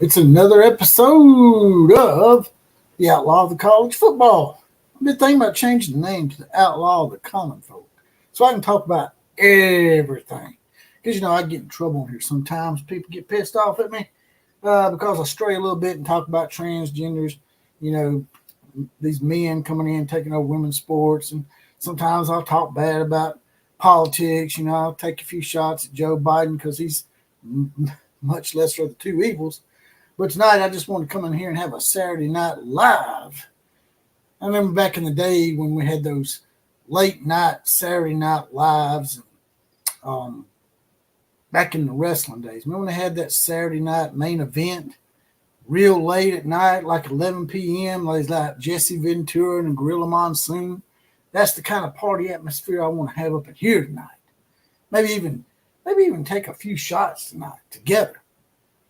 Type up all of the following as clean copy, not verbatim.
It's another episode of The Outlaw of the College Football. I've been thinking about changing the name to The Outlaw of the Common Folk so I can talk about everything. Because, I get in trouble here sometimes. People get pissed off at me because I stray a little bit and talk about transgenders, these men coming in, taking over women's sports. And sometimes I'll talk bad about politics. I'll take a few shots at Joe Biden because he's much lesser of the two evils. But tonight, I just want to come in here and have a Saturday Night Live. I remember back in the day when we had those late night Saturday Night Lives, back in the wrestling days. Remember when they had that Saturday night main event real late at night, like 11 p.m., like Jesse Ventura and Gorilla Monsoon? That's the kind of party atmosphere I want to have up in here tonight. Maybe even take a few shots tonight together.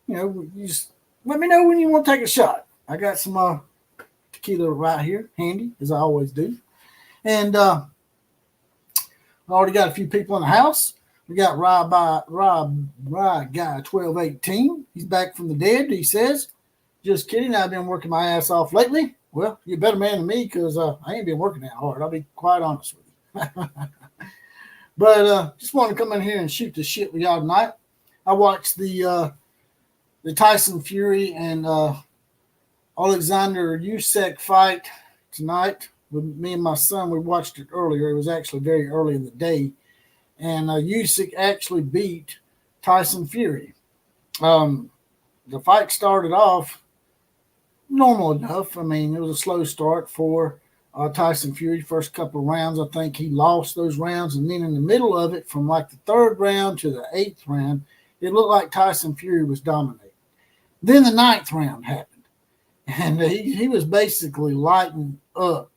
You just let me know when you want to take a shot. I got some tequila right here, handy, as I always do. And I already got a few people in the house. We got Rob Guy 1218. He's back from the dead, he says. Just kidding. I've been working my ass off lately. Well, you're a better man than me because I ain't been working that hard. I'll be quite honest with you. But just wanted to come in here and shoot the shit with y'all tonight. I watched the Tyson Fury and Alexander Usyk fight tonight with me and my son. We watched it earlier. It was actually very early in the day. And Usyk actually beat Tyson Fury. The fight started off normal enough. I mean, it was a slow start for Tyson Fury. First couple of rounds, I think he lost those rounds. And then in the middle of it, from like the third round to the eighth round, it looked like Tyson Fury was dominating. Then the ninth round happened. And he was basically lighting up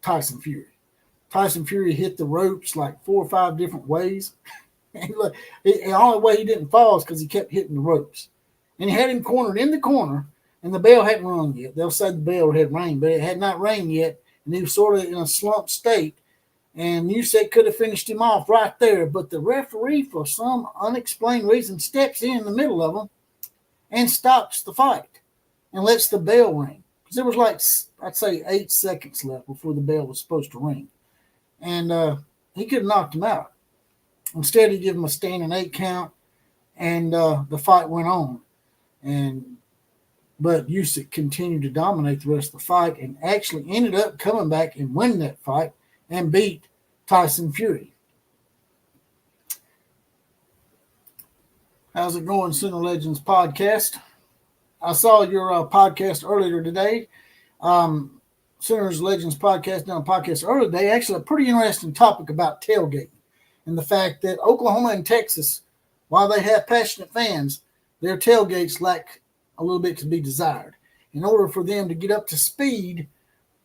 Tyson Fury. Tyson Fury hit the ropes like 4 or 5 different ways. And look, the only way he didn't fall is because he kept hitting the ropes. And he had him cornered in the corner, and the bell hadn't rung yet. They'll say the bell had rang, but it had not rang yet, and he was sort of in a slump state. And Usyk could have finished him off right there, but the referee, for some unexplained reason, steps in the middle of them and stops the fight and lets the bell ring. Because there was like, I'd say 8 seconds left before the bell was supposed to ring. And he could have knocked him out. Instead, he gave him a standing 8 count, and the fight went on. But Usyk continued to dominate the rest of the fight and actually ended up coming back and winning that fight and beat Tyson Fury. How's it going, Sooner Legends podcast? I saw your podcast earlier today. Sooners Legends podcast done a podcast earlier today. Actually, a pretty interesting topic about tailgating and the fact that Oklahoma and Texas, while they have passionate fans, their tailgates lack a little bit to be desired. In order for them to get up to speed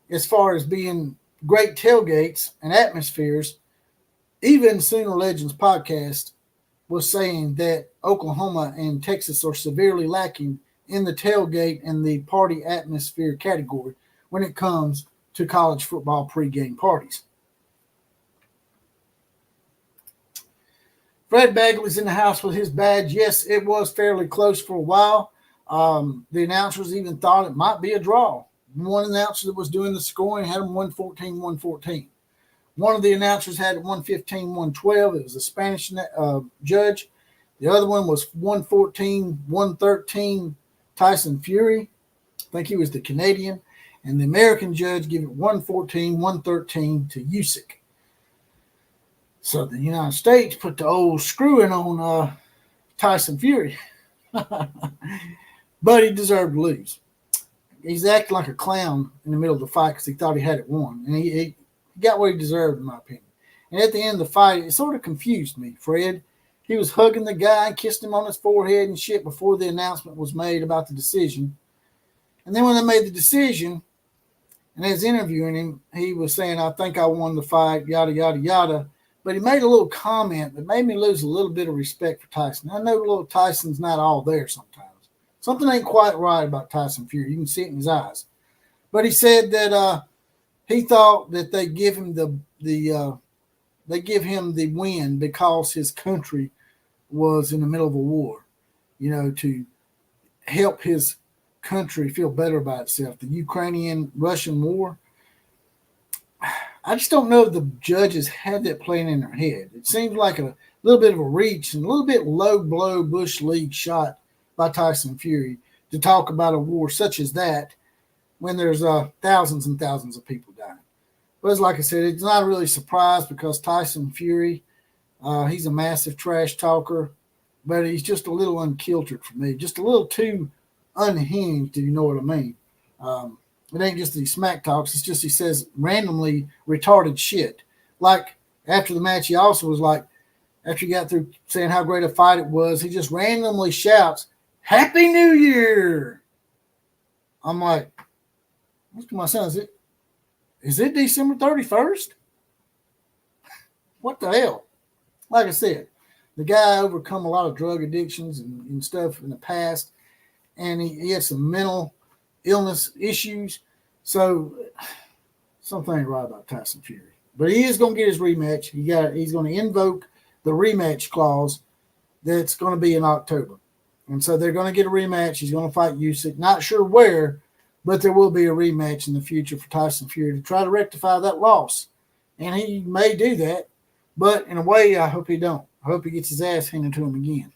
as far as being great tailgates and atmospheres, even Sooner Legends podcast was saying that Oklahoma and Texas are severely lacking in the tailgate and the party atmosphere category when it comes to college football pregame parties. Fred Bagley's in the house with his badge. Yes, it was fairly close for a while. The announcers even thought it might be a draw. One announcer that was doing the scoring had them 114-114. One of the announcers had it 115-112. It was a Spanish judge. The other one was 114-113 Tyson Fury. I think he was the Canadian. And the American judge gave it 114-113 to Usyk. So the United States put the old screwing on Tyson Fury. But he deserved to lose. He's acting like a clown in the middle of the fight because he thought he had it won. And he got what he deserved, in my opinion. And at the end of the fight, it sort of confused me. Fred, he was hugging the guy and kissed him on his forehead and shit before the announcement was made about the decision. And then when they made the decision, and as interviewing him, he was saying, I think I won the fight, yada, yada, yada. But he made a little comment that made me lose a little bit of respect for Tyson. I know little Tyson's not all there sometimes. Something ain't quite right about Tyson Fury. You can see it in his eyes. But he said that he thought that they give him the win because his country was in the middle of a war. help his country feel better about itself. The Ukrainian-Russian war. I just don't know if the judges had that playing in their head. It seems like a little bit of a reach and a little bit low blow Bush League shot by Tyson Fury to talk about a war such as that when there's thousands and thousands of people dying. But as like I said, it's not really a surprise because Tyson Fury, he's a massive trash talker, but he's just a little unkiltered for me, just a little too unhinged, if you know what I mean. It ain't just that he smack talks, it's just he says randomly retarded shit. Like after the match, he also was like, after he got through saying how great a fight it was, he just randomly shouts, "Happy New Year!" I'm like, look at my son, is it December 31st? What the hell? Like I said, the guy overcome a lot of drug addictions and stuff in the past, and he had some mental illness issues. So something ain't right about Tyson Fury. But he is going to get his rematch. He's going to invoke the rematch clause that's going to be in October. And so they're going to get a rematch. He's going to fight Usyk. Not sure where, but there will be a rematch in the future for Tyson Fury to try to rectify that loss. And he may do that, but in a way, I hope he don't. I hope he gets his ass handed to him again.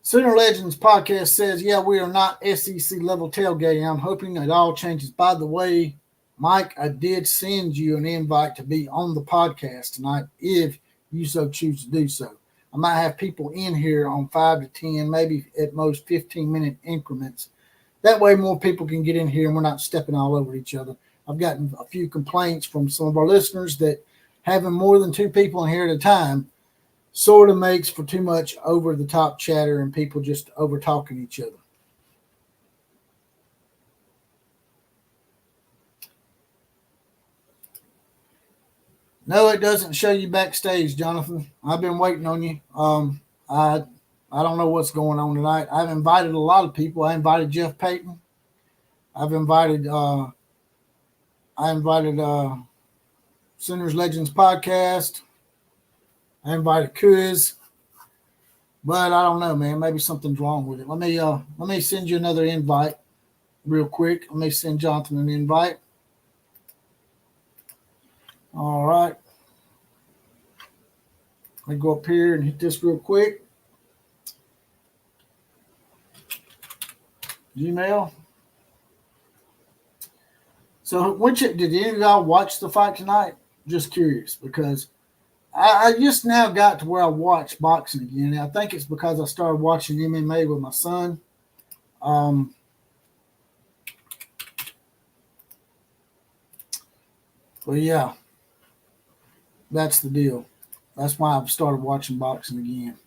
Sooner Legends podcast says, yeah, we are not SEC level tailgating. I'm hoping it all changes. By the way, Mike, I did send you an invite to be on the podcast tonight if you so choose to do so. I might have people in here on 5 to 10, maybe at most 15-minute increments. That way more people can get in here and we're not stepping all over each other. I've gotten a few complaints from some of our listeners that having more than 2 people in here at a time sort of makes for too much over-the-top chatter and people just over-talking each other. No, it doesn't show you backstage, Jonathan. I've been waiting on you. I don't know what's going on tonight. I've invited a lot of people. I invited Jeff Payton. I've invited Sinners Legends podcast. I invited Kuz, but I don't know, man. Maybe something's wrong with it. Let me send you another invite real quick. Let me send Jonathan an invite. All right. Let me go up here and hit this real quick. Gmail. So, did any of y'all watch the fight tonight? Just curious, because I just now got to where I watch boxing again. And I think it's because I started watching MMA with my son. But yeah, that's the deal. That's why I've started watching boxing again.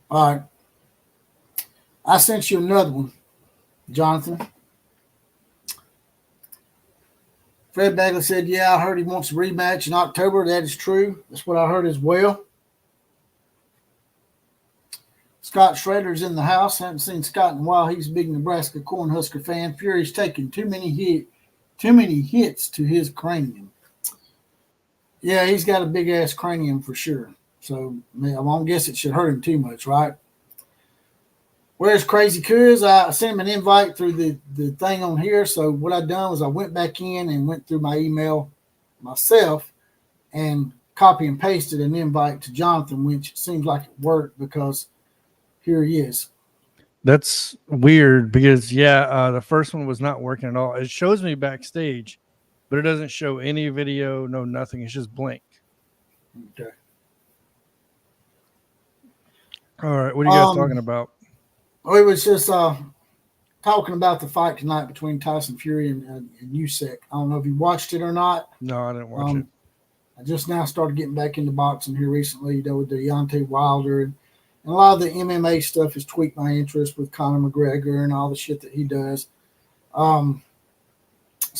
All right. I sent you another one, Jonathan. Fred Bagley said, yeah, I heard he wants a rematch in October. That is true. That's what I heard as well. Scott Schrader's in the house. Haven't seen Scott in a while. He's a big Nebraska Cornhusker fan. Fury's taking too many hits to his cranium. Yeah, he's got a big-ass cranium for sure. So I won't guess it should hurt him too much, right? Where's Crazy Kuz? I sent him an invite through the thing on here. So what I done was I went back in and went through my email myself and copy and pasted an invite to Jonathan, which seems like it worked because here he is. That's weird because, the first one was not working at all. It shows me backstage, but it doesn't show any video, no nothing. It's just blank. Okay. All right. What are you guys talking about? We was just talking about the fight tonight between Tyson Fury and Usyk. I don't know if you watched it or not. No, I didn't watch it. I just now started getting back into boxing here recently, with the Deontay Wilder. And a lot of the MMA stuff has tweaked my interest with Conor McGregor and all the shit that he does. So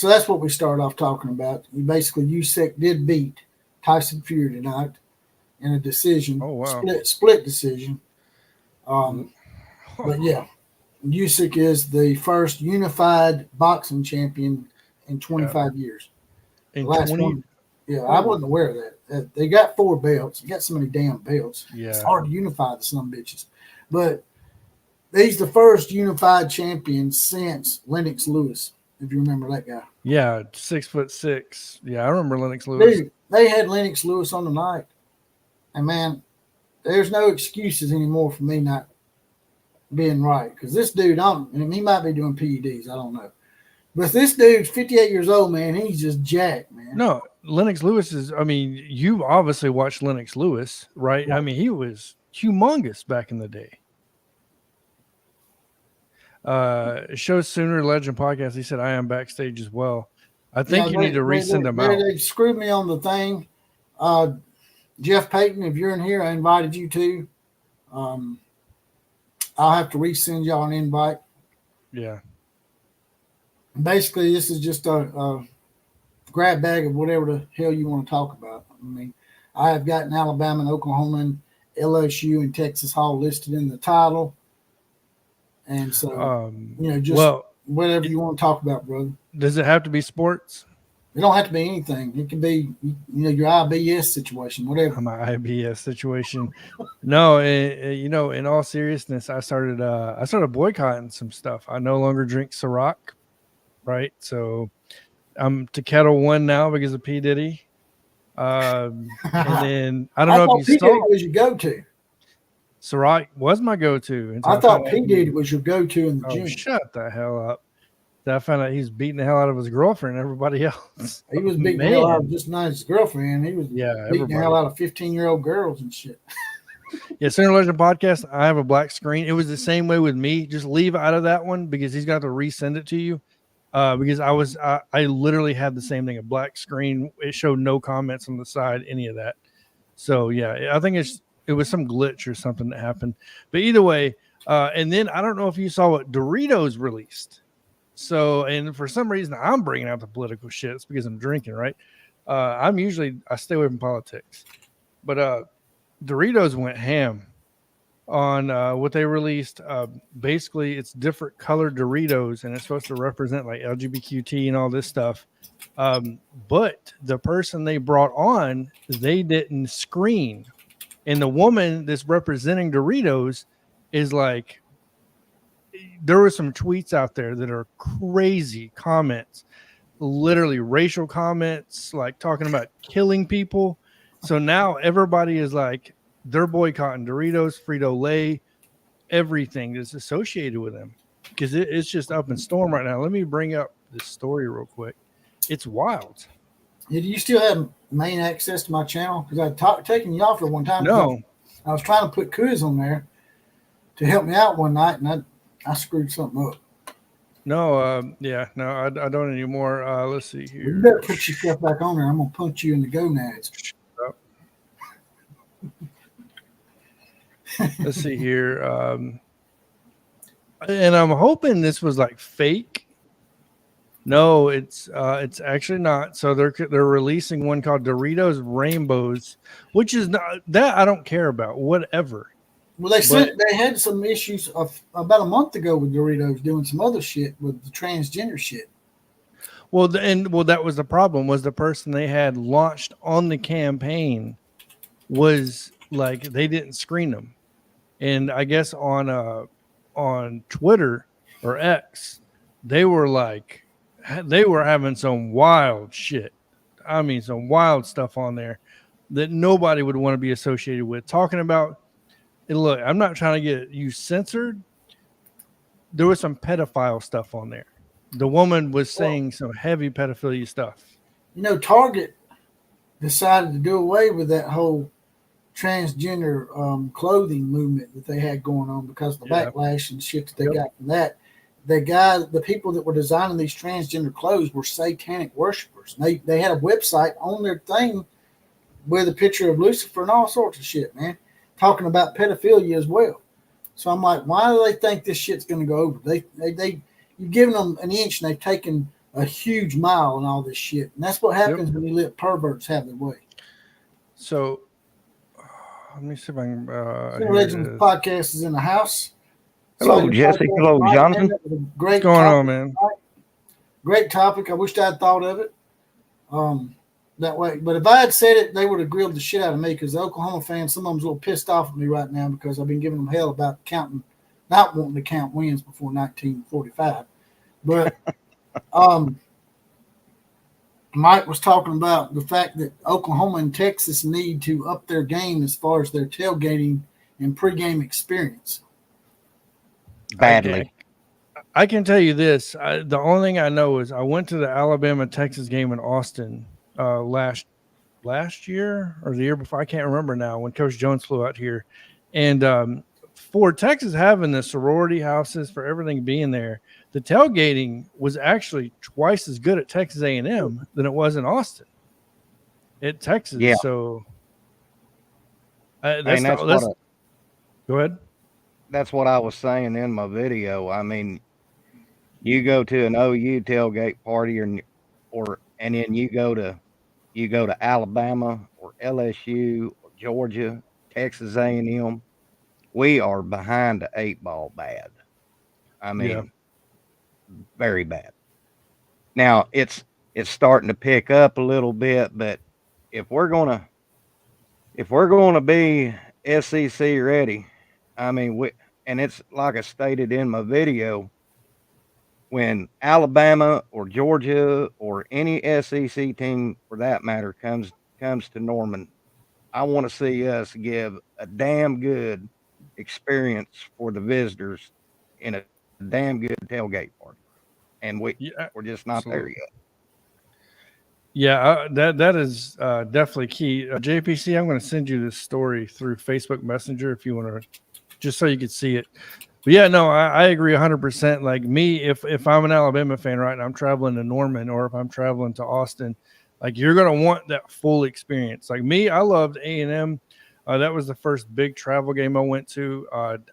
that's what we started off talking about. Basically, Usyk did beat Tyson Fury tonight in a decision. Oh, wow. Split decision. But yeah, Usyk is the first unified boxing champion in 25 years. In Yeah, I wasn't aware of that. They got 4 belts. They got so many damn belts. Yeah. It's hard to unify the some bitches. But he's the first unified champion since Lennox Lewis, if you remember that guy. Yeah, 6'6". Yeah, I remember Lennox Lewis. Dude, they had Lennox Lewis on the night. And man, there's no excuses anymore for me not being right. Because this dude, he might be doing PEDs. I don't know. But this dude's 58 years old, man. He's just jacked, man. No, Lennox Lewis is, I mean, you obviously watched Lennox Lewis, right? I mean, he was humongous back in the day. Shows Sooner Legend podcast. He said, I am backstage as well. I think you need to resend them out. They screwed me on the thing. Jeff Payton, if you're in here, I invited you too. I'll have to resend y'all an invite. Yeah. Basically, this is just a grab bag of whatever the hell you want to talk about. I mean, I have gotten Alabama and Oklahoma and LSU and Texas all listed in the title. And so, just whatever you want to talk about, brother. Does it have to be sports? It don't have to be anything. It can be, your IBS situation, whatever. My IBS situation. No, in all seriousness, I started boycotting some stuff. I no longer drink Ciroc, right? So I'm to Kettle One now because of P. Diddy. And then I don't know if you saw. P. Diddy was your go-to. Ciroc was my go-to. I thought P. Diddy was your go-to in the gym. Shut the hell up. I found out he's beating the hell out of his girlfriend and everybody else. He was beating the hell out of just not his girlfriend. He was beating the hell out of 15-year-old girls and shit. Yeah, Center Legend podcast, I have a black screen. It was the same way with me. Just leave out of that one because he's got to resend it to you. Because I literally had the same thing, a black screen. It showed no comments on the side, any of that. So, yeah, I think it was some glitch or something that happened. But either way, and then I don't know if you saw what Doritos released. So, and for some reason, I'm bringing out the political shit. It's because I'm drinking, right? I stay away from politics. But Doritos went ham on what they released. Basically, it's different colored Doritos, and it's supposed to represent like LGBTQ and all this stuff. But the person they brought on, they didn't screen. And the woman that's representing Doritos is like, there were some tweets out there that are crazy comments, literally racial comments, like talking about killing people. So now everybody is like, they're boycotting Doritos, Frito-Lay, everything that's associated with them because it's just up in storm right now. Let me bring up this story real quick. It's wild. Do you still have main access to my channel? Because I'd taken you off for one time. No. I was trying to put Kuz on there to help me out one night, and I screwed something up. No, I don't anymore. Let's see here. You better put yourself back on there. I'm going to punch you in the gonads. Shut up. Let's see here. And I'm hoping this was like fake. No, it's actually not. So they're releasing one called Doritos Rainbows, which is not that I don't care about. Whatever. Well, they had some issues about a month ago with Doritos doing some other shit with the transgender shit. Well, that was the problem. Was the person they had launched on the campaign was like they didn't screen them, and I guess on Twitter or X, they were having some wild shit. I mean, some wild stuff on there that nobody would want to be associated with. Talking about. And look, I'm not trying to get you censored. There was some pedophile stuff on there. The woman was saying some heavy pedophilia stuff. Target decided to do away with that whole transgender clothing movement that they had going on because of the backlash and shit that they got from that. The people that were designing these transgender clothes were satanic worshipers. They had a website on their thing with a picture of Lucifer and all sorts of shit, man. Talking about pedophilia as well. So I'm like, why do they think this shit's going to go over? You've given them an inch and they've taken a huge mile and all this shit. And that's what happens when you let perverts have their way. So let me see if I can. Legends podcast is in the house. Hello, Jesse. Hello, Jonathan. Great What's going on, man? Great topic. I wished I'd thought of it. that way. But if I had said it, they would have grilled the shit out of me because the Oklahoma fans, some of them's a little pissed off at me right now because I've been giving them hell about not wanting to count wins before 1945. But Mike was talking about the fact that Oklahoma and Texas need to up their game as far as their tailgating and pregame experience. Badly. I can tell you this. The only thing I know is I went to the Alabama-Texas game in Austin last year or the year before. I can't remember now when Coach Jones flew out here. And for Texas having the sorority houses, for everything being there, the tailgating was actually twice as good at Texas A&M than it was in Austin at Texas. Yeah. So Go ahead. That's what I was saying in my video. I mean, you go to an OU tailgate party and then you go to Alabama or LSU or Georgia, Texas A&M. We are behind the 8-ball bad. I mean, very bad. Now it's starting to pick up a little bit, but if we're gonna be SEC ready, I mean, and it's like I stated in my video, when Alabama or Georgia or any SEC team for that matter comes to Norman, I want to see us give a damn good experience for the visitors in a damn good tailgate party, and we're just not there yet. Yeah, that is definitely key. JPC, I'm going to send you this story through Facebook Messenger if you want to, just so you can see it. But yeah, no, I agree 100%. Like me, if I'm an Alabama fan, right, and I'm traveling to Norman, or if I'm traveling to Austin, like you're going to want that full experience. Like me, I loved A&M. That was the first big travel game I went to.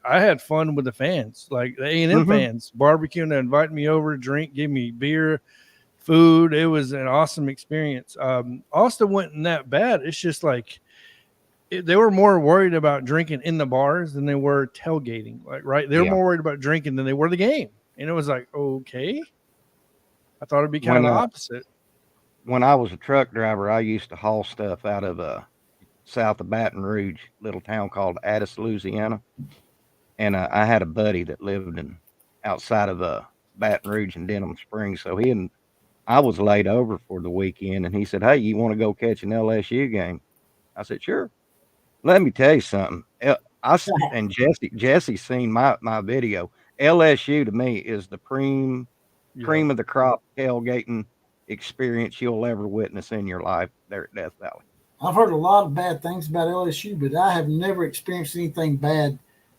I had fun with the fans, like the A&M fans, barbecuing, inviting me over to drink, give me beer, food. It was an awesome experience. Austin wasn't that bad. It's just like they were more worried about drinking in the bars than they were tailgating. Like, right? They were more worried about drinking than they were the game. And it was like, okay. I thought it'd be kind of the opposite. When I was a truck driver, I used to haul stuff out of south of Baton Rouge, little town called Addis, Louisiana. And I had a buddy that lived outside of Baton Rouge and Denham Springs. So I was laid over for the weekend, and he said, "Hey, you want to go catch an LSU game?" I said, "Sure." Let me tell you something. And Jesse's seen my video. LSU to me is the cream of the crop tailgating experience you'll ever witness in your life there at Death Valley. I've heard a lot of bad things about LSU, but I have never experienced anything bad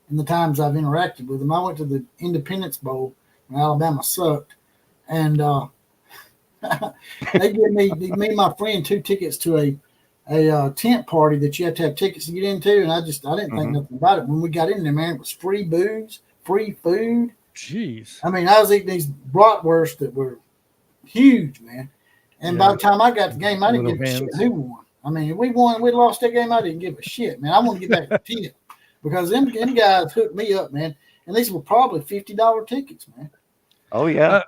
in the times I've interacted with them. I went to the Independence Bowl when Alabama sucked, and they gave me and my friend 2 tickets to a tent party that you have to have tickets to get into, and I didn't think nothing about it. When we got in there, man, it was free booze, free food. Jeez. I mean, I was eating these bratwursts that were huge, man. And by the time I got the game, I didn't give a shit who won. I mean, if we won, we lost that game, I didn't give a shit, man. I want to get back to 10 because them guys hooked me up, man. And these were probably $50 tickets, man. Oh, yeah.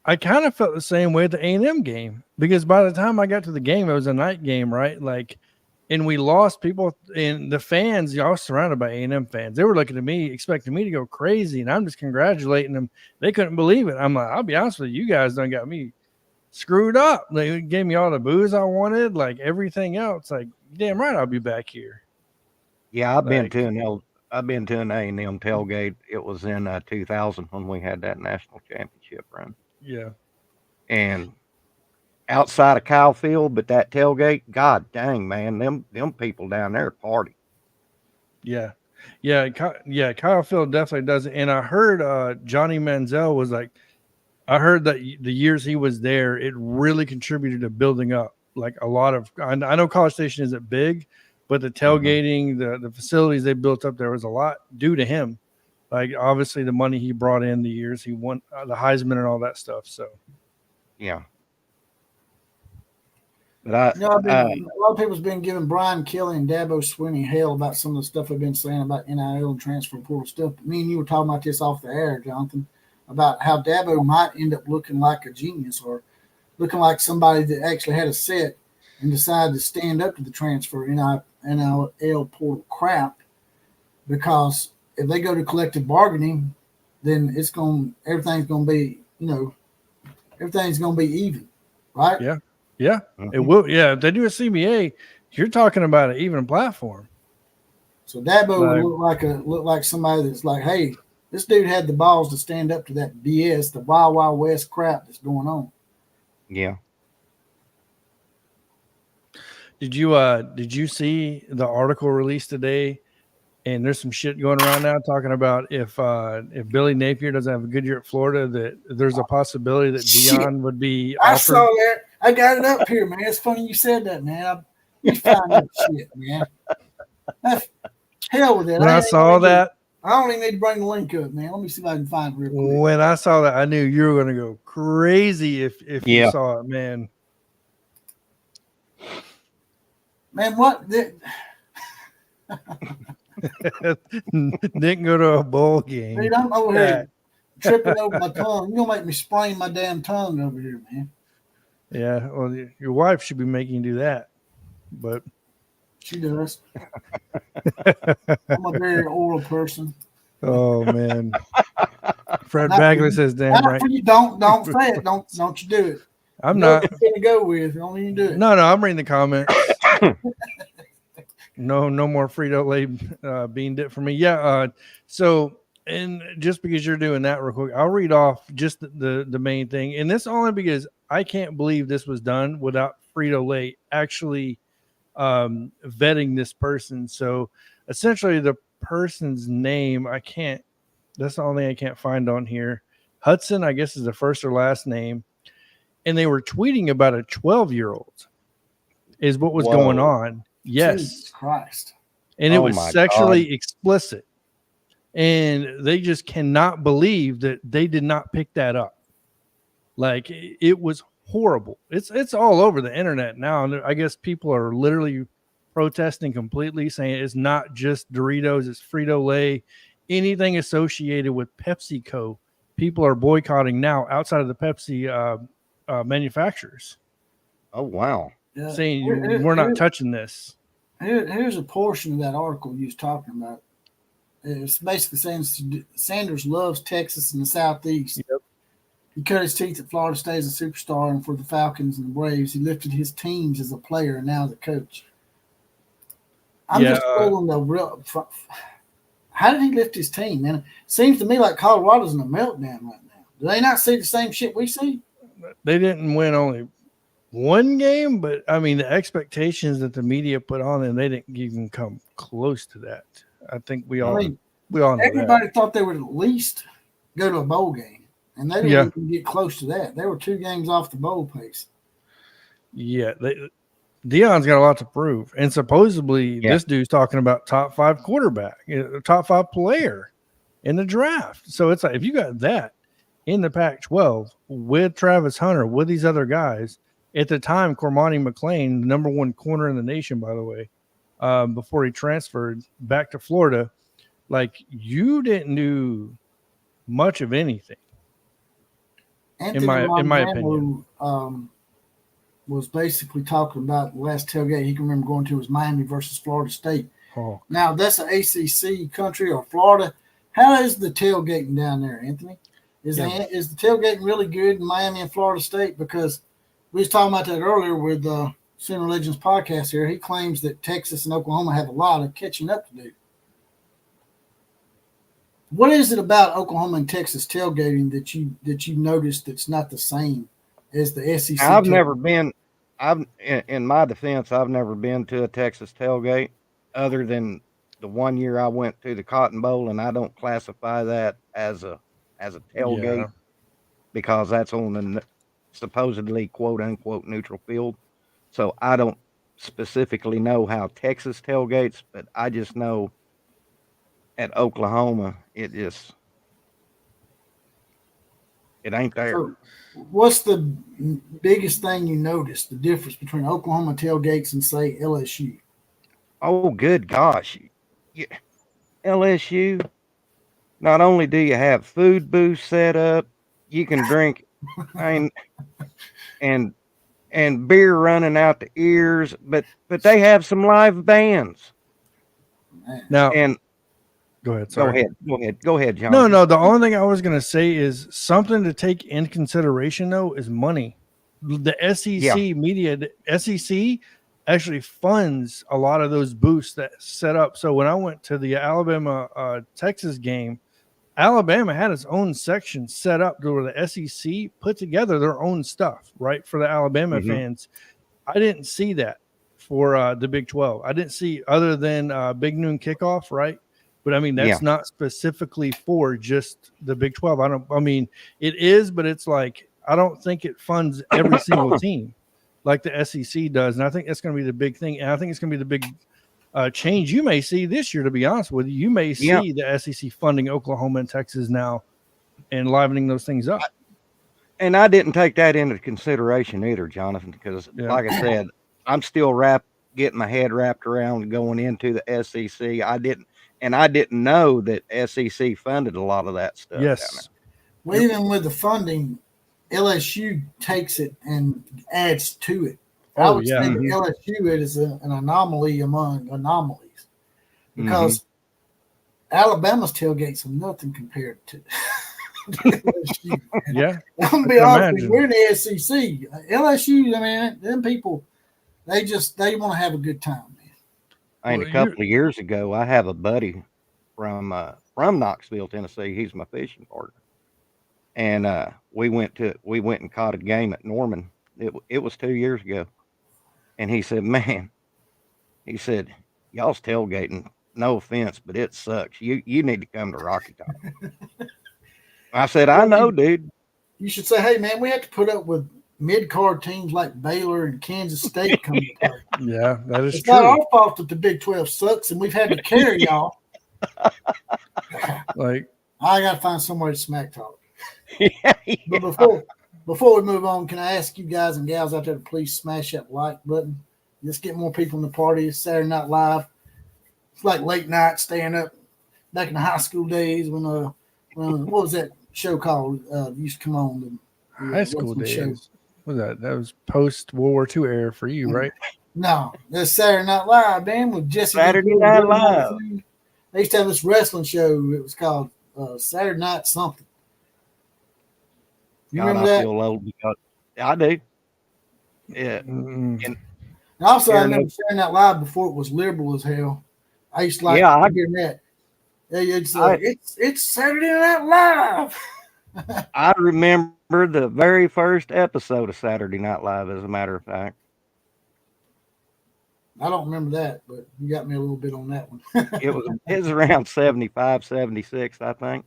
I kind of felt the same way at the A&M game because by the time I got to the game, it was a night game, right? Like, and we lost people, and the fans, I was surrounded by A&M fans. They were looking at me, expecting me to go crazy, and I'm just congratulating them. They couldn't believe it. I'm like, I'll be honest with you, you guys done got me screwed up. They gave me all the booze I wanted, like everything else. Like, damn right, I'll be back here. Yeah, I've been to an A&M tailgate. It was in 2000 when we had that national championship run. Yeah. And outside of Kyle Field, but that tailgate, god dang, man, them people down there party. Yeah. Kyle Field definitely does it. And I heard Johnny Manziel was like, I heard that the years he was there, it really contributed to building up like a lot of. I know College Station isn't big, but the tailgating, the facilities they built up there was a lot due to him. Like obviously the money he brought in, the years he won the Heisman and all that stuff. So, yeah. But a lot of people's been giving Brian Kelly and Dabo Swinney hell about some of the stuff they've been saying about NIL and transfer portal stuff. But me and you were talking about this off the air, Jonathan, about how Dabo might end up looking like a genius or looking like somebody that actually had a set and decide to stand up to the transfer NIL portal crap, because if they go to collective bargaining, then everything's gonna be everything's gonna be even, right? Yeah, it will. Yeah, if they do a CBA, you're talking about an even platform. So Dabo would look like somebody that's like, hey, this dude had the balls to stand up to that BS, the Wild Wild West crap that's going on. Yeah. Did you see the article released today? And there's some shit going around now talking about if Billy Napier doesn't have a good year at Florida, that there's a possibility that Deion would be offered. I saw that. I got it up here, man. It's funny you said that, man. You find that shit, man. Hell with it. When I saw that, I don't even need to bring the link up, man. Let me see if I can find it real quick. When I saw that, I knew you were going to go crazy if you saw it, man. Man, what? Didn't go to a bowl game. Dude, I'm over here tripping over my tongue. You're gonna make me sprain my damn tongue over here, man. Yeah, well, your wife should be making you do that, but she does. I'm a very oral person. Oh man, Fred Bagley says, "Damn right." Don't say it. Don't you do it. I'm not gonna go with. Don't even do it. No, I'm reading the comments. No more Frito-Lay bean dip for me. Yeah. So, and just because you're doing that real quick, I'll read off just the main thing. And this only because I can't believe this was done without Frito-Lay actually vetting this person. So essentially the person's name, that's the only thing I can't find on here. Hudson, I guess, is the first or last name. And they were tweeting about a 12-year-old is what was going on. Yes. Jesus Christ. And it was sexually explicit. And they just cannot believe that they did not pick that up. Like, it was horrible. It's all over the internet now. And I guess people are literally protesting completely, saying it's not just Doritos, it's Frito-Lay. Anything associated with PepsiCo, people are boycotting now outside of the Pepsi manufacturers. Oh, wow. Yeah. Saying we're not touching this. Here's a portion of that article you was talking about. It's basically saying Sanders loves Texas and the Southeast. Yep. He cut his teeth at Florida State as a superstar, and for the Falcons and the Braves, he lifted his teams as a player and now as a coach. I'm just pulling the real. How did he lift his team, man? It seems to me like Colorado's in a meltdown right now. Do they not see the same shit we see? They didn't win only one game, but I mean the expectations that the media put on them, they didn't even come close to that. I think we all know everybody thought they would at least go to a bowl game, and they didn't even get close to that. They were 2 games off the bowl pace. Yeah, Deion's got a lot to prove, and supposedly this dude's talking about top 5 quarterback, top 5 player in the draft. So it's like if you got that in the Pac-12 with Travis Hunter, with these other guys. At the time, Cormani McClain, the number 1 corner in the nation, by the way, before he transferred back to Florida, like you didn't do much of anything. Anthony in my opinion, was basically talking about the last tailgate he can remember going to was Miami versus Florida State. Oh. Now that's an ACC country or Florida. How is the tailgating down there, Anthony? Is the tailgating really good in Miami and Florida State? Because we was talking about that earlier with Sooner Legends podcast here. He claims that Texas and Oklahoma have a lot of catching up to do. What is it about Oklahoma and Texas tailgating that you noticed that's not the same as the SEC? I've never been. In my defense, I've never been to a Texas tailgate other than the one year I went to the Cotton Bowl, and I don't classify that as a tailgate because that's on the supposedly quote unquote neutral field. So I don't specifically know how Texas tailgates, but I just know at Oklahoma it ain't there. So what's the biggest thing you noticed, the difference between Oklahoma tailgates and say LSU? Oh, good gosh. Yeah. LSU, not only do you have food booths set up, you can drink and and beer running out the ears, but they have some live bands. Now, And go ahead. Sorry. Go ahead, John. No. The only thing I was going to say is something to take in consideration, though, is money. The SEC media, the SEC actually funds a lot of those booths that set up. So when I went to the Alabama Texas game, Alabama had its own section set up to where the SEC put together their own stuff, right, for the Alabama fans. I didn't see that for the Big 12. I didn't see other than Big Noon Kickoff, right? But I mean, that's not specifically for just the Big 12. I mean, it is, but it's like, I don't think it funds every single team like the SEC does. And I think that's going to be the big thing. And I think it's going to be the big change you may see this year, to be honest with you. You may see the SEC funding Oklahoma and Texas now and livening those things up. And I didn't take that into consideration either, Jonathan, because like I said, I'm still getting my head wrapped around going into the SEC. I didn't know that SEC funded a lot of that stuff. Yes. Well, even with the funding, LSU takes it and adds to it. I would say that LSU is an anomaly among anomalies because Alabama's tailgates are nothing compared to LSU. Yeah. I'm going to be honest with you, we're in the SEC. LSU, I mean, them people, they want to have a good time, man. And a couple of years ago, I have a buddy from Knoxville, Tennessee. He's my fishing partner. And we went and caught a game at Norman. It was 2 years ago. And he said, man, y'all's tailgating, no offense, but it sucks. You need to come to Rocky Top. I said, I know, dude. You should say, hey, man, we have to put up with mid-card teams like Baylor and Kansas State coming to play. Yeah, that is it's true. It's not our fault that the Big 12 sucks, and we've had to carry y'all. Like, I got to find somewhere to smack talk. Yeah. But before we move on, can I ask you guys and gals out there to please smash that like button? Let's get more people in the party. It's Saturday Night Live. It's like late night, staying up back in the high school days when what was that show called? Used to come on the high school days. Shows. What was that was post World War II era for you, right? No, that's Saturday Night Live, man, with Jesse. Saturday Night Live. They used to have this wrestling show. It was called Saturday Night something. You remember that? I feel old because I do. Yeah. And also, I remember Saturday Night Live before it was liberal as hell. I used to like hearing that. It's Saturday Night Live. I remember the very first episode of Saturday Night Live, as a matter of fact. I don't remember that, but you got me a little bit on that one. It was around 75, 76, I think.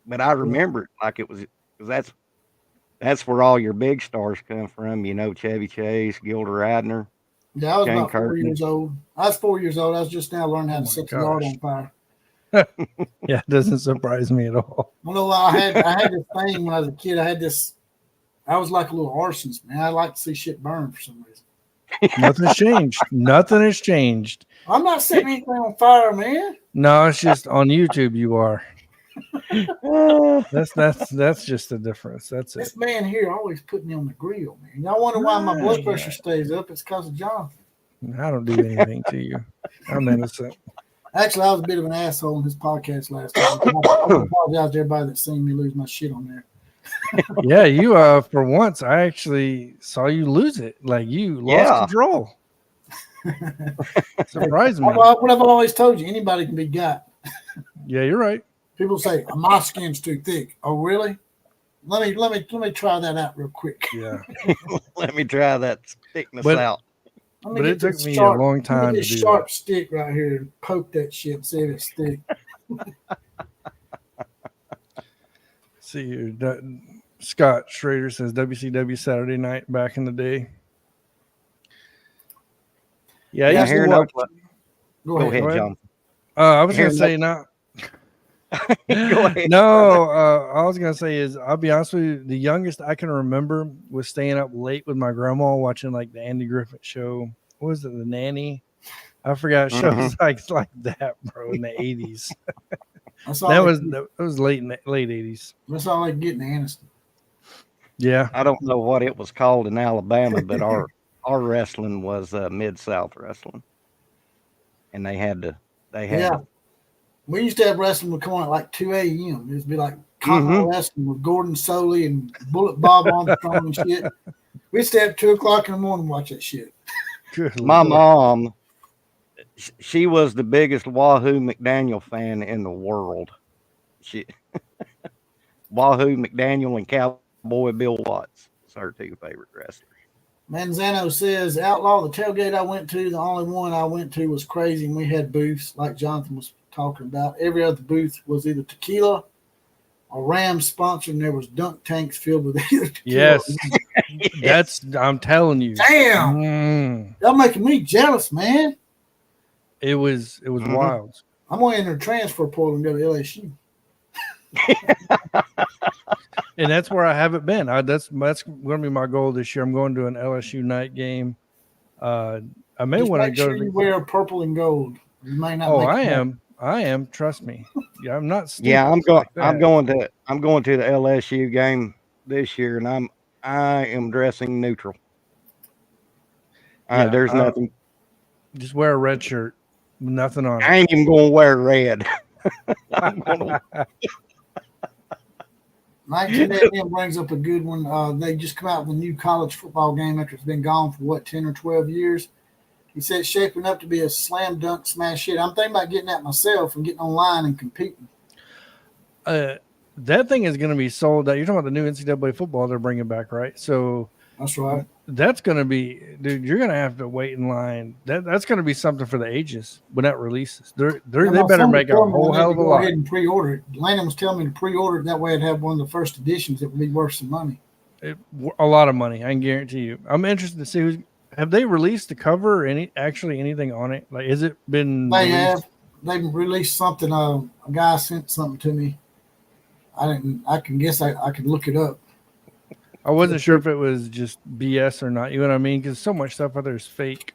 But I remember it like it was, because that's where all your big stars come from, Chevy Chase, Gilda Radner. Yeah, I was about 4 years old. I was 4 years old. I was just now learning how to set the yard on fire. Yeah, it doesn't surprise me at all. Well, I had this thing when I was a kid. I was like a little arsonist, man. I like to see shit burn for some reason. Nothing's changed. Nothing has changed. I'm not setting anything on fire, man. No, it's just on YouTube you are. That's just the difference. That's this man here always put me on the grill, man. Y'all wonder why my blood pressure stays up? It's because of Jonathan. I don't do anything to you. I'm innocent. Actually, I was a bit of an asshole in his podcast last time. I apologize to everybody that's seen me lose my shit on there. Yeah, you for once I actually saw you lose it. Like you lost control. Surprised me. What I've always told you, anybody can be got. Yeah, you're right. People say my skin's too thick. Oh, really? Let me try that out real quick. Yeah. Let me try that thickness out. But it took me a long time to do sharp stick right here and poke that shit and see if it's thick. See here, Scott Schrader says WCW Saturday night back in the day. Yeah, I used to watch. Go ahead, John. I was going to say now. Go ahead. No, I was gonna say is I'll be honest with you. The youngest I can remember was staying up late with my grandma watching like the Andy Griffith show. What was it, The Nanny? I forgot shows like that, bro, in the 80s. That was late 80s. That's all like getting Aniston. Yeah. I don't know what it was called in Alabama, but our wrestling was Mid-South wrestling, and they had Yeah. to. We used to have wrestling would come on at like 2 a.m. It'd be like Mm-hmm. Continental Wrestling with Gordon Soley and Bullet Bob Armstrong and shit. We'd stay up 2 o'clock in the morning and watch that shit. Good My Lord. mom, she was the biggest Wahoo McDaniel fan in the world. She Wahoo McDaniel and Cowboy Bill Watts was her two favorite wrestlers. Manzano says, Outlaw, the tailgate I went to, the only one I went to was crazy, and we had booths like Jonathan was talking about. Every other booth was either tequila or Rams sponsored, and there was dunk tanks filled with either tequila. Yes. That's, I'm telling you. Damn. Y'all making me jealous, man. It was wild. I'm going to enter a transfer portal and go to LSU. And that's where I haven't been. That's going to be my goal this year. I'm going to an LSU night game. I may Just want to make go sure to you wear purple and gold. You may not. Oh, make I it am. I am. Trust me. Yeah, I'm not stupid. Yeah, I'm going. like that. I'm going to the LSU game this year, and I am dressing neutral. Yeah, There's nothing. Just wear a red shirt. Nothing on I it. ain't even going to wear red. I'm gonna, 1980 brings up a good one. They just come out with a new college football game after it's been gone for what 10 or 12 years. He said it's shaping up to be a slam dunk smash hit. I'm thinking about getting that myself and getting online and competing. That thing is going to be sold out. You're talking about the new NCAA football they're bringing back, right? So that's right. That's going to be, dude. You're going to have to wait in line. That's going to be something for the ages when that releases. They better make a whole hell of a lot. Go ahead and pre-order it. Landon was telling me to pre-order it. That way, I'd have one of the first editions. It would be worth some money. A lot of money, I can guarantee you. I'm interested to see who's. Have they released the cover or anything on it? Like, has it been? They released? have. They've released something. A guy sent something to me. I can guess I could look it up. I wasn't sure if it was just BS or not. You know what I mean? Because so much stuff out there is fake.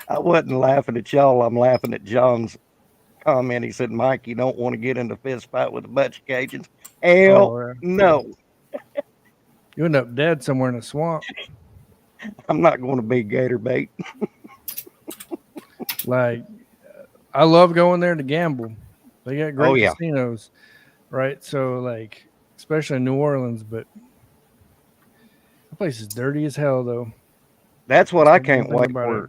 I wasn't laughing at y'all. I'm laughing at John's comment. He said, "Mike, you don't want to get into a fist fight with a bunch of Cajuns." Hell, no. You end up dead somewhere in a swamp. I'm not going to be gator bait. Like, I love going there to gamble. They got great yeah. casinos, right? So, like, especially in New Orleans, but the place is dirty as hell, though. That's what I can't wait for.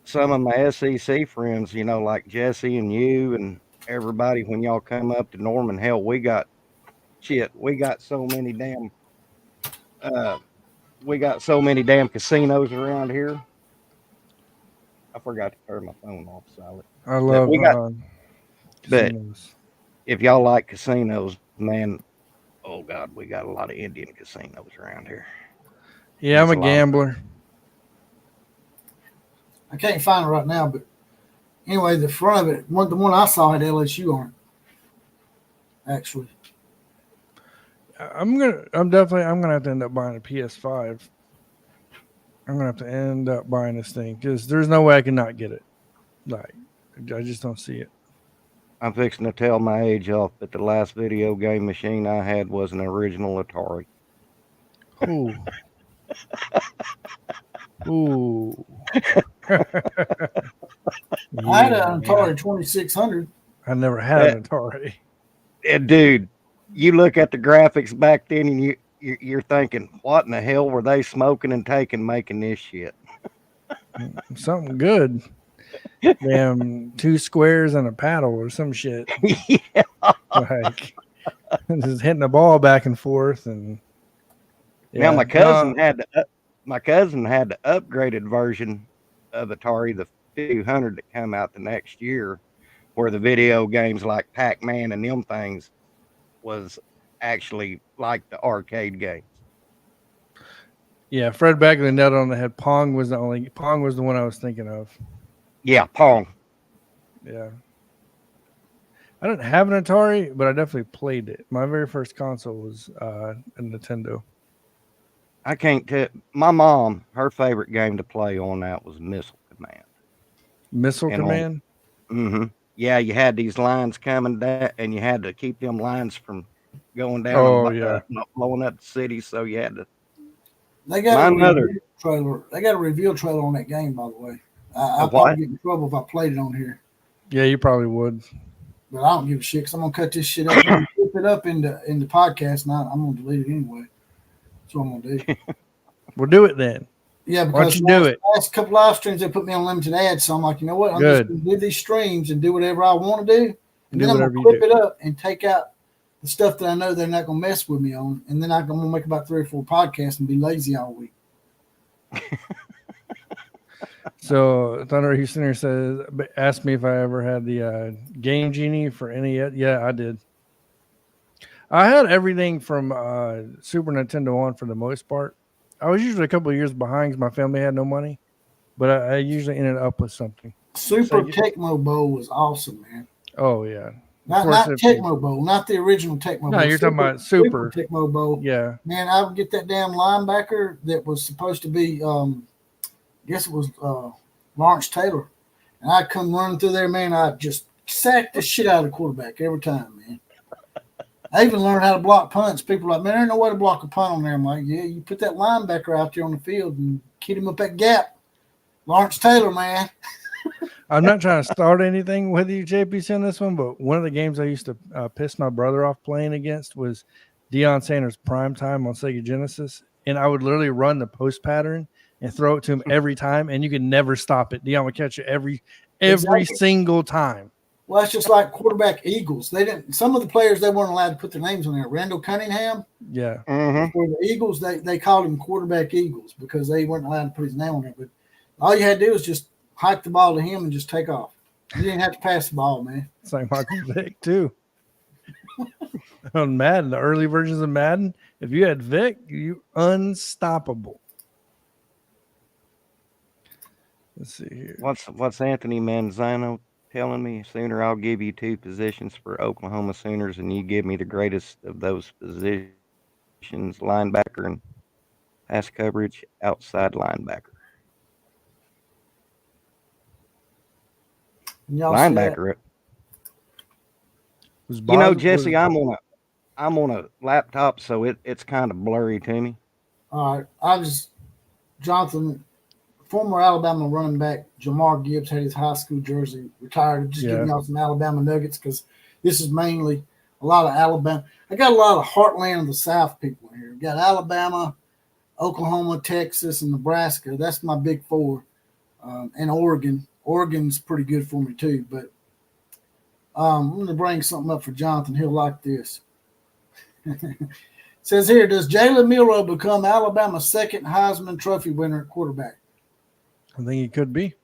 Some of my SEC friends, like Jesse and you and everybody, when y'all come up to Norman, hell, we got so many damn casinos around here. I forgot to turn my phone off silent. I love casinos. But if y'all like casinos, man, oh God, we got a lot of Indian casinos around here. Yeah, I'm a gambler. I can't find it right now, but anyway, the front of it, the one I saw had LSU on it. Actually, I'm gonna have to end up buying a PS5. I'm gonna have to end up buying this thing because there's no way I can not get it. Like, I just don't see it. I'm fixing to tell my age off, but the last video game machine I had was an original Atari. Ooh. Ooh. I had an Atari 2600. I never had an Atari. Dude, you look at the graphics back then and you're thinking, what in the hell were they smoking and taking making this shit? Something good. Damn, 2 squares and a paddle or some shit. Yeah. Like, just hitting the ball back and forth. And now my cousin had the upgraded version of Atari, the 200 that came out the next year, where the video games like Pac-Man and them things was actually like the arcade games. Yeah, Fred Bagley nailed it on the head. Pong was the one I was thinking of. Yeah, Pong. Yeah. I didn't have an Atari, but I definitely played it. My very first console was a Nintendo. I can't tell. My mom, her favorite game to play on that was Missile Command. Missile Command? Mm-hmm. Yeah, you had these lines coming down, and you had to keep them lines from going down Oh, and yeah. blowing up the city. So you had to. They got My a mother. reveal trailer. They got a reveal trailer on that game, by the way. A I'll what? probably get in trouble if I played it on here, Yeah, you probably would. but I don't give a shit because I'm gonna cut this shit up. I'm gonna flip it up into podcast, and I'm gonna delete it anyway. That's what I'm gonna do. We'll do it then. Yeah, Why don't because you do it? last couple live streams they put me on limited ads, so I'm like, you know what? I'm just Good. gonna do these streams and do whatever I want to do, and Do then I'm whatever gonna you clip do. it up and take out the stuff that I know they're not gonna mess with me on, and then I'm gonna make about 3 or 4 podcasts and be lazy all week. So Thunder Houston says, asked me if I ever had the Game Genie for NES. Yeah, I did. I had everything from Super Nintendo on for the most part. I was usually a couple of years behind because my family had no money, but I usually ended up with something. Super Tecmo Bowl was awesome, man. Oh yeah, Not Tecmo Bowl, not the original Tecmo Bowl. No, you're talking about Super Tecmo Bowl. Yeah, man, I would get that damn linebacker that was supposed to be, I guess it was Lawrence Taylor, and I'd come running through there, man. I'd just sack the shit out of the quarterback every time, man. I even learned how to block punts. People are like, man, there's no way to block a punt on there. I'm like, yeah, you put that linebacker out there on the field and kid him up that gap. Lawrence Taylor, man. I'm not trying to start anything with you, JPC, on this one, but one of the games I used to piss my brother off playing against was Deion Sanders' Prime Time on Sega Genesis, and I would literally run the post pattern and throw it to him every time, and you could never stop it. Deion would catch it every single time. Well, that's just like quarterback Eagles. They didn't. Some of the players they weren't allowed to put their names on there. Randall Cunningham. Yeah. For the Eagles, they called him quarterback Eagles because they weren't allowed to put his name on there. But all you had to do was just hike the ball to him and just take off. You didn't have to pass the ball, man. It's like Michael Vick too. On Madden, the early versions of Madden, if you had Vick, you unstoppable. Let's see here. What's Anthony Manzano telling me? Sooner I'll give you 2 positions for Oklahoma Sooners, and you give me the greatest of those positions: linebacker and pass coverage, outside linebacker. Linebacker. Jesse, I'm on a laptop, so it's kind of blurry to me. All right, Jonathan. Former Alabama running back Jamar Gibbs had his high school jersey retired. Just giving y'all some Alabama nuggets because this is mainly a lot of Alabama. I got a lot of heartland of the South people in here. We got Alabama, Oklahoma, Texas, and Nebraska. That's my big 4. And Oregon. Oregon's pretty good for me too. But I'm going to bring something up for Jonathan. He'll like this. It says here, does Jalen Milroe become Alabama's second Heisman Trophy winner at quarterback? I think he could be.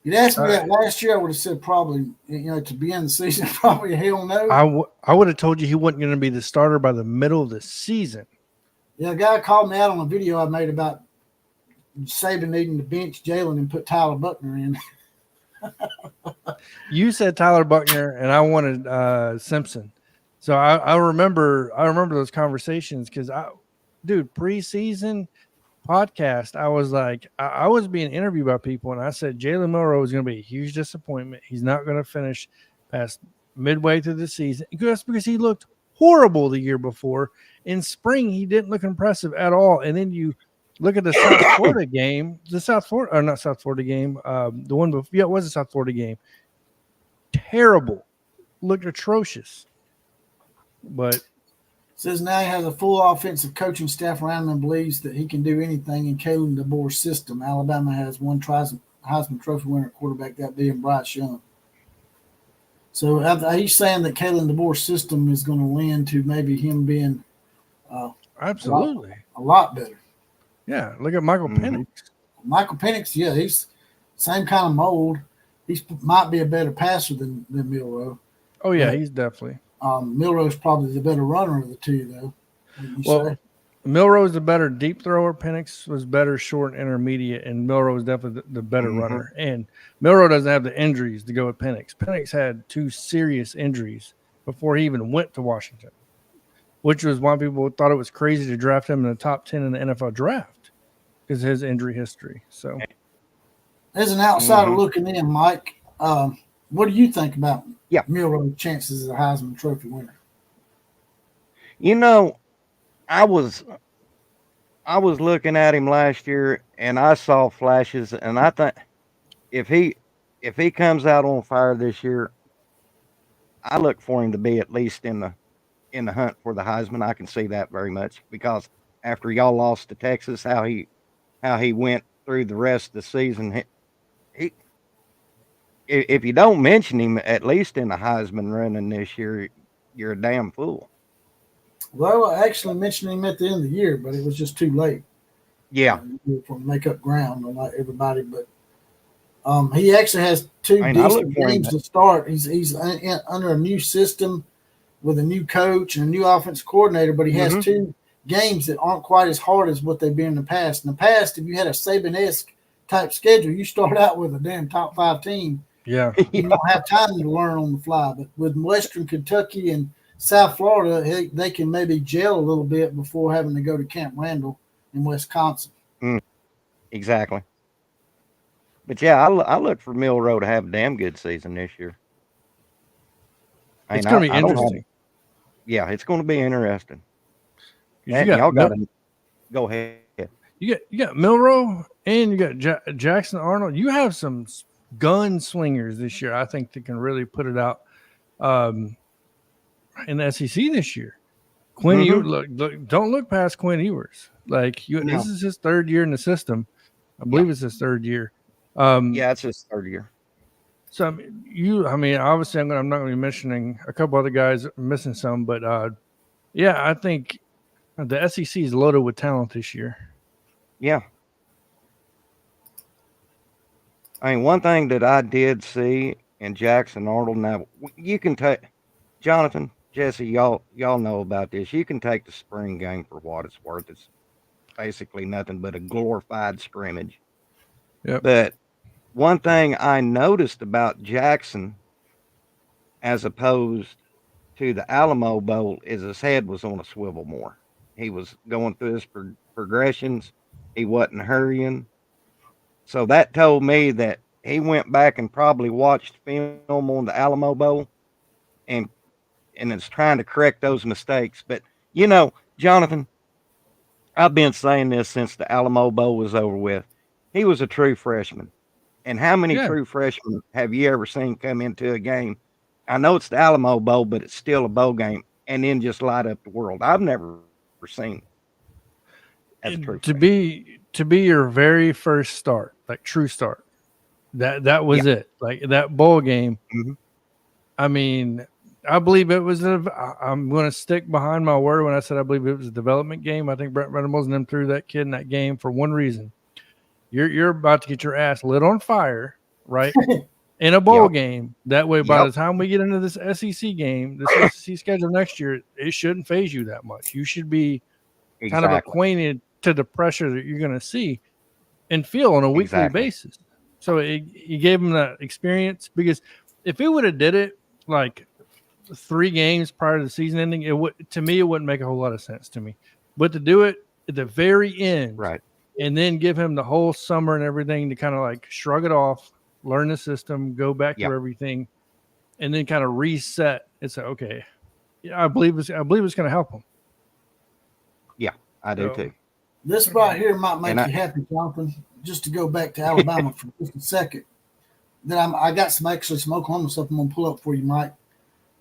You'd asked me that last year, I would have said probably, to be in the season, probably hell no. I would have told you he wasn't going to be the starter by the middle of the season. Yeah, a guy called me out on a video I made about Saban needing to bench Jalen and put Tyler Buckner in. You said Tyler Buckner, and I wanted Simpson. So I remember those conversations because preseason podcast, I was like, I was being interviewed by people, and I said Jalen Milroe is going to be a huge disappointment. He's not going to finish past midway through the season. That's because he looked horrible the year before. In spring, he didn't look impressive at all. And then you look at the South Florida game, the one before, it was a South Florida game. Terrible, looked atrocious. But says now he has a full offensive coaching staff around him and believes that he can do anything in Kalen DeBoer's system. Alabama has one Heisman Trophy winner quarterback, that being Bryce Young. So he's saying that Kalen DeBoer's system is going to lend to maybe him being absolutely a lot better. Yeah, look at Michael Penix. Michael Penix, yeah, he's same kind of mold. He might be a better passer than Milroe. Oh yeah, he's definitely. Milroe's probably the better runner of the two, though. Well, Milroe's the better deep thrower. Penix was better short and intermediate, and Milroe was definitely the better runner. And Milroe doesn't have the injuries to go with Penix. Penix had 2 serious injuries before he even went to Washington, which was why people thought it was crazy to draft him in the top 10 in the NFL draft because of his injury history. So, as an outsider looking in, Mike, what do you think about Milroe's chances as a Heisman Trophy winner? You know, I was looking at him last year, and I saw flashes, and I think if he comes out on fire this year, I look for him to be at least in the hunt for the Heisman. I can see that very much because after y'all lost to Texas, how he went through the rest of the season, he if you don't mention him at least in the Heisman running this year, you're a damn fool. Well, I actually mentioned him at the end of the year, but it was just too late. Yeah, For make up ground on like everybody. But he actually has two I look decent for him. games to start. He's under a new system with a new coach and a new offense coordinator, but he has two games that aren't quite as hard as what they've been in the past. In the past, if you had a Saban-esque type schedule, you start out with a damn top 5 team. Yeah. You don't have time to learn on the fly. But with Western Kentucky and South Florida, they can maybe gel a little bit before having to go to Camp Randall in Wisconsin. Exactly. But yeah, I look for Milroe to have a damn good season this year. It's going to be interesting. Yeah, it's going to be interesting. Y'all got to go ahead. You got Milroe and you got Jackson Arnold. You have some gunslingers this year. I think that can really put it out in the SEC this year. Quinn Ewers, look, don't look past Quinn Ewers. Like this is his third year in the system. I believe it's his third year. Yeah, it's his third year. So obviously I'm not going to be mentioning a couple other guys, missing some, but yeah, I think the SEC is loaded with talent this year. Yeah. I mean, one thing that I did see in Jackson Arnold, now you can take Jonathan, Jesse, y'all know about this. You can take the spring game for what it's worth. It's basically nothing but a glorified scrimmage. Yep. But one thing I noticed about Jackson, as opposed to the Alamo Bowl, is his head was on a swivel more. He was going through his progressions. He wasn't hurrying. So that told me that he went back and probably watched film on the Alamo Bowl and is trying to correct those mistakes. But, Jonathan, I've been saying this since the Alamo Bowl was over with. He was a true freshman. And how many true freshmen have you ever seen come into a game? I know it's the Alamo Bowl, but it's still a bowl game, and then just light up the world. I've never seen as a true freshman. To be your very first start, like true start. That was it. Like that bowl game. Mm-hmm. I mean, I believe it was I'm going to stick behind my word when I said I believe it was a development game. I think Brent Venables and them threw that kid in that game for one reason. You're about to get your ass lit on fire, right? In a bowl game. That way, by the time we get into this SEC game, this SEC schedule next year, it shouldn't phase you that much. You should be kind of acquainted to the pressure that you're going to see and feel on a weekly basis. So you gave him that experience, because if it would have did it like 3 games prior to the season ending, it wouldn't make a whole lot of sense to me. But to do it at the very end, right, and then give him the whole summer and everything to kind of like shrug it off, learn the system, go back to everything, and then kind of reset. It's okay. Yeah, I believe it's going to help him. Yeah, I do too. This right here might make you happy, Jonathan. Just to go back to Alabama for just a second. Then I got some Oklahoma stuff I'm going to pull up for you, Mike.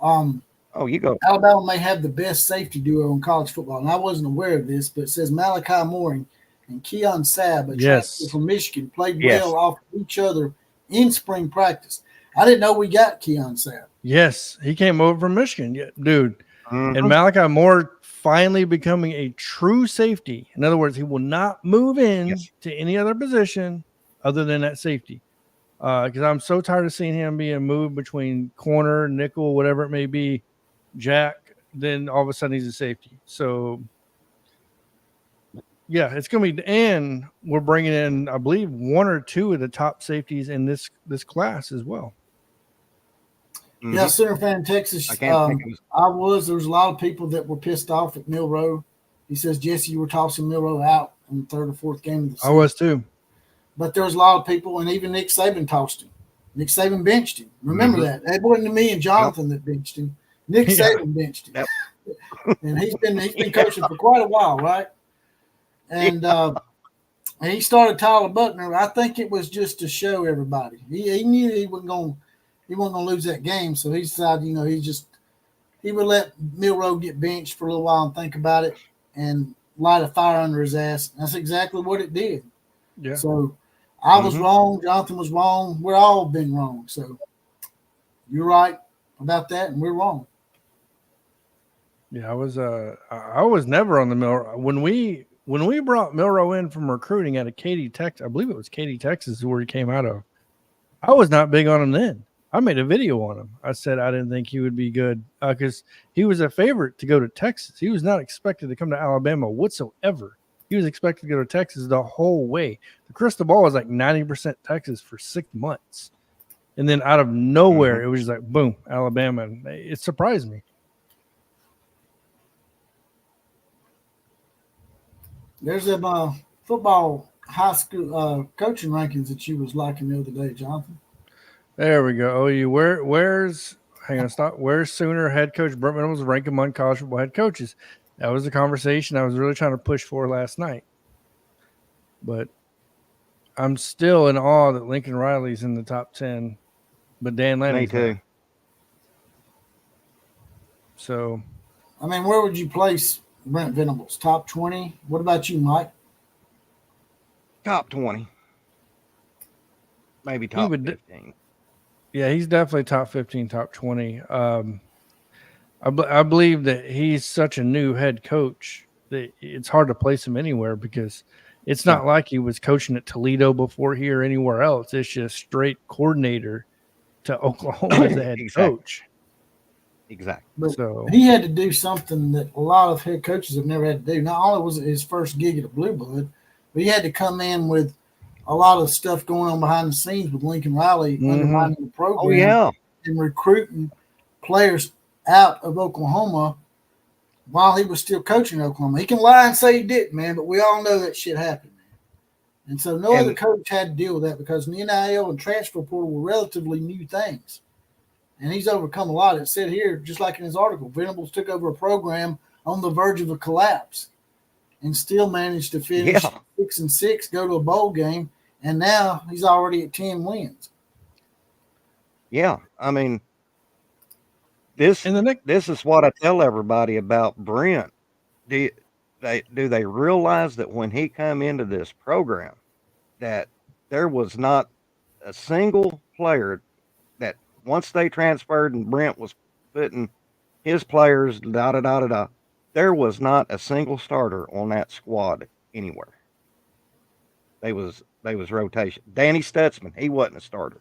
You go. Alabama may have the best safety duo in college football, and I wasn't aware of this, but it says Malachi Moore and Keon Sabb, a transfer from Michigan, played well off each other in spring practice. I didn't know we got Keon Sabb. Yes, he came over from Michigan, dude. Mm-hmm. And Malachi Moore finally becoming a true safety. In other words, he will not move in to any other position other than that safety. Because I'm so tired of seeing him being moved between corner, nickel, whatever it may be, jack, then all of a sudden he's a safety. So, yeah, it's going to be – and we're bringing in, I believe, 1 or 2 of the top safeties in this class as well. Mm-hmm. Yeah, Center Fan Texas. There was a lot of people that were pissed off at Milroe. He says, Jesse, you were tossing Milroe out in the 3rd or 4th game of the season. I was too. But there was a lot of people, and even Nick Saban tossed him. Nick Saban benched him. Remember that. It wasn't me and Jonathan that benched him. Nick Saban benched him. Yep. and he's been coaching for quite a while, right? And he started Tyler Buckner. I think it was just to show everybody. He knew he wasn't going to lose that game, so he decided, he would let Milroe get benched for a little while and think about it and light a fire under his ass. That's exactly what it did. Yeah. So I was wrong. Jonathan was wrong. We're all been wrong. So you're right about that, and we're wrong. Yeah, I was never on the Milroe when we brought Milroe in from recruiting out of Katy, Texas. I believe it was Katy, Texas, is where he came out of. I was not big on him then. I made a video on him. I said I didn't think he would be good because he was a favorite to go to Texas. He was not expected to come to Alabama whatsoever. He was expected to go to Texas the whole way. The crystal ball was like 90% Texas for 6 months. And then out of nowhere, it was just like, boom, Alabama. And it surprised me. There's a football high school coaching rankings that you was liking the other day, Jonathan. There we go. OU. Where's Sooner head coach Brent Venables ranked among college football head coaches? That was the conversation I was really trying to push for last night. But I'm still in awe that Lincoln Riley's in the top 10, but Dan Lanning's Me too. there. So, I mean, where would you place Brent Venables? Top 20? What about you, Mike? Top 20. Maybe top 15. Yeah, he's definitely top 15, top 20. I believe that he's such a new head coach that it's hard to place him anywhere because it's not like he was coaching at Toledo before here or anywhere else. It's just straight coordinator to Oklahoma as the head coach. Exactly. But so he had to do something that a lot of head coaches have never had to do. Not only was it his first gig at a Blue Blood, but he had to come in with a lot of stuff going on behind the scenes with Lincoln Riley undermining the program and recruiting players out of Oklahoma while he was still coaching Oklahoma. He can lie and say he didn't, man, but we all know that shit happened, man. And so no other coach had to deal with that because the NIL and transfer portal were relatively new things. And he's overcome a lot. It said here, just like in his article, Venables took over a program on the verge of a collapse and still managed to finish 6-6, go to a bowl game, and now he's already at 10 wins. Yeah, I mean, this is what I tell everybody about Brent. Do they realize that when he come into this program, that there was not a single player that once they transferred and Brent was putting his players there was not a single starter on that squad anywhere. They was rotation. Danny Stutzman, he wasn't a starter.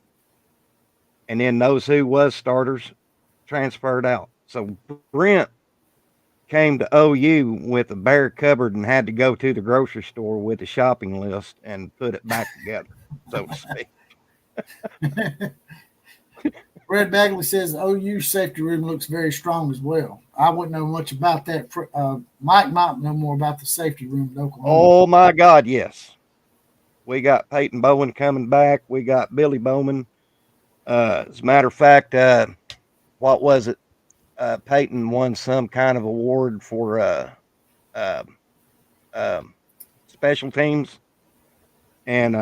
And then those who was starters transferred out. So Brent came to OU with a bare cupboard and had to go to the grocery store with a shopping list and put it back together, so to speak. Brad Bagley says OU safety room looks very strong as well. I wouldn't know much about that. Mike might know more about the safety room in Oklahoma. Oh, my God, yes. We got Peyton Bowen coming back. We got Billy Bowman. As a matter of fact, what was it? Peyton won some kind of award for special teams. And,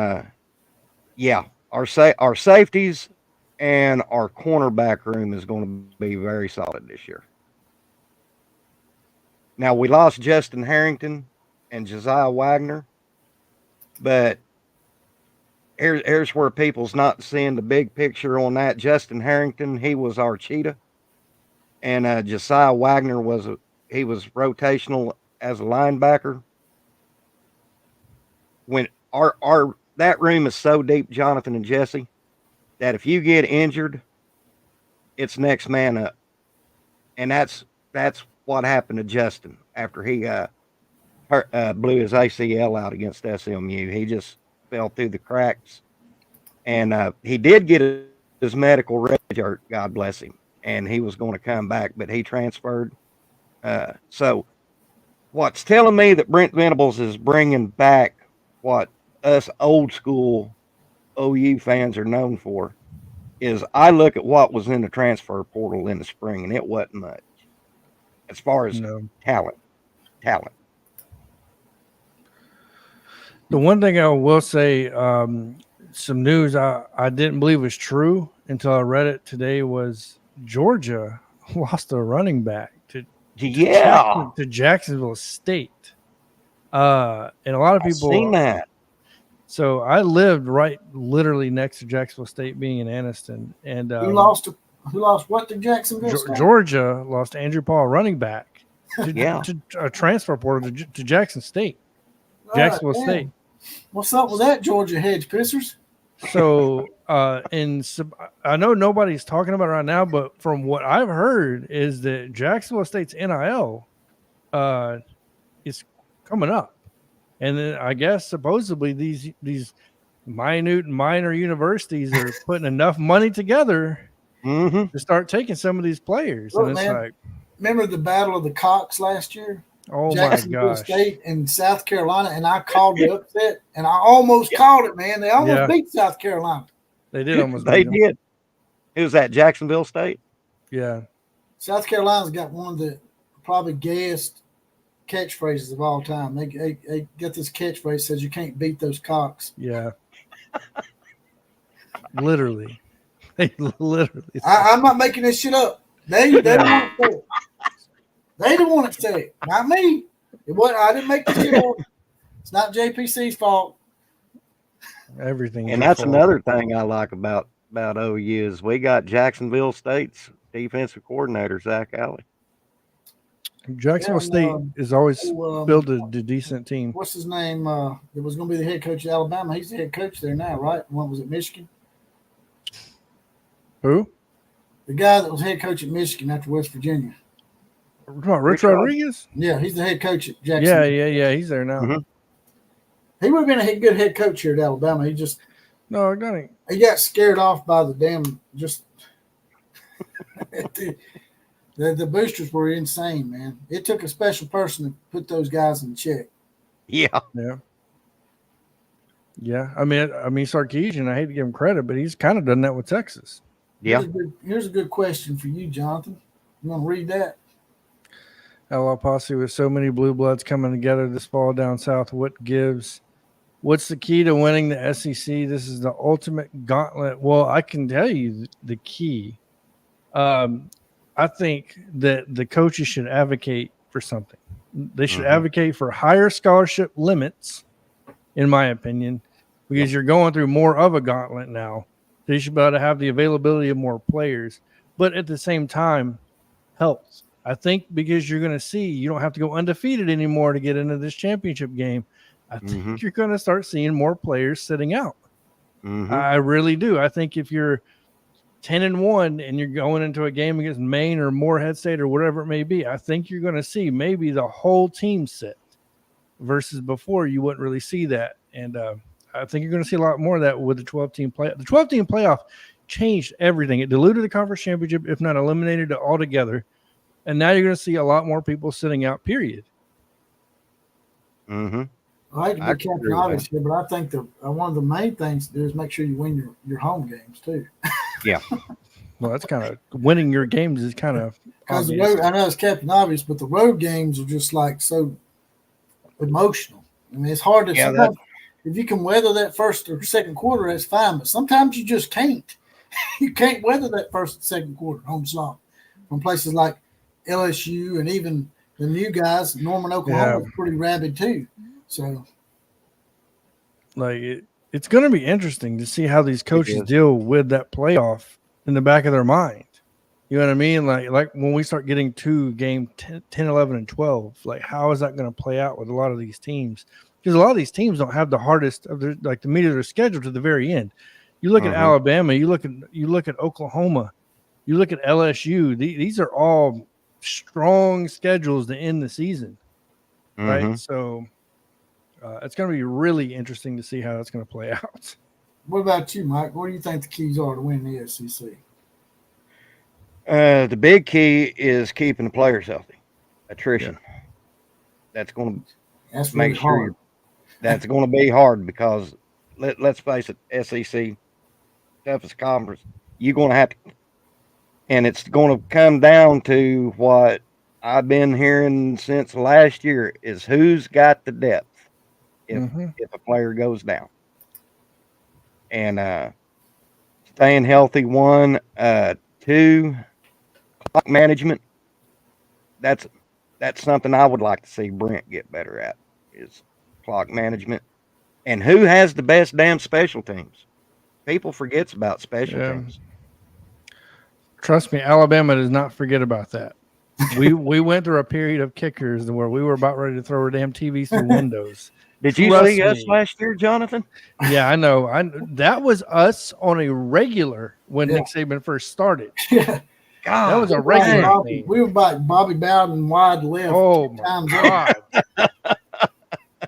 our safeties and our cornerback room is going to be very solid this year. Now, we lost Justin Harrington and Josiah Wagner, but here's where people's not seeing the big picture on that. Justin Harrington, he was our cheetah, and Josiah Wagner was rotational as a linebacker. When our that room is so deep, Jonathan and Jesse, that if you get injured, it's next man up. And that's what happened to Justin after he blew his ACL out against SMU. He just fell through the cracks. And he did get his medical redshirt, God bless him, and he was going to come back, but he transferred. So what's telling me that Brent Venables is bringing back what us old school OU fans are known for is I look at what was in the transfer portal in the spring, and it wasn't much. as far as No. talent. The one thing I will say, some news I didn't believe was true until I read it today was Georgia lost a running back to Yeah, Jacksonville State. And a lot of I've seen people. that. So I lived literally next to Jacksonville State, being in Anniston, and Who lost what to Jacksonville State? Georgia lost Andrew Paul, running back, Yeah. to a transfer portal to Jackson State, Jacksonville State. What's up with that, Georgia hedge pissers? So, I know nobody's talking about it right now, but from what I've heard is that Jacksonville State's NIL is coming up, and then I guess supposedly these minor universities are putting enough money together to start taking some of these players. Look, and it's man, like, remember the Battle of the Cocks last year? oh Jacksonville my gosh. State and South Carolina, and I called the upset, and I almost called it, man. They almost beat South Carolina. They did almost They beat them. did. It was at Jacksonville State. Yeah. South Carolina's got one of the probably gayest catchphrases of all time. They get this catchphrase says you can't beat those cocks. Yeah. Literally. They literally. I'm not making this shit up. They the one that said it. They the one that said it, not me. I didn't make this shit up. It's not JPC's fault. Everything. And that's another thing I like about OU is we got Jacksonville State's defensive coordinator, Zach Alley. Jacksonville State is always built a decent team. What's his name? That was going to be the head coach of Alabama. He's the head coach there now, right? One was at Michigan. Who? The guy that was head coach at Michigan after West Virginia. Rich Rodriguez? Yeah, he's the head coach at Jacksonville. Yeah. He's there now. Mm-hmm. He would have been a good head coach here at Alabama. He got scared off by the damn the boosters were insane, man. It took a special person to put those guys in check. Yeah. I mean, Sarkisian, I hate to give him credit, but he's kind of done that with Texas. Yeah. Here's a good question for you, Jonathan. You want to read that? LL Posse, with so many blue bloods coming together this fall down south, what's the key to winning the SEC? This is the ultimate gauntlet. Well, I can tell you the key. I think that the coaches should advocate for something. They should advocate for higher scholarship limits, in my opinion, because you're going through more of a gauntlet now. They should be able to have the availability of more players, but at the same time, helps. I think because you're going to see you don't have to go undefeated anymore to get into this championship game. I think you're going to start seeing more players sitting out. I really do. I think if you're 10-1 and you're going into a game against Maine or Morehead State or whatever it may be, I think you're going to see maybe the whole team sit versus before you wouldn't really see that. And I think you're going to see a lot more of that with the 12-team playoff. The 12-team playoff changed everything. It diluted the conference championship, if not eliminated it altogether. And now you're going to see a lot more people sitting out, period. I hate to be Captain Obvious here, but I think one of the main things to do is make sure you win your home games too. Yeah. Well, that's kind of winning your games is kind of because I know it's Captain Obvious, but the road games are just like so emotional. I mean, it's hard to if you can weather that first or second quarter, that's fine. But sometimes you just can't. You can't weather that first and second quarter home slump from places like LSU and even the new guys. Norman, Oklahoma is pretty rabid too. So, it's going to be interesting to see how these coaches deal with that playoff in the back of their mind. You know what I mean? Like when we start getting to game 10, 11, and 12, like how is that going to play out with a lot of these teams? Because a lot of these teams don't have the hardest of the meat of their schedule to the very end. You look at Alabama, you look at Oklahoma, you look at LSU. These are all strong schedules to end the season, right? So it's going to be really interesting to see how that's going to play out. What about you, Mike? What do you think the keys are to win the SEC? The big key is keeping the players healthy. Attrition. Yeah. That's going to make sure that's going to be hard because let's face it, SEC, toughest conference, you're going to have to, and it's going to come down to what I've been hearing since last year is who's got the depth if if a player goes down. And staying healthy, one, two, clock management. That's something I would like to see Brent get better at is clock management. And who has the best damn special teams? People forgets about special teams. Trust me, Alabama does not forget about that. We went through a period of kickers where we were about ready to throw our damn TVs through windows. Did you see us last year, Jonathan? Yeah, I know. That was us on a regular when Nick Saban first started. Yeah. God, that was a regular thing. We were like Bobby Bowden wide left. Oh my God.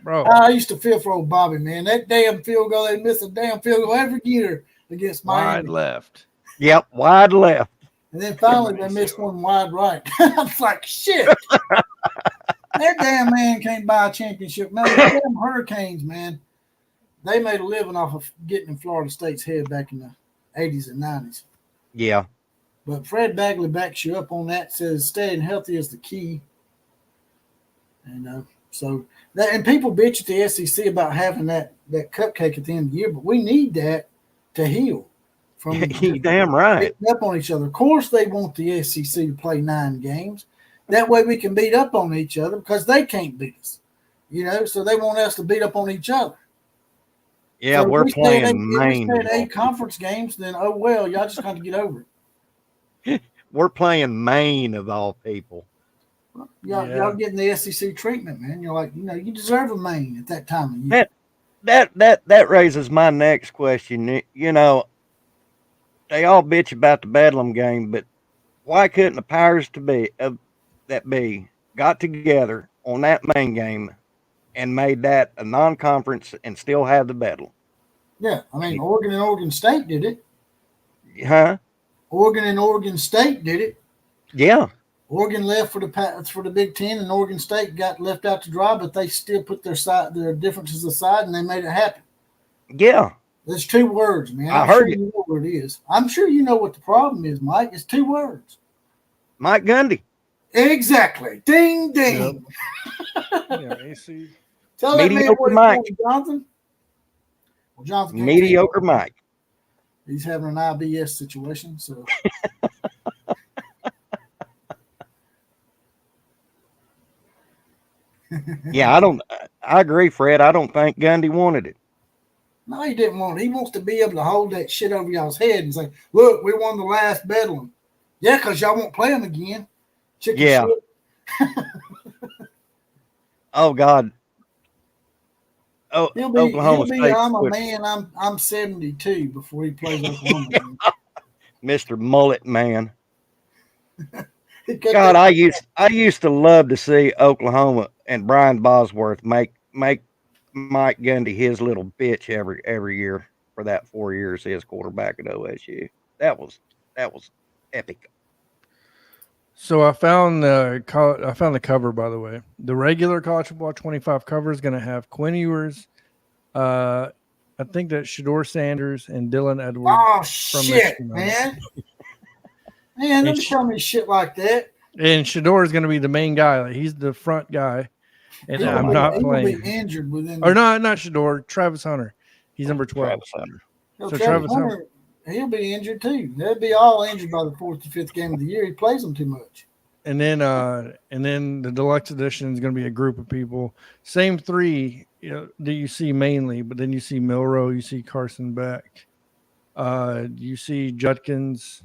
Bro. I used to feel for old Bobby, man. That damn field goal, they miss a damn field goal every year against Miami. Wide left. Yep, wide left. And then finally they missed one wide right. I was like, shit. That damn man can't buy a championship. Man, the damn Hurricanes, man, they made a living off of getting in Florida State's head back in the 80s and 90s. Yeah. But Fred Bagley backs you up on that, says staying healthy is the key. And so that, and people bitch at the SEC about having that cupcake at the end of the year, but we need that to heal from damn right up on each other. Of course, they want the SEC to play 9 games. That way we can beat up on each other because they can't beat us. So they want us to beat up on each other. Yeah, so we're playing Maine. If we stay at 8 conference games, then oh well, y'all just got to get over it. We're playing Maine of all people. Y'all getting the SEC treatment, man. You're like, you deserve a Maine at that time of year. That raises my next question. They all bitch about the Bedlam game, but why couldn't the powers that be got together on that Maine game and made that a non-conference and still have the Bedlam? Yeah, I mean, Oregon and Oregon State did it. Huh? Oregon and Oregon State did it. Yeah. Oregon left for the Big Ten, and Oregon State got left out to dry, but they still put their differences aside, and they made it happen. Yeah. There's 2 words, man. I heard you know what it is. I'm sure you know what the problem is, Mike. It's 2 words. Mike Gundy. Exactly. Ding, ding. Yep. AC. Tell that man what Mike. Jonathan. Well, Jonathan. Mediocre Mike. He's having an IBS situation, so. Yeah, I agree, Fred. I don't think Gundy wanted it. No, he didn't want it. He wants to be able to hold that shit over y'all's head and say, look, we won the last Bedlam. Yeah, because y'all won't play them again. Chicken shit. Oh, God. Oh, he'll be I'm a man. I'm 72 before he plays Oklahoma. Mr. Mullet Man. God, I used to love to see Oklahoma and Brian Bosworth make Mike Gundy his little bitch every year for that 4 years as quarterback at OSU. That was epic. So I found the cover, by the way. The regular College Football 25 cover is going to have Quinn Ewers, I think that Shedeur Sanders and Dylan Edwards. Oh shit, man! Man, don't tell me shit like that. And Shedeur is going to be the main guy. Like, he's the front guy, and I'm not playing. He'll be injured within. Or not Shedeur. Travis Hunter. He's number 12. Travis Hunter. He'll be injured too. They'll be all injured by the 4th or 5th game of the year. He plays them too much. And then the deluxe edition is going to be a group of people. Same 3 that you see mainly, but then you see Milroe, you see Carson Beck, you see Judkins.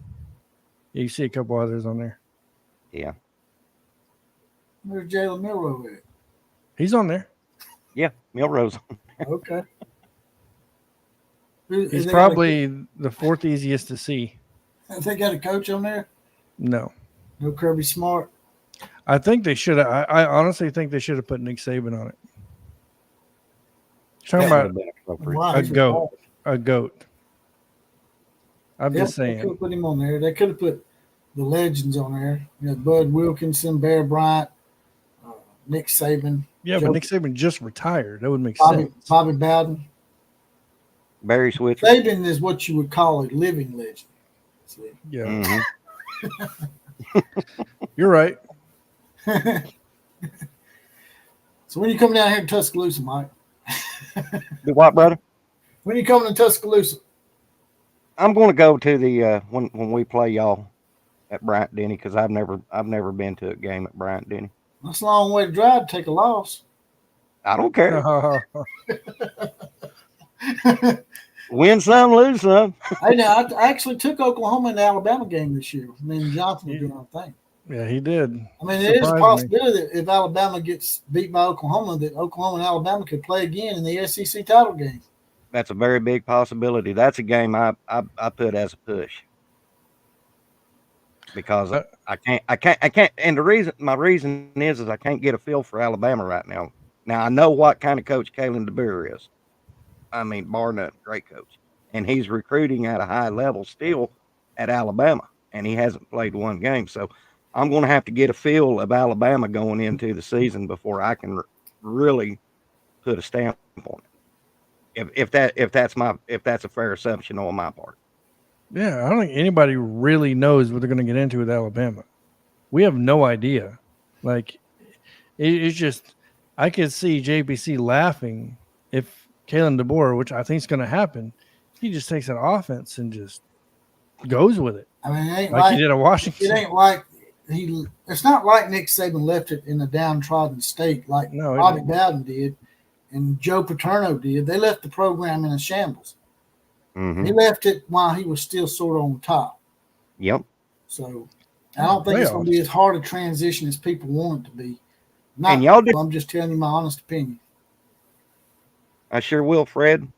Yeah, you see a couple others on there. Yeah. Where's Jalen Milroe at? He's on there. Yeah, Milroe's on there. Okay. He's probably the 4th easiest to see. Have they got a coach on there? No. No Kirby Smart? I think they should have. I honestly think they should have put Nick Saban on it. Talking about a goat. A goat. I'm just saying. They could have put him on there. They could have put the legends on there. Bud Wilkinson, Bear Bryant, Nick Saban. Yeah, but Nick Saban just retired. That would make sense. Bobby Bowden. Barry Switzer. Saban is what you would call a living legend. See? Yeah. Mm-hmm. You're right. So when you come down here to Tuscaloosa, Mike? Do what, brother? When you coming to Tuscaloosa? I'm going to go to the when we play y'all at Bryant Denny because I've never been to a game at Bryant Denny. That's a long way to drive to take a loss. I don't care. Oh, Win some, lose some. Hey, now I actually took Oklahoma in the Alabama game this year. I mean, Jonathan was doing our thing. yeah, he did. I mean, there is a Surprised me. possibility that if Alabama gets beat by Oklahoma, that Oklahoma and Alabama could play again in the SEC title game. That's a very big possibility. That's a game I put as a push because I can't. And my reason is I can't get a feel for Alabama right now. Now I know what kind of coach Kalen DeBoer is. I mean, bar none, great coach, and he's recruiting at a high level still at Alabama, and he hasn't played one game. So I'm going to have to get a feel of Alabama going into the season before I can really put a stamp on it. If that's a fair assumption on my part. Yeah, I don't think anybody really knows what they're going to get into with Alabama. We have no idea. Like, it's just, I could see JPC laughing if Kalen DeBoer, which I think is going to happen, he just takes that offense and just goes with it. I mean, it ain't like he did at Washington. It ain't like it's not like Nick Saban left it in a downtrodden state like Bobby Bowden did and Joe Paterno did. They left the program in a shambles. Mm-hmm. He left it while he was still sort of on top. Yep. So I don't think it's going to be as hard a transition as people want it to be. I'm just telling you my honest opinion. I sure will, Fred.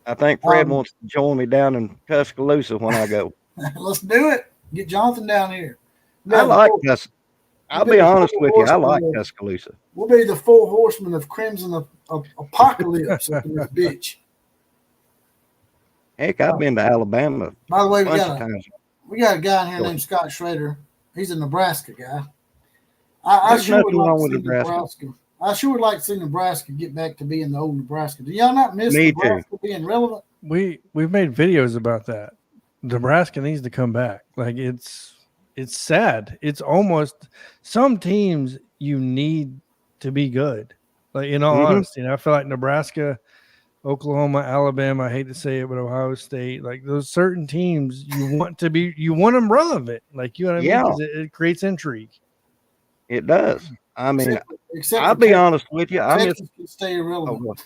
I think Fred wants to join me down in Tuscaloosa when I go. Let's do it. Get Jonathan down here. I like Tuscaloosa. I'll be honest with you. I like Tuscaloosa. We'll be the 4 horsemen of Crimson Apocalypse up in this bitch. Heck, I've been to Alabama. By the way, we got a guy in here named Scott Schrader. He's a Nebraska guy. I sure would like to see Nebraska. I sure would like to see Nebraska get back to being the old Nebraska. Do y'all not miss Nebraska being relevant? We've made videos about that. Nebraska needs to come back. Like it's sad. It's almost some teams you need to be good. Like in all honesty, I feel like Nebraska, Oklahoma, Alabama. I hate to say it, but Ohio State. Like those certain teams, you want them relevant. Like you know what I mean? 'Cause it creates intrigue. It does. I mean, I'll be honest with you. I miss can stay irrelevant.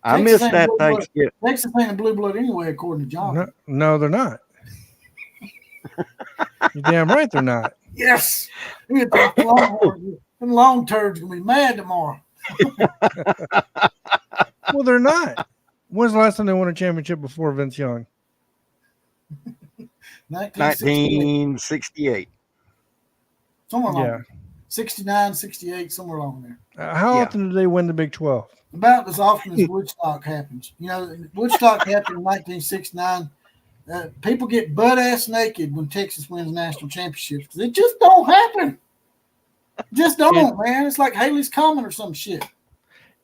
I miss that Thanksgiving. Texas ain't a blue blood anyway, according to John. No, they're not. You're damn right they're not. Yes. Them long turds gonna be mad tomorrow. Well, they're not. When's the last time they won a championship before Vince Young? 1968. Somewhere along there. 69, 68, somewhere along there. How often do they win the Big 12? About as often as Woodstock happens. You know, Woodstock happened in 1969. People get butt-ass naked when Texas wins national championships because it just don't happen. Just don't, man. It's like Haley's Comet or some shit.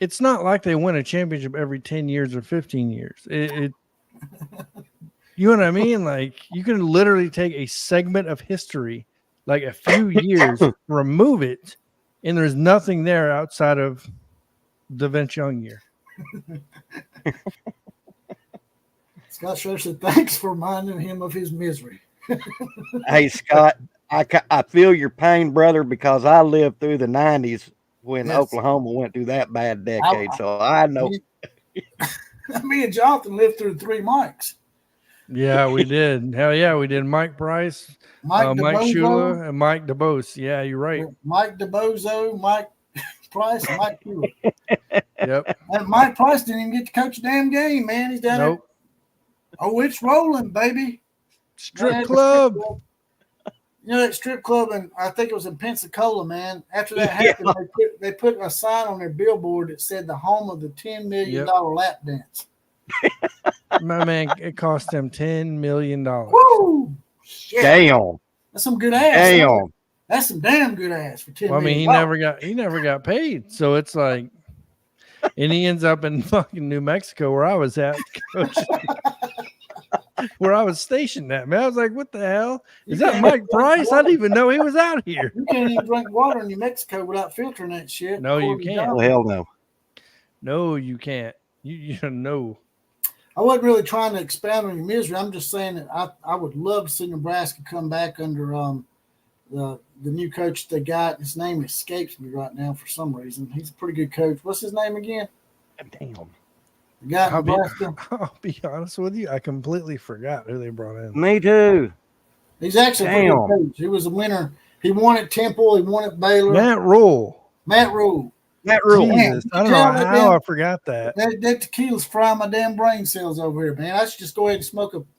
It's not like they win a championship every 10 years or 15 years. You know what I mean? Like, you can literally take a segment of history, like a few years, remove it, and there's nothing there outside of the Vince Young year. Scott Schroeder said, thanks for reminding him of his misery. Hey, Scott, I feel your pain, brother, because I lived through the 90s when Oklahoma went through that bad decade. So I know. Me and Jonathan lived through 3 Mikes. Yeah, we did. Hell yeah, we did. Mike Price, Mike Shula, and Mike DeBose. Yeah, you're right. Mike DeBozo, Mike Price, and Mike Shula. Yep. And Mike Price didn't even get to coach a damn game, man. He's down there. Oh, it's rolling, baby. Strip club. You know that strip club, and I think it was in Pensacola, man. After that happened, they put a sign on their billboard that said the home of the $10 million lap dance. My man, it cost them $10 million. Woo! Shit. Damn. That's some good ass. Damn. That's some damn good ass for $10 million. I mean, he never got paid. So it's like, and he ends up in fucking New Mexico where I was at. where I was stationed at, man. I was like, what the hell? Is that Mike Price? I didn't even know he was out here. You can't even drink water in New Mexico without filtering that shit. No, you can't. Oh, hell no. No, you can't. You know. I wasn't really trying to expound on your misery. I'm just saying that I would love to see Nebraska come back under the new coach they got. His name escapes me right now for some reason. He's a pretty good coach. What's his name again? Damn. The guy in Nebraska. I'll be honest with you. I completely forgot who they brought in. Me too. He's actually a pretty good coach. He was a winner. He won at Temple. He won at Baylor. Matt Rule. Jesus, I don't know how I forgot that. That tequila's frying my damn brain cells over here, man. I should just go ahead and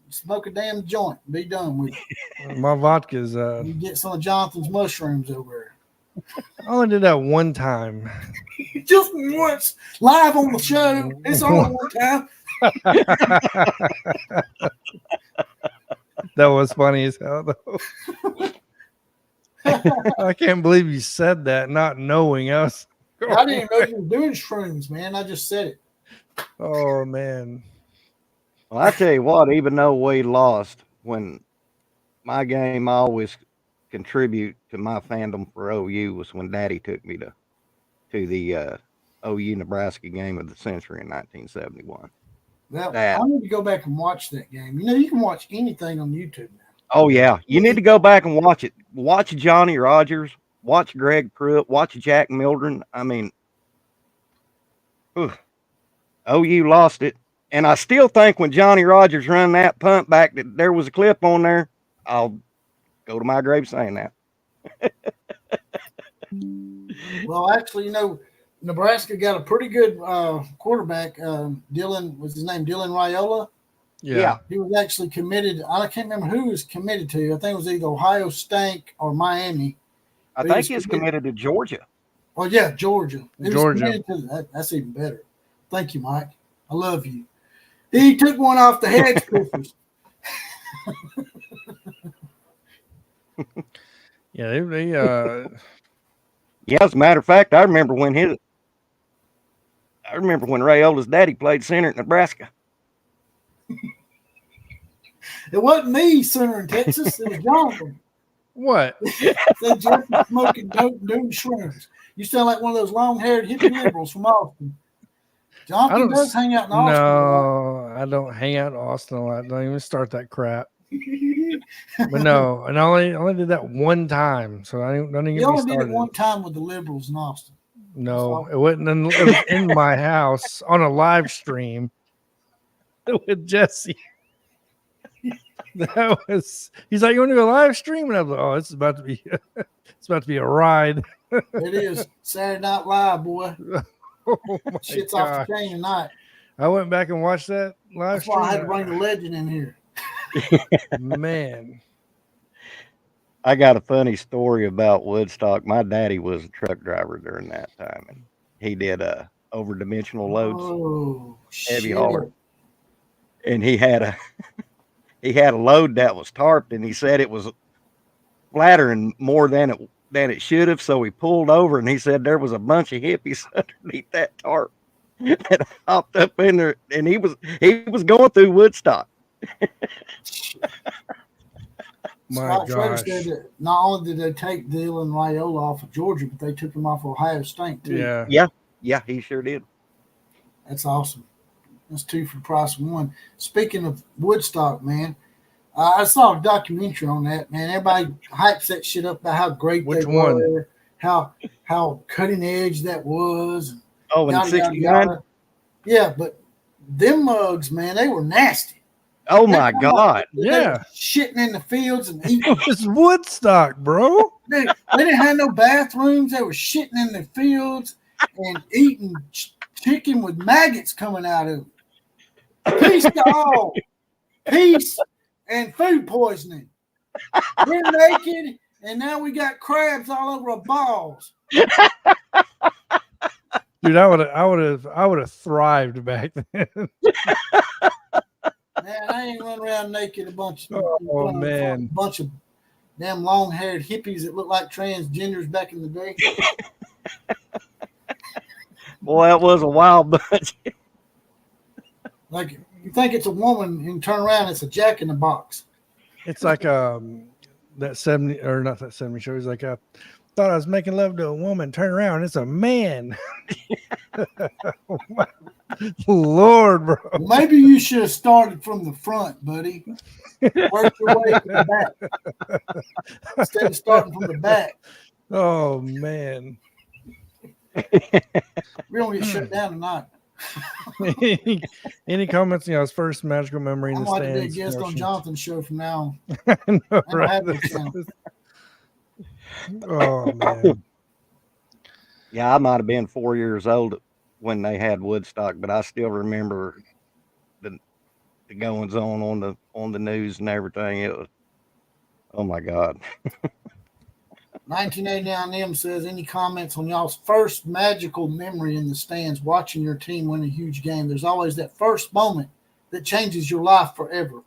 smoke a damn joint and be done with it. My vodka's You get some of Jonathan's mushrooms over I only did that one time. here. Just once, live on the show. It's only one time. That was funny as hell, though. I can't believe you said that, not knowing us. I didn't even know you were doing shrooms, man. I just said it. Oh, man. Well, I tell you what, even though we lost, when my game I always contribute to my fandom for OU was when Daddy took me to the OU Nebraska game of the century in 1971. Well, I need to go back and watch that game. You know, you can watch anything on YouTube now. Oh, yeah. You need to go back and watch it. Watch Johnny Rogers. Watch Greg Pruitt. Watch Jack Mildren. I mean, OU lost it. And I still think when Johnny Rogers run that punt back that there was a clip on there, I'll go to my grave saying that. Well, actually, you know, Nebraska got a pretty good quarterback. Dylan, was his name Dylan Raiola? Yeah. He was actually committed. I can't remember who he was committed to. I think it was either Ohio State or Miami. I think he's committed to Georgia. Oh, yeah, Georgia. Georgia. That's even better. Thank you, Mike. I love you. He took one off the hedge clippers. Yeah, they Yeah, as a matter of fact, I remember when Raiola's daddy played center at Nebraska. It wasn't me, center in Texas. It was Jonathan. what? Said Jeffrey smoking dope doing shrooms. You sound like one of those long-haired hippie liberals from Austin. Jonathan does hang out in Austin. No, I don't hang out in Austin a lot. Don't even start that crap. But no, and I only did that one time, so I don't even. You only did it one time with the liberals in Austin. No, it wasn't. It was in my house on a live stream with Jesse. That was. He's like, "You want to go live stream?" And I was like, "Oh, it's about to be a ride." It is Saturday Night Live, boy. Oh my Shit's gosh. off the chain tonight. I went back and watched that live That's stream. why I had to bring the legend in here. Man, I got a funny story about Woodstock. My daddy was a truck driver during that time, and he did over-dimensional loads, heavy hauler, and he had a load that was tarped, and he said it was flattering more than it should have. So he pulled over, and he said there was a bunch of hippies underneath that tarp that hopped up in there, and he was going through Woodstock. Scott Schrader said that not only did they take Dylan Raiola off of Georgia, but they took him off of Ohio State too. Yeah, he sure did. That's awesome. That's two for the price of one. Speaking of Woodstock, man, I saw a documentary on that. Man, everybody hypes that shit up about how great they were, how cutting edge that was. Oh, in '69. Yeah, but them mugs, man, they were nasty. Oh my God! Yeah, shitting in the fields and eating. It was Woodstock, bro. They didn't have no bathrooms. They were shitting in the fields and eating chicken with maggots coming out of it. Peace to all. Peace and food poisoning. We're naked, and now we got crabs all over our balls. Dude, I would have thrived back then. Man, I ain't run around naked a bunch of damn long-haired hippies that look like transgenders back in the day. Boy, that was a wild bunch. Like You think it's a woman, and turn around, it's a Jack in the Box. It's like that 70 or not that 70 show. He's like, I thought I was making love to a woman. Turn around, it's a man. Lord, bro. Maybe you should have started from the front, buddy. Work your way to the back instead of starting from the back. Oh man. We don't get shut down tonight. Any comments? His first magical memory in I'm the like to be a stands. guest on Jonathan's show from now on. I know, I don't right? have no channel. Oh man. Yeah, I might have been 4 years old when they had Woodstock, but I still remember the goings on the news and everything. It was, oh my God. 1989 M says, any comments on y'all's first magical memory in the stands watching your team win a huge game? There's always that first moment that changes your life forever.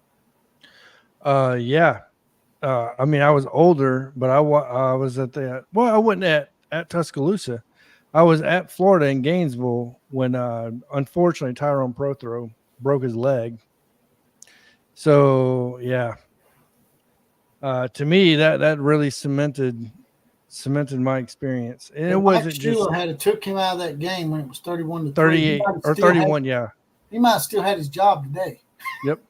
Yeah. I mean, I was older, but I was at I wasn't at Tuscaloosa. I was at Florida in Gainesville when, unfortunately, Tyrone Prothro broke his leg. So, yeah. To me, that really cemented my experience. And it wasn't just had it took him out of that game when it was 31-3. 38 or 31. Yeah. He might have still had his job today. Yep.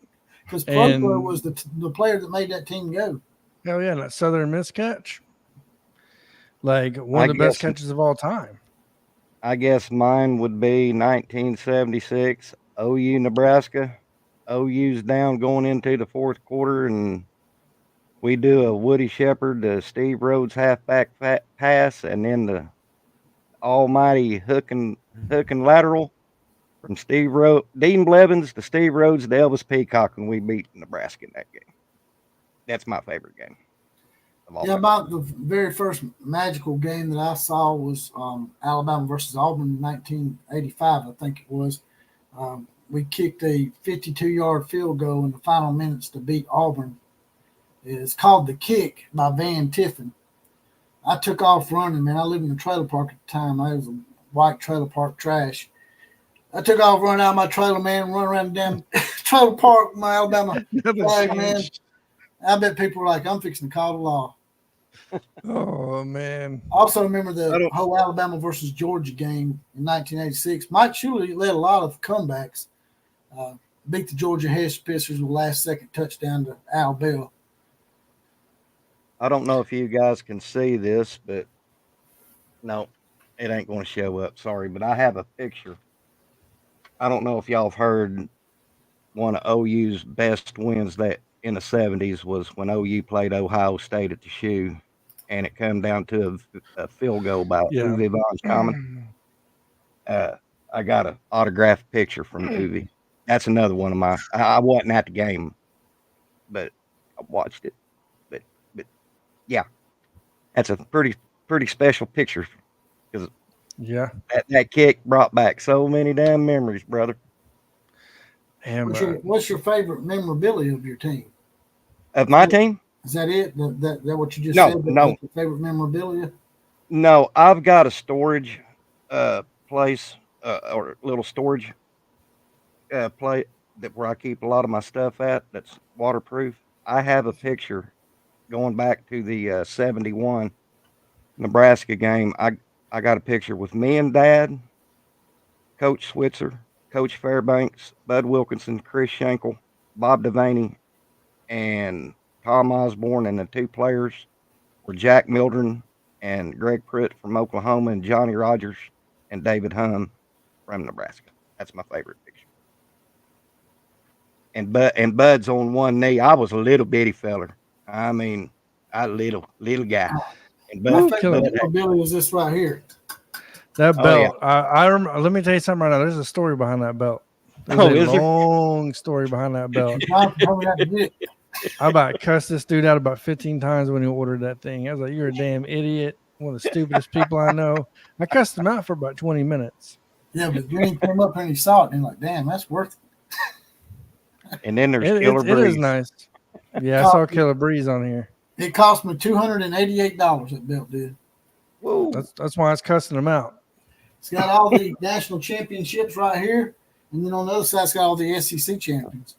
Because Prothro was the player that made that team go. Hell yeah. And that Southern Miss catch. Like one of the best catches of all time. I guess mine would be 1976, OU, Nebraska. OU's down going into the fourth quarter, and we do a Woody Shepard to Steve Rhodes halfback pass, and then the almighty hook and lateral from Dean Blevins to Steve Rhodes to Elvis Peacock, and we beat Nebraska in that game. That's my favorite game. Yeah, about the very first magical game that I saw was Alabama versus Auburn in 1985, I think it was. We kicked a 52-yard field goal in the final minutes to beat Auburn. It's called The Kick by Van Tiffin. I took off running, man. I lived in a trailer park at the time. I was a white trailer park trash. I took off running out of my trailer, man, and run around the damn trailer park with my Alabama flag, man. I bet people were like, I'm fixing to call the law. Oh, man. I also remember the whole Alabama versus Georgia game in 1986. Mike Shuley led a lot of comebacks. Beat the Georgia Hush Pistons with last-second touchdown to Al Bell. I don't know if you guys can see this, but no, it ain't going to show up. Sorry, but I have a picture. I don't know if y'all have heard one of OU's best wins that in the 70s was when OU played Ohio State at the Shoe, and it came down to a field goal by Uwe von Common. I got an autographed picture from Uwe. That's another one of my. I wasn't at the game, but I watched it. But yeah, that's a pretty special picture because that kick brought back so many damn memories, brother. Damn, what's your favorite memorabilia of your team? Of my team? Is that it? That what you just said? No. Your favorite memorabilia? No, I've got a storage place or little storage plate where I keep a lot of my stuff at. That's waterproof. I have a picture going back to the 71 Nebraska game. I got a picture with me and Dad, Coach Switzer, Coach Fairbanks, Bud Wilkinson, Chris Schenkel, Bob Devaney, and Tom Osborne, and the two players were Jack Mildren and Greg Pruitt from Oklahoma, and Johnny Rogers and David Humm from Nebraska. That's my favorite picture. And Bud's on one knee. I was a little bitty feller. I mean, I little guy. And my favorite memorabilia is this right here. That belt. I remember. Let me tell you something right now. There's a story behind that belt. There's a long story behind that belt. I about cussed this dude out about 15 times when he ordered that thing. I was like, "You're a damn idiot. One of the stupidest people I know." I cussed him out for about 20 minutes. Yeah, but then he came up and he saw it and he's like, "Damn, that's worth it." And then there's Killer Breeze. It is nice. Yeah, I saw Killer Breeze on here. It cost me $288. That belt did. Whoa. That's why I was cussing him out. It's got all the national championships right here. And then on the other side, it's got all the SEC champions.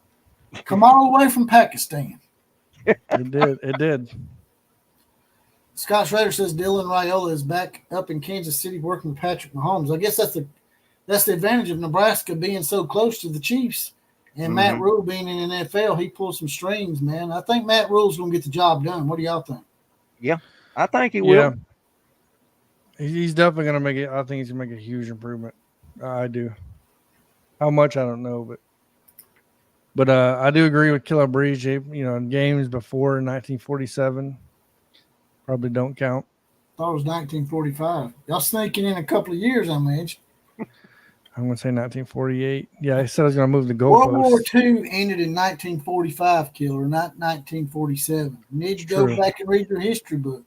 Come all the way from Pakistan. It did. It did. Scott Schrader says Dylan Raiola is back up in Kansas City working with Patrick Mahomes. I guess that's the advantage of Nebraska being so close to the Chiefs and Matt Rule being in the NFL. He pulls some strings, man. I think Matt Rule's going to get the job done. What do y'all think? Yeah, I think he will. Yeah. He's definitely going to make it. I think he's going to make a huge improvement. I do. How much, I don't know, but I do agree with Killer Breeze. You know, in games before 1947 probably don't count. I thought it was 1945. Y'all sneaking in a couple of years, I mentioned. I'm going to say 1948. Yeah, I said I was going to move the goalposts. World War II ended in 1945, Killer, not 1947. You need to go back and read your history book.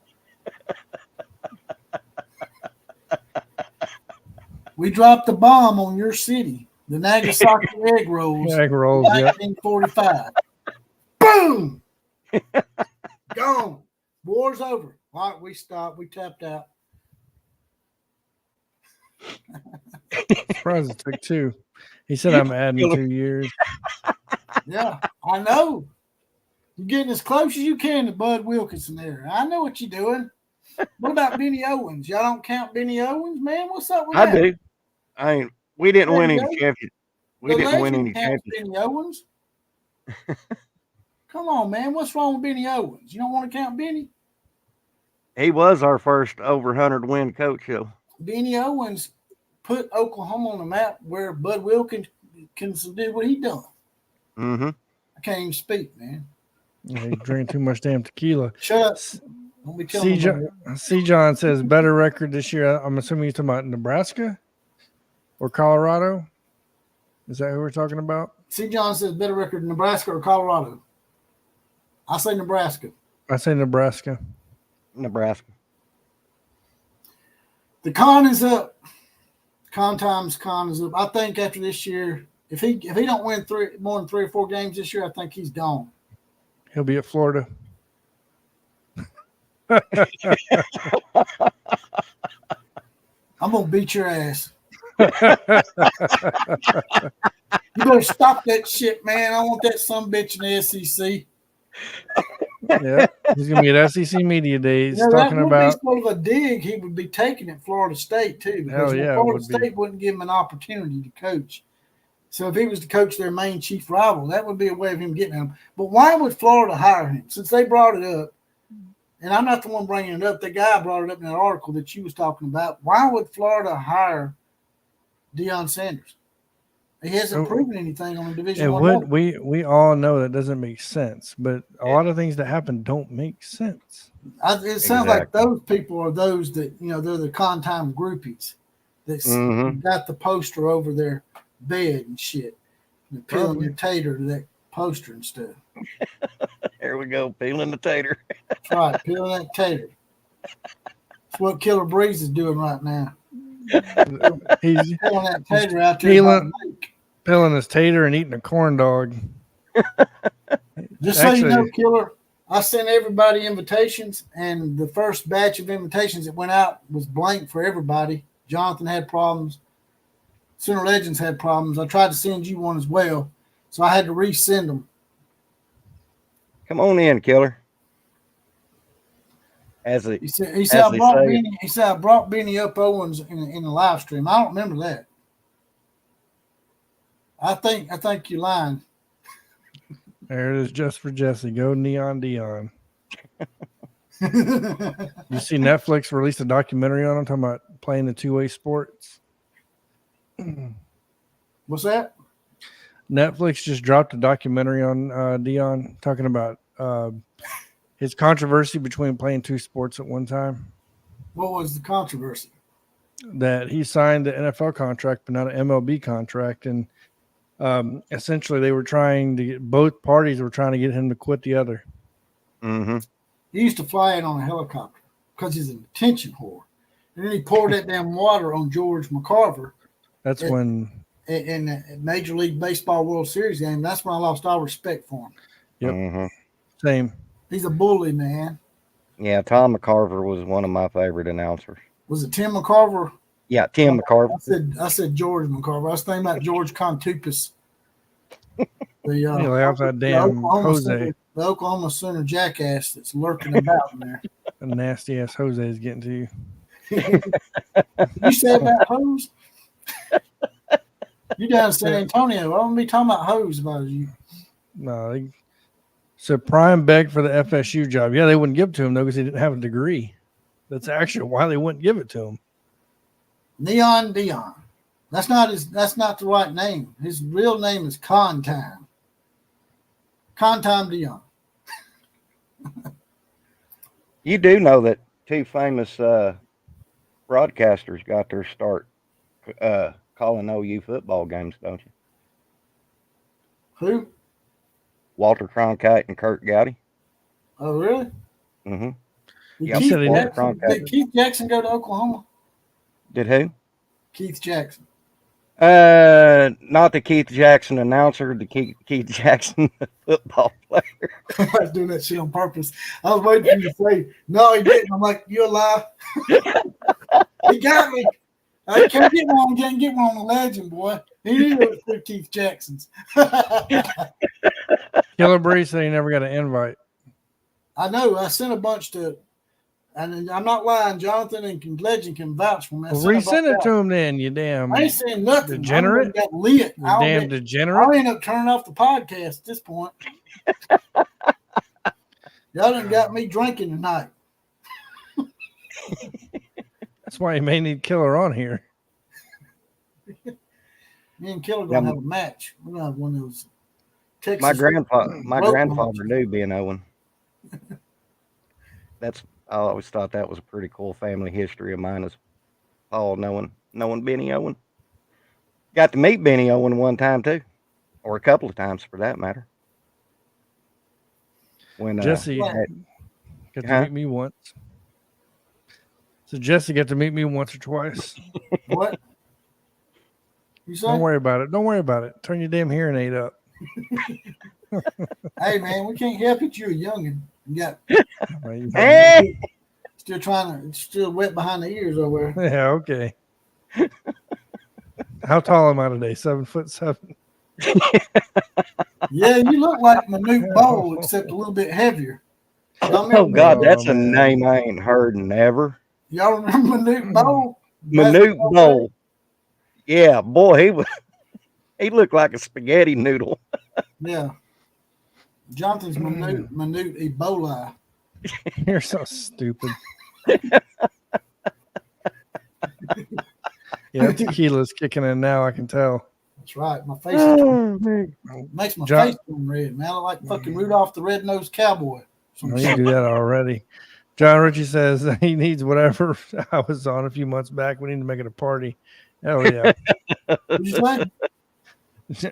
We dropped the bomb on your city, the Nagasaki egg rolls. Egg rolls, 1945. Boom! Gone. War's over. All right, we stopped. We tapped out. Surprised it took 2. He said I'm adding 2 years. Yeah, I know. You're getting as close as you can to Bud Wilkinson there. I know what you're doing. What about Benny Owens? Y'all don't count Benny Owens, man? What's up with that? I do. I mean, we didn't win any championship. We didn't win any championship. Benny Owens. Come on, man. What's wrong with Benny Owens? You don't want to count Benny? He was our first over 100 win coach, though. Benny Owens put Oklahoma on the map where Bud Wilkins did what he done. Mm-hmm. I can't even speak, man. Yeah, he drank too much damn tequila. Shut up. Don't be telling me. C. John says better record this year. I'm assuming you're talking about Nebraska or Colorado. Is that who we're talking about? C. John says better record in Nebraska or Colorado. I say Nebraska. I say Nebraska. Nebraska. The con is up. Con is up. I think after this year, if he don't win more than 3 or 4 games this year, I think he's gone. He'll be at Florida. I'm gonna beat your ass. You better stop that shit, man. I want that sumbitch in the SEC. Yeah, he's gonna be at SEC Media Days that talking would about. Be sort of a dig he would be taking at Florida State too, because Florida State wouldn't give him an opportunity to coach. So if he was to coach their main chief rival, that would be a way of him getting him. But why would Florida hire him? Since they brought it up, and I'm not the one bringing it up. The guy brought it up in that article that you was talking about. Why would Florida hire Deion Sanders? He hasn't proven anything on the Division I level. We all know that doesn't make sense, but a lot of things that happen don't make sense. It sounds like those people are those that, they're the con time groupies that got the poster over their bed and shit. And peeling your tater to that poster and stuff. There we go, peeling the tater. That's right, peeling that tater. That's what Killer Breeze is doing right now. He's pulling that tater out there. Peeling his tater and eating a corn dog. Just so you know, Killer, I sent everybody invitations, and the first batch of invitations that went out was blank for everybody. Jonathan had problems. Sooner Legends had problems. I tried to send you one as well, so I had to resend them. Come on in, Killer. He said I brought Benny up Owens in the live stream. I don't remember that. I think you're lying. There it is, just for Jesse. Go Neon Dion. You see Netflix released a documentary on him talking about playing the two-way sports. What's that? Netflix just dropped a documentary on Dion talking about his controversy between playing 2 sports at one time. What was the controversy? That he signed the NFL contract, but not an MLB contract. And essentially they were trying to get, both parties were trying to get him to quit the other. Mm-hmm. He used to fly in on a helicopter because he's an attention whore. And then he poured that damn water on George McCarver. That's when in the Major League Baseball World Series game. That's when I lost all respect for him. Yep. Mm-hmm. Same. He's a bully, man. Yeah, Tom McCarver was one of my favorite announcers. Was it Tim McCarver? Yeah, Tim McCarver. I said George McCarver. I was thinking about George Contreras. You laugh that damn Jose. The Oklahoma Center jackass that's lurking about in there. A nasty ass Jose is getting to you. You said about hose? You down in San Antonio. I won't be talking about hose about you. No, so Prime begged for the FSU job. Yeah, they wouldn't give it to him though because he didn't have a degree. That's actually why they wouldn't give it to him. Neon Dion. That's not the right name. His real name is Contime. Contime Dion. You do know that two famous broadcasters got their start calling OU football games, don't you? Who? Walter Cronkite and Kurt Gowdy. Oh, really? Mm-hmm. Did Keith Jackson go to Oklahoma? Did who? Keith Jackson. Not the Keith Jackson announcer, the Keith Jackson football player. I was doing that shit on purpose. I was waiting for you to say, no, he didn't. I'm like, you're a lie. He got me. I can't get one on the legend, boy. He knew it was for Keith Jackson's. Killer Bree said he never got an invite. I know. I sent a bunch to, and I'm not lying. Jonathan and Legend can vouch for me. Well, resend it to him then, you damn. I ain't saying nothing. Degenerate. Got lit. Damn degenerate. I'll end up turning off the podcast at this point. Y'all done got me drinking tonight. That's why you may need Killer on here. Me and Killer gonna have a match. We're gonna have one of those. Texas My grandfather knew Ben Owen. I always thought that was a pretty cool family history of mine, as Paul knowing Benny Owen. Got to meet Benny Owen one time too, or a couple of times for that matter. When Jesse got to meet me once. So Jesse got to meet me once or twice. What? You say? Don't worry about it. Don't worry about it. Turn your damn hearing aid up. Hey man, we can't help it. You're a youngin'. You got still wet behind the ears over there. Yeah, okay. How tall am I today? 7'7". Yeah, you look like Manute Bowl, except a little bit heavier. Oh God, that's a name I ain't heard never. Y'all remember Manute Bowl? Manute Bowl. Yeah, boy, he looked like a spaghetti noodle. Yeah. Jonathan's Manute Ebola. You're so stupid. Yeah, tequila's kicking in now, I can tell. That's right. My face makes my face turn red, man. I look like fucking Rudolph the Red-Nosed Cowboy. No, you do that already. John Ritchie says he needs whatever I was on a few months back. We need to make it a party. Hell yeah. What'd you say?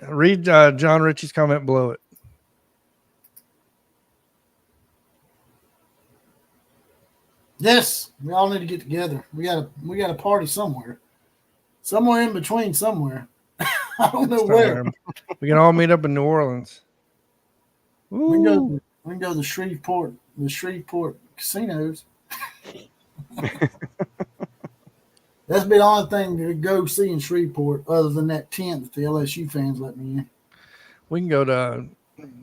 Read John Ritchie's comment below it. Yes, we all need to get together. We got a party somewhere in between somewhere. I don't know where. We can all meet up in New Orleans. We can go to the Shreveport casinos. That's been the only thing to go see in Shreveport, other than that tent that the LSU fans let me in. We can go to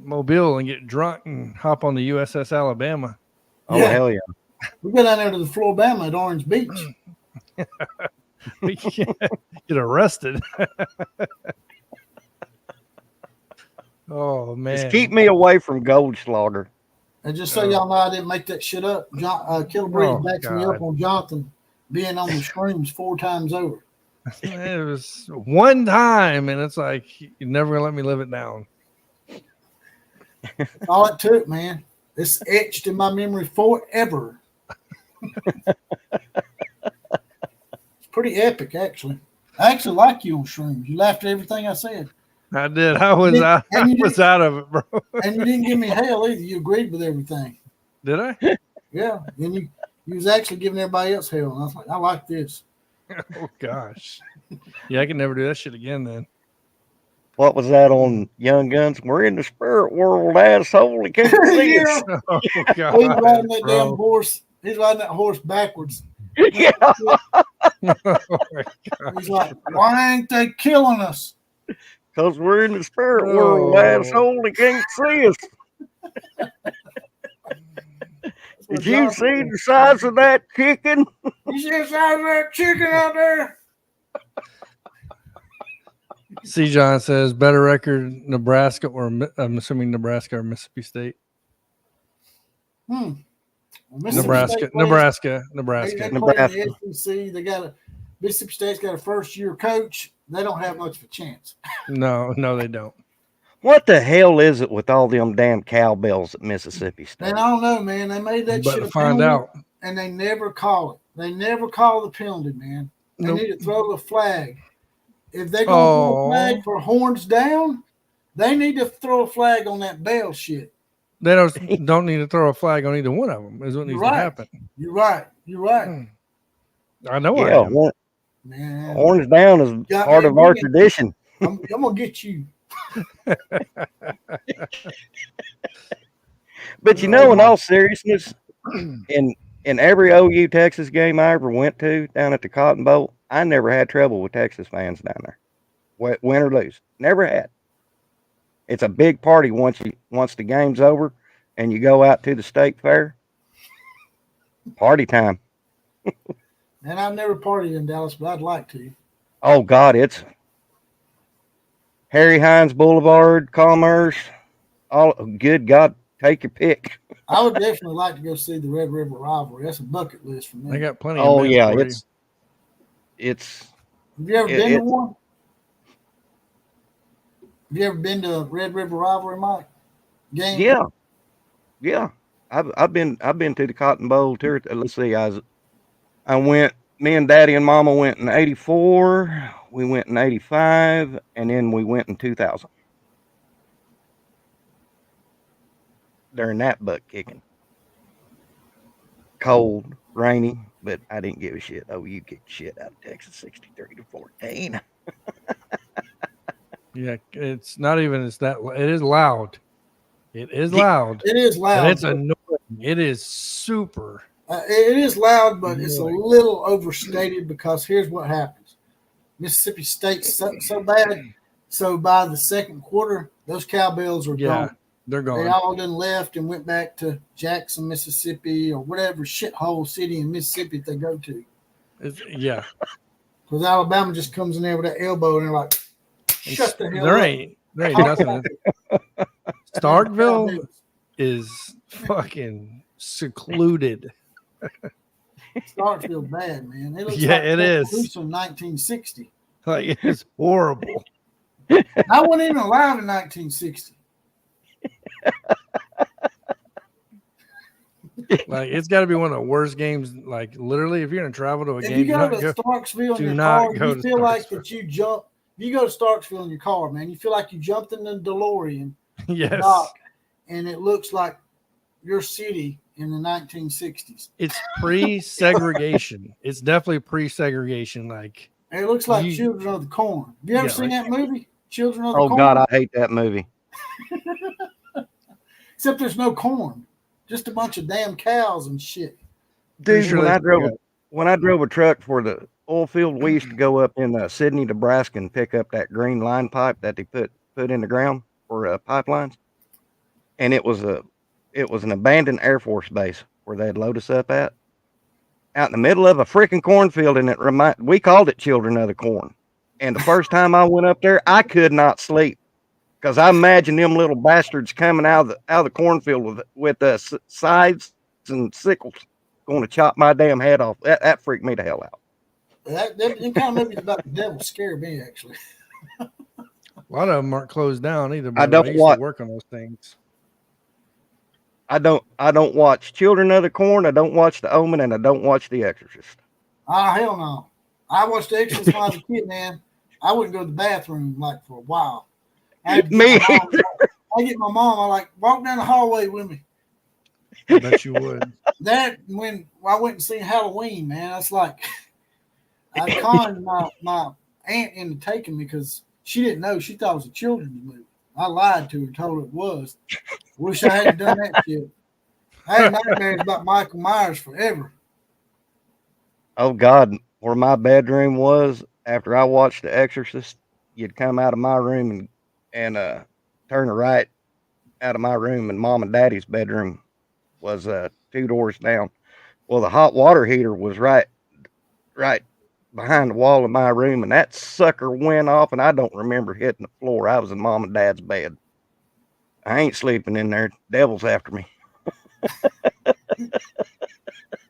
Mobile and get drunk and hop on the USS Alabama. Oh, yeah. Hell yeah. We go down there to the Floribama at Orange Beach. We can't get arrested. Oh, man. Just keep me away from Goldschlager. And just so y'all know, I didn't make that shit up. Killer Breeze backs me up on Jonathan being on the shrooms 4 times over. It was one time, and it's like, you're never going to let me live it down. All it took, man. It's etched in my memory forever. It's pretty epic, actually. I actually like you on shrooms. You laughed at everything I said. I did. I was out of it, bro. And you didn't give me hell either. You agreed with everything. Did I? Yeah. And you was actually giving everybody else hell. And I was like, I like this. Oh, gosh. Yeah, I can never do that shit again then. What was that on Young Guns? We're in the spirit world, asshole. He can't see us. Oh, God, he's riding that damn horse. He's riding that horse backwards. Yeah. He's like, why ain't they killing us? Because we're in the spirit Oh. world, asshole. They can't see us. Did you see the size of that chicken? You see the size of that chicken out there? C. John says better record Nebraska or I'm assuming Nebraska or Mississippi State. Well, Nebraska. They play in the SEC. They got Mississippi State's got a first-year coach. They don't have much of a chance. No, they don't. What the hell is it with all them damn cowbells at Mississippi State? And I don't know, man. They made that shit a find penalty, out. and they never call it. They never call the penalty, man. They need to throw the flag. If they're going to throw a flag for horns down, they need to throw a flag on that bell shit. They don't need to throw a flag on either one of them. Is what needs to happen. You're right. I know. Yeah, I am. Man, horns down is part of our tradition. I'm gonna get you. But in all seriousness, in every OU Texas game I ever went to down at the Cotton Bowl, I never had trouble with Texas fans down there, win or lose. Never had. It's a big party once the game's over and you go out to the state fair. Party time. And I've never partied in Dallas, but I'd like to. Oh God, it's Harry Hines Boulevard, Commerce. All good God, take your pick. I would definitely like to go see the Red River Rivalry. That's a bucket list for me. They got plenty. Oh of yeah, it's. Have you ever been to one? Have you ever been to Red River Rivalry, Mike? Game? Yeah. I've been to the Cotton Bowl too. Let's see, I went. Me and Daddy and Mama went in '84. We went in '85, and then we went in 2000. During that butt kicking, cold, rainy, but I didn't give a shit. Oh, you kicked shit out of Texas, 63-14. Yeah, it's not even. It's that. It is loud. It is loud. It is loud. And it's annoying. It is super. It is loud, but it's a little overstated because here's what happens. Mississippi State's so bad, so by the second quarter, those cowbells are gone. They're gone. They all done left and went back to Jackson, Mississippi, or whatever shithole city in Mississippi they go to. Yeah. Because Alabama just comes in there with that elbow and they're like, shut the hell up. There ain't nothing. Starkville is fucking secluded. Starkville bad, man. It looks it is. From 1960. Like, it's horrible. I wasn't even alive in 1960. Like, it's got to be one of the worst games. Like, literally, if you're gonna travel to a game, if you go to Starksville in your car, you feel like that you jump. If you go to Starksville in your car, man, you feel like you jumped in the DeLorean. Yes. And it looks like your city in the 1960s. It's pre-segregation. It's definitely pre-segregation. Like, it looks like Children of the Corn. Have you ever seen that movie? Children of the Corn? Oh God, I hate that movie. Except there's no corn. Just a bunch of damn cows and shit. Dude, when I drove a truck for the oil field, we used to go up in Sydney, Nebraska and pick up that green line pipe that they put in the ground for pipelines. And it was an abandoned Air Force base where they'd load us up at. Out in the middle of a freaking cornfield, and we called it Children of the Corn. And the first time I went up there, I could not sleep. Because I imagine them little bastards coming out of the cornfield with scythes and sickles going to chop my damn head off. That freaked me the hell out. That kind of movies about the devil scare me, actually. A lot of them aren't closed down either. I used to work on those things. I don't watch Children of the Corn. I don't watch The Omen, and I don't watch The Exorcist. Hell no! I watched The Exorcist when I was a kid, man. I wouldn't go to the bathroom like for a while. I get my mom. I like walk down the hallway with me. I bet you would. That when I went and seen Halloween, man, that's like I conned my aunt into taking me because she didn't know. She thought it was a children's movie. I lied to her, told her it was. Wish I hadn't done that shit. I had nightmares about Michael Myers forever. Oh God, where my bedroom was after I watched The Exorcist, you'd come out of my room and turn right out of my room, and Mom and Daddy's bedroom was 2 doors down. Well, the hot water heater was right behind the wall of my room, and that sucker went off, and I don't remember hitting the floor. I was in Mom and Dad's bed. I ain't sleeping in there. Devil's after me.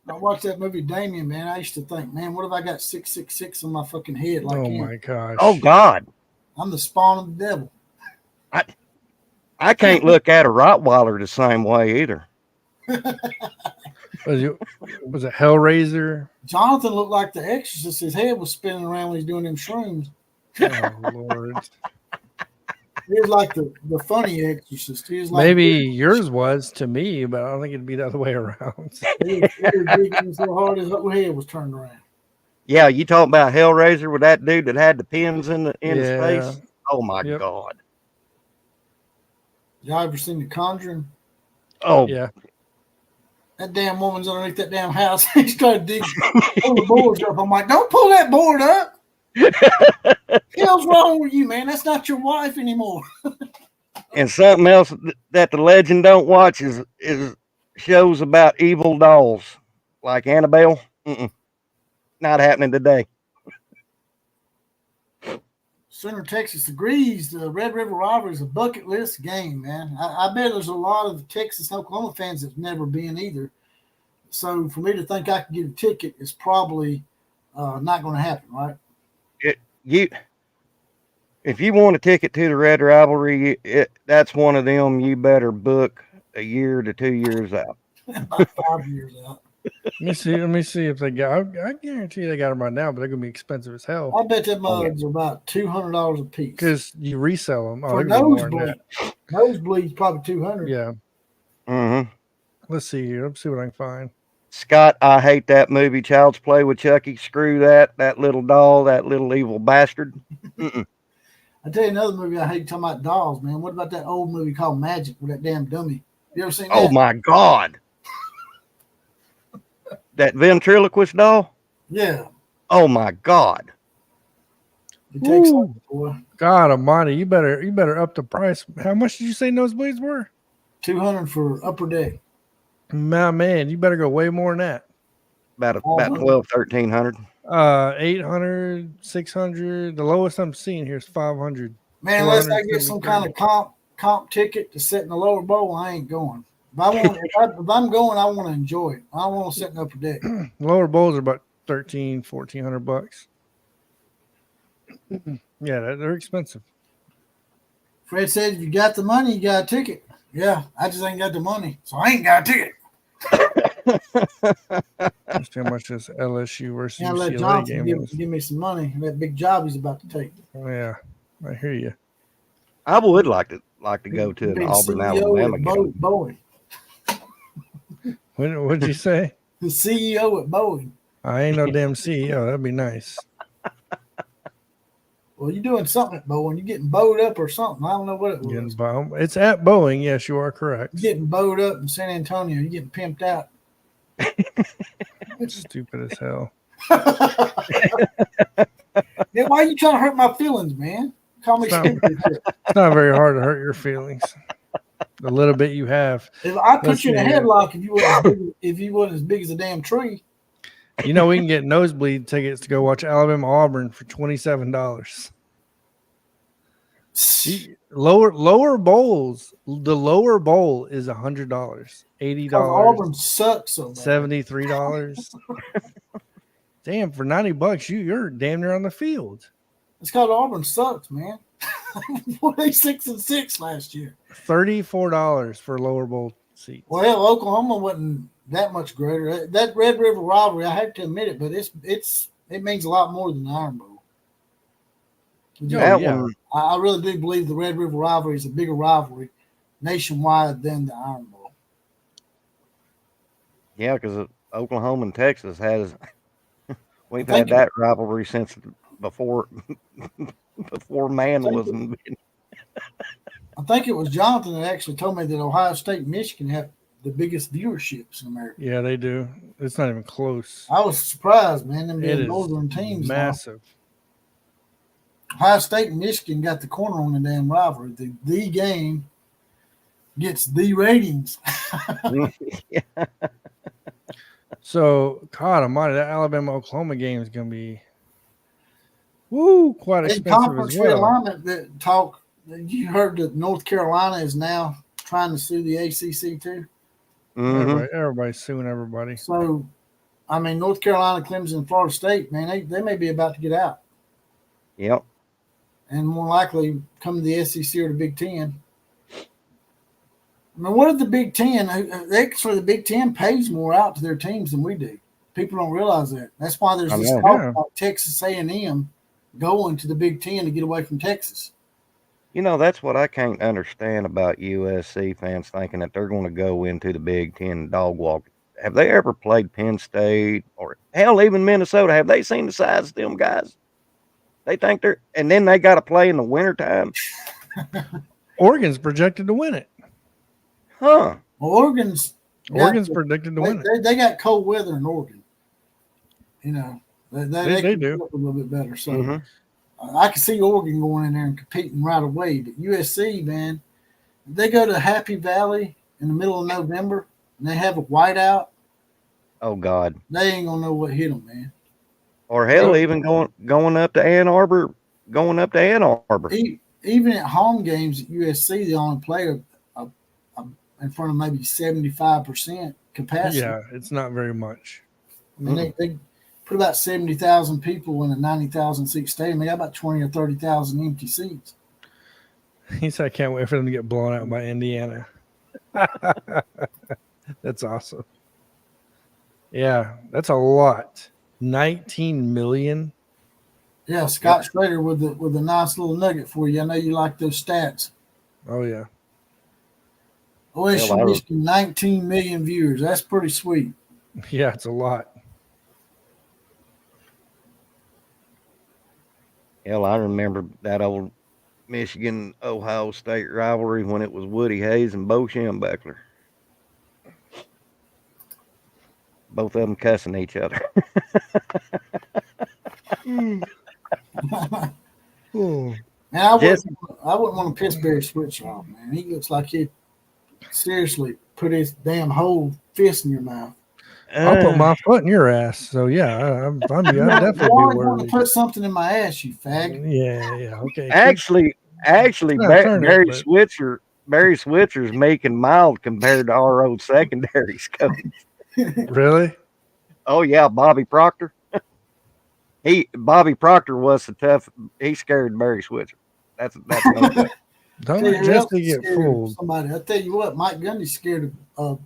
I watched that movie Damien, man. I used to think, man, what if I got 666 on my fucking head like Oh him? my gosh. Oh God. I'm the spawn of the devil. I can't look at a Rottweiler the same way either. Was it Hellraiser? Jonathan looked like the Exorcist. His head was spinning around when he's doing them shrooms. Oh Lord. He was like the funny Exorcist. He was like Maybe yours was to me, but I don't think it'd be the other way around. he was digging so hard his head was turned around. Yeah, you talking about Hellraiser with that dude that had the pins in his Yeah. face? Oh my Yep. God. Y'all ever seen The Conjuring? Oh Yeah. That damn woman's underneath that damn house. He started digging, pull the boards up. I'm like, don't pull that board up. Hell's wrong with you, man? That's not your wife anymore. And something else that the legend don't watch is shows about evil dolls like Annabelle. Not happening today. Center Texas agrees. The Red River Rivalry is a bucket list game, man. I bet there's a lot of Texas and Oklahoma fans that's never been either. So for me to think I can get a ticket is probably not going to happen, right? If you want a ticket to the Red Rivalry, that's one of them you better book a year to 2 years out. About 5 years out. Let me see if they got. I guarantee they got them right now, but they're gonna be expensive as hell. I bet that mugs are about $200 a piece. Because you resell them. For nosebleed, nosebleed's probably $200. Yeah. Mm-hmm. Let's see here. Let's see what I can find. Scott, I hate that movie. Child's Play with Chucky. Screw that little doll, that little evil bastard. I tell you another movie I hate talking about dolls, man. What about that old movie called Magic with that damn dummy? You ever seen that? Oh my God. That ventriloquist doll? Yeah. Oh my God. It takes Ooh. over, boy. God Almighty, you better up the price. How much did you say nosebleeds were? $200 for upper deck. My man, you better go way more than that. About 12, 1300. 800, 600. The lowest I'm seeing here is 500. Man, unless I get some kind of comp ticket to sit in the lower bowl, I ain't going. If I'm going, I want to enjoy it. I don't want to sit in the upper deck. Lower bowls are about $1,400. Yeah, they're expensive. Fred said, if you got the money, you got a ticket. Yeah, I just ain't got the money, so I ain't got a ticket. Let's see how much this LSU versus Now let UCLA Johnson game is. give me some money. That big job he's about to take. Yeah, I hear you. I would like to go to an Big Auburn, CEO Alabama at game. Boeing. What'd you say? The CEO at Boeing. I ain't no damn CEO. That'd be nice. Well, you're doing something at Boeing. You're getting bowed up or something. I don't know what it was. It's at Boeing. Yes, you are correct. You're getting bowed up in San Antonio. You're getting pimped out. Stupid as hell. Yeah, why are you trying to hurt my feelings, man? Call me stupid. It's not very hard to hurt your feelings. The little bit you have. If I put you in a headlock, if you wasn't as big as a damn tree. You know, we can get nosebleed tickets to go watch Alabama Auburn for $27. Lower bowls. The lower bowl is $100, $80. Auburn sucks so bad. $73. Damn, for $90, you're damn near on the field. It's called Auburn sucks, man. They 6-6 last year. $34 for lower bowl seats. Well, Oklahoma wasn't that much greater. That Red River rivalry, I have to admit it, but it means a lot more than the Iron Bowl. I really do believe the Red River rivalry is a bigger rivalry nationwide than the Iron Bowl. Yeah, because Oklahoma and Texas we've had that rivalry since before man was in. I think it was Jonathan that actually told me that Ohio State and Michigan the biggest viewerships in America. Yeah, they do. It's not even close. I was surprised, man. Them It being is northern teams now. massive. Ohio State and Michigan got the corner on the damn rivalry. The game gets the ratings. So, God Almighty, that Alabama Oklahoma game is going to be quite In expensive conference as well. realignment, that talk, you heard that North Carolina is now trying to sue the ACC too. Everybody's suing everybody. So, I mean, North Carolina, Clemson, and Florida State, man, they may be about to get out. Yep. And more likely come to the SEC or the Big Ten. I mean, what if the Big Ten, actually the Big Ten pays more out to their teams than we do. People don't realize that. That's why there's this talk about Texas A&M going to the Big Ten to get away from Texas. You know, that's what I can't understand about USC fans thinking that they're going to go into the Big Ten and dog walk. Have they ever played Penn State or hell, even Minnesota? Have they seen the size of them guys? They think they're, and then they got to play in the wintertime. Oregon's projected to win it. Huh. Well, Oregon's predicted to win it. They got cold weather in Oregon. You know, they do a little bit better. So I can see Oregon going in there and competing right away. But USC, man, they go to Happy Valley in the middle of November and they have a whiteout. Oh God, they ain't gonna know what hit them, man. Or hell, even going up to Ann Arbor, Even at home games at USC, they only play in front of maybe 75% capacity. Yeah, it's not very much. I mean, they put about 70,000 people in a 90,000 seat stadium. They got about 20 or 30,000 empty seats. He said, I can't wait for them to get blown out by Indiana. That's awesome. Yeah, that's a lot. 19 million. Yeah, Scott Schrader with a nice little nugget for you. I know you like those stats. Oh, yeah. OSU Michigan, 19 million viewers. That's pretty sweet. Yeah, it's a lot. Hell, I remember that old Michigan-Ohio State rivalry when it was Woody Hayes and Bo Schembechler. Both of them cussing each other. Man, I wouldn't want to piss Barry Switzer off, man. He looks like he'd seriously put his damn whole fist in your mouth. I'll put my foot in your ass. So yeah, I'm definitely be worried. Want to put something in my ass, you fag. Yeah, okay. Actually, Barry Switzer's making mild compared to our old secondaries coach. Really? Oh yeah, Bobby Proctor. Bobby Proctor was the tough. He scared Barry Switzer. That's no joke. Don't just get fooled. Somebody, I tell you what, Mike Gundy's scared of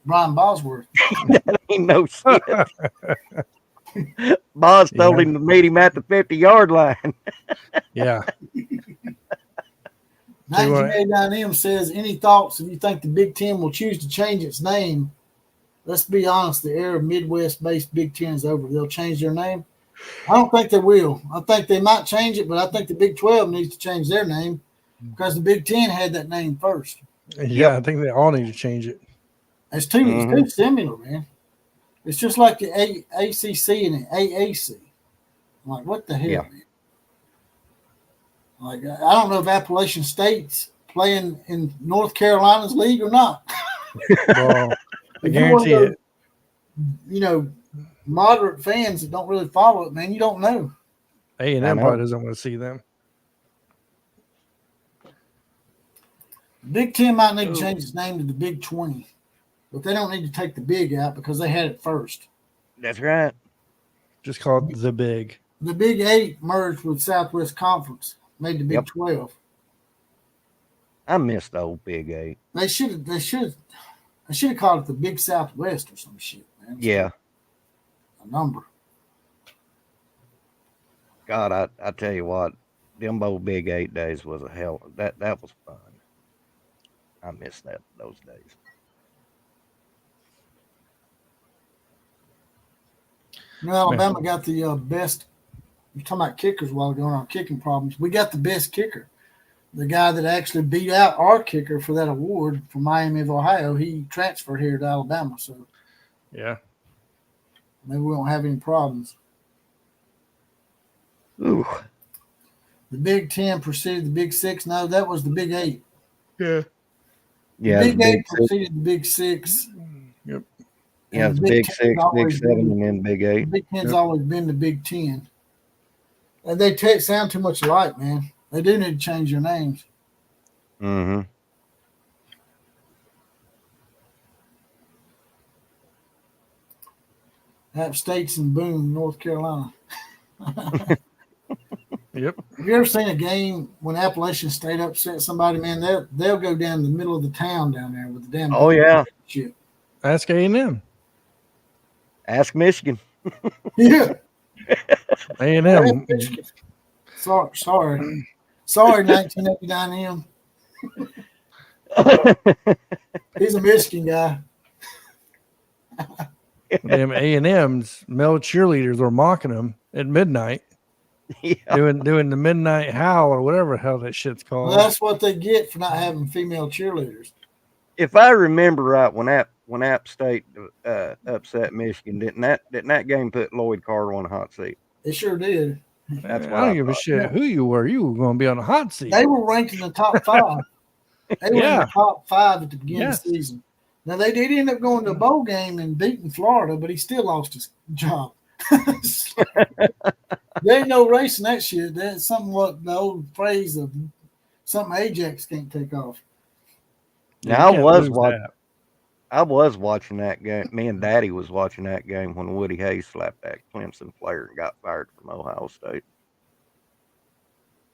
Brian Bosworth. That ain't no shit. Boz told him to meet him at the 50-yard line. Yeah. 1989M says, any thoughts if you think the Big Ten will choose to change its name? Let's be honest, the era of Midwest-based Big Ten is over. They'll change their name. I don't think they will. I think they might change it, but I think the Big 12 needs to change their name because the Big Ten had that name first. Yeah, I think they all need to change it. It's too similar, man. It's just like the ACC and the AAC. I'm like, what the hell, man? Like, I don't know if Appalachian State's playing in North Carolina's league or not. Well, I guarantee it. You know, moderate fans that don't really follow it, man, you don't know. A&M probably doesn't want to see them. Big Ten might need to change its name to the Big 20, but they don't need to take the Big out because they had it first. That's right. Just call it the Big. The Big 8 merged with Southwest Conference, made the Big 12. I missed the old Big 8. They should have called it the Big Southwest or some shit, man. Yeah. A number. God, I tell you what, them old Big 8 days was a hell. That was fun. I miss those days. You know, Alabama got the best. You're talking about kickers a while ago on our kicking problems. We got the best kicker. the guy that actually beat out our kicker for that award from Miami of Ohio, he transferred here to Alabama. So Yeah. maybe we won't have any problems. Ooh. The Big Ten preceded the Big Six. No, that was the Big Eight. Yeah. The Yeah, Big the Eight Big Six. preceded the Big Six. Yep. Yeah, And it's the Big Big Ten's Six, Big always Seven, been and then Big the Eight. Big Ten's Yep. always been the Big Ten. And they sound too much alike, man. They do need to change their names. Mm-hmm. App State's in Boone, North Carolina. Yep. Have you ever seen a game when Appalachian State upset somebody, man? They'll go down the middle of the town down there with the damn Oh, yeah. shit. Ask A&M. Ask Michigan. Yeah. A&M. Sorry, 1989 He's a Michigan guy. Damn A&M's male cheerleaders were mocking them at midnight, Yeah. doing the midnight howl or whatever the hell that shit's called. Well, that's what they get for not having female cheerleaders. If I remember right, when App State upset Michigan, didn't that game put Lloyd Carter on a hot seat? It sure did. That's I what don't I give a thought. shit who you were. You were going to be on the hot seat. They were ranked in the top 5. They were in Yeah. the top 5 at the beginning Yes. of the season. Now, they did end up going to a bowl game and beating Florida, but he still lost his job. There ain't no racing that shit. That's something what the old phrase of something Ajax can't take off. Yeah, Now, you can't I lose was that. watching that game. Me and Daddy was watching that game when Woody Hayes slapped that Clemson player and got fired from Ohio State.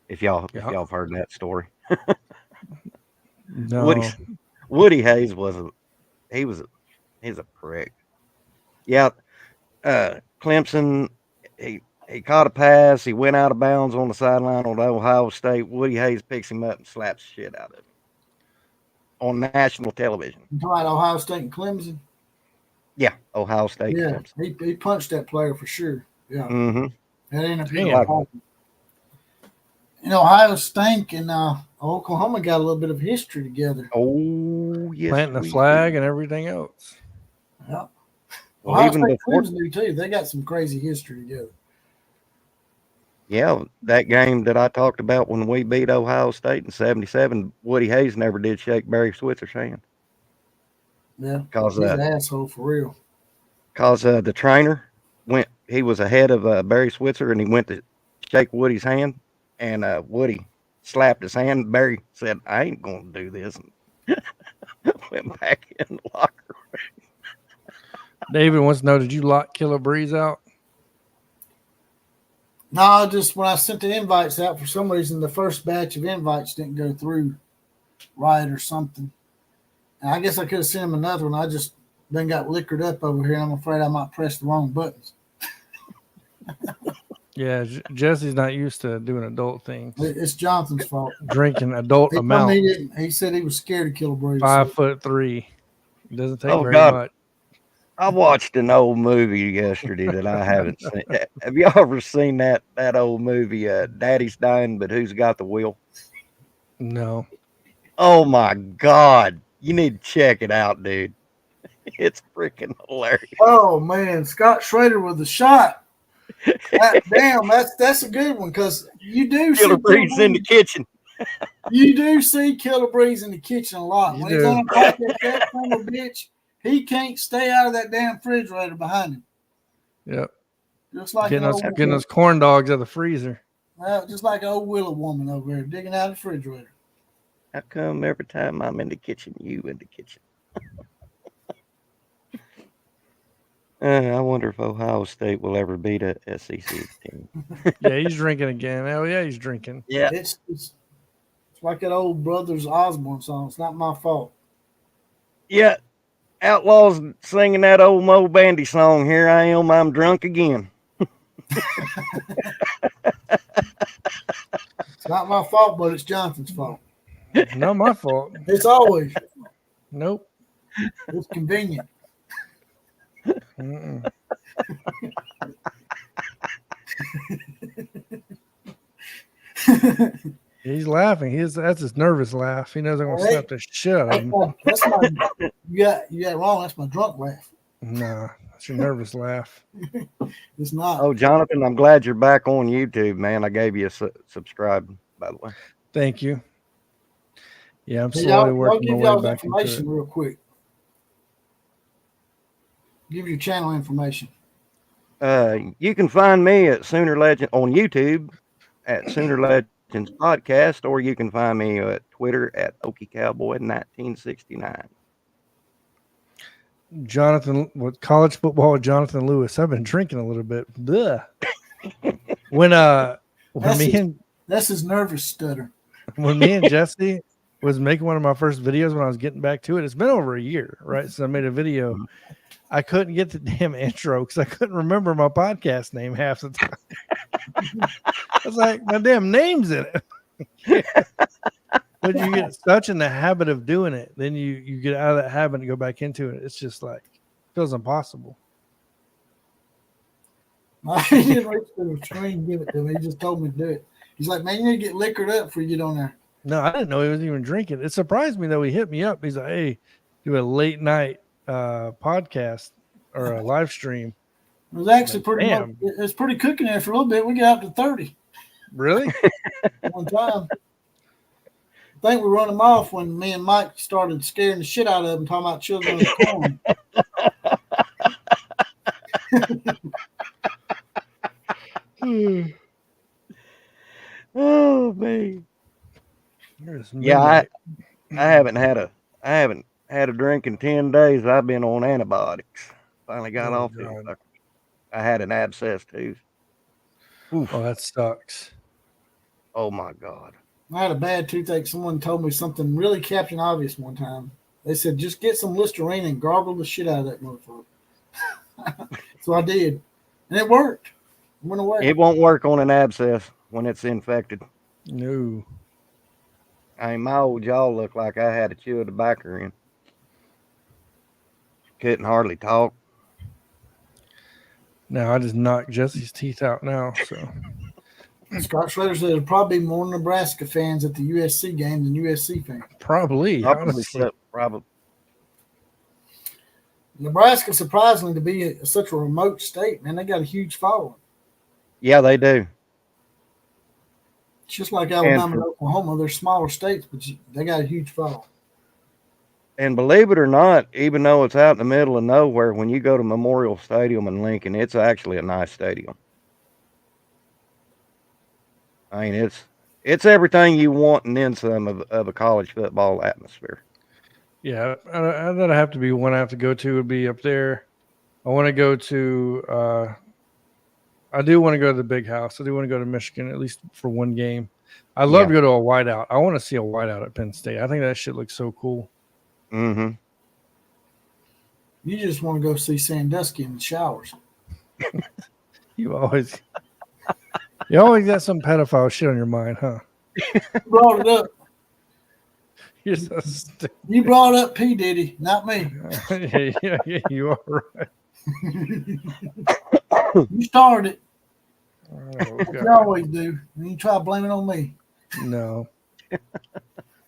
If y'all have heard that story, No. Woody Hayes he's a prick. Yeah, Clemson. He caught a pass. He went out of bounds on the sideline on Ohio State. Woody Hayes picks him up and slaps the shit out of him on national television. You talking about Ohio State and Clemson? Yeah, Ohio State. Yeah, And Clemson. he punched that player for sure. Yeah, Mm-hmm. that ain't a Damn. problem. And Ohio State and Oklahoma got a little bit of history together. Oh yes, Planting the we flag do. and everything else. Yeah. Well, Ohio even State before, Clemson do too. They got some crazy history together. yeah, that game that I talked about when we beat Ohio State in '77, Woody Hayes never did shake Barry Switzer's hand. Yeah, Cause he's an asshole for real. the trainer he was ahead of Barry Switzer, and he went to shake Woody's hand, and Woody slapped his hand. Barry said, "I ain't going to do this," and went back in the locker room. David wants to know, did you lock Killer Breeze out? No, just when I sent the invites out, for some reason, the first batch of invites didn't go through right or something. And I guess I could have sent him another one. I just then got liquored up over here. I'm afraid I might press the wrong buttons. Yeah, Jesse's not used to doing adult things. It's Jonathan's fault. Drinking adult He told amount. me he didn't. He said he was scared of Killer Breeze. 5'3". It doesn't take Oh, very God. much. I watched an old movie yesterday that I haven't seen. Have y'all ever seen that old movie, Daddy's Dying, but Who's Got the Wheel? No. Oh my God. You need to check it out, dude. It's freaking hilarious. Oh man, Scott Schrader with the shot. Damn, that's a good one because you do Killer see Breeze in the kitchen. You do see Killer Breeze in the kitchen a lot. You When he's do. on a bike like that son of a bitch, he can't stay out of that damn refrigerator behind him. Yep. Just like Getting those corn dogs out of the freezer. just like an old willow woman over there digging out of the refrigerator. How come every time I'm in the kitchen, you in the kitchen? I wonder if Ohio State will ever beat a SEC team. Yeah, he's drinking again. Oh yeah, he's drinking. Yeah. It's like that old Brothers Osborne song. It's not my fault. Yeah. Outlaws singing that old Mo Bandy song. Here I am, I'm drunk again. It's not my fault, but it's Jonathan's fault. Not my fault. It's always. Nope. It's convenient. Mm-mm. He's laughing. That's his nervous laugh. He knows I'm gonna slap the shit out of him. That's my you got it wrong. That's my drunk laugh. Nah, that's your nervous laugh. It's not. Oh, Jonathan, I'm glad you're back on YouTube, man. I gave you a subscribe, by the way. Thank you. Yeah, I'm Hey, slowly I'll working give my way y'all back into it. information real quick. Give your channel information. You can find me at Sooner Legend on YouTube at Sooner Legends Podcast, or you can find me at Twitter at Okie Cowboy 1969. Jonathan, with college football with Jonathan Lewis. I've been drinking a little bit. Blech. When That's his nervous stutter. When me and Jesse was making one of my first videos when I was getting back to it, it's been over a year, right? So I made a video. I couldn't get the damn intro because I couldn't remember my podcast name half the time. I was like, my damn name's in it. But you get such in the habit of doing it, then you get out of that habit and go back into it. It's just like feels impossible. He didn't reach to the screen and give it to me. He just told me to do it. He's like, man, you need to get liquored up before you get on there. No, I didn't know he was even drinking. It surprised me though. He hit me up. He's like, hey, do a late night podcast or a live stream. It was actually pretty much, it was pretty cooking there for a little bit. We got up to 30. Really? One time. I think we run them off when me and Mike started scaring the shit out of them, talking about children in the corn. Oh man. Yeah, I haven't had a drink in 10 days. I've been on antibiotics. Finally got off it. I had an abscess too. Oof. Oh, that sucks. Oh my God. I had a bad toothache. Someone told me something really Captain Obvious one time. They said, just get some Listerine and gargle the shit out of that motherfucker. So I did. And it worked. It went away. It won't work on an abscess when it's infected. No. I mean, my old jaw looked like I had a chew of tobacco in. Couldn't hardly talk. No, I just knocked Jesse's teeth out now. So Scott Schroeder said there'll probably be more Nebraska fans at the USC game than USC fans. Probably. Probably. Nebraska, surprisingly, to be such a remote state, man, they got a huge following. Yeah, they do. It's just like Alabama and Oklahoma. They're smaller states, but they got a huge following. And believe it or not, even though it's out in the middle of nowhere, when you go to Memorial Stadium in Lincoln, it's actually a nice stadium. I mean, it's everything you want and then some of a college football atmosphere. Yeah, that I have to be one I have to go to would be up there. I want to go to I do want to go to the Big House. I do want to go to Michigan at least for one game. I'd love to go to a whiteout. I want to see a whiteout at Penn State. I think that shit looks so cool. Mm-hmm. You just want to go see Sandusky in the showers. You always got some pedophile shit on your mind, huh? You brought it up. You're so stupid. You brought up P. Diddy, not me. yeah, you are right. You started. Oh, you always do. And you try to blame it on me. No.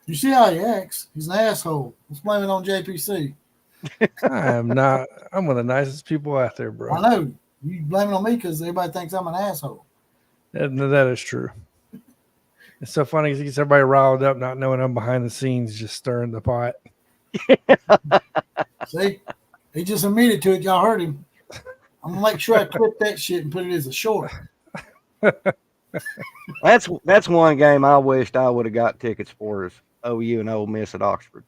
You see how he acts? He's an asshole. Let's blame it on JPC. I am not. I'm one of the nicest people out there, bro. I know. You blame it on me because everybody thinks I'm an asshole. That is true. It's so funny because he gets everybody riled up, not knowing I'm behind the scenes, just stirring the pot. See? He just admitted to it. Y'all heard him. I'm going to make sure I clip that shit and put it as a short. That's one game I wished I would have got tickets for is OU and Ole Miss at Oxford.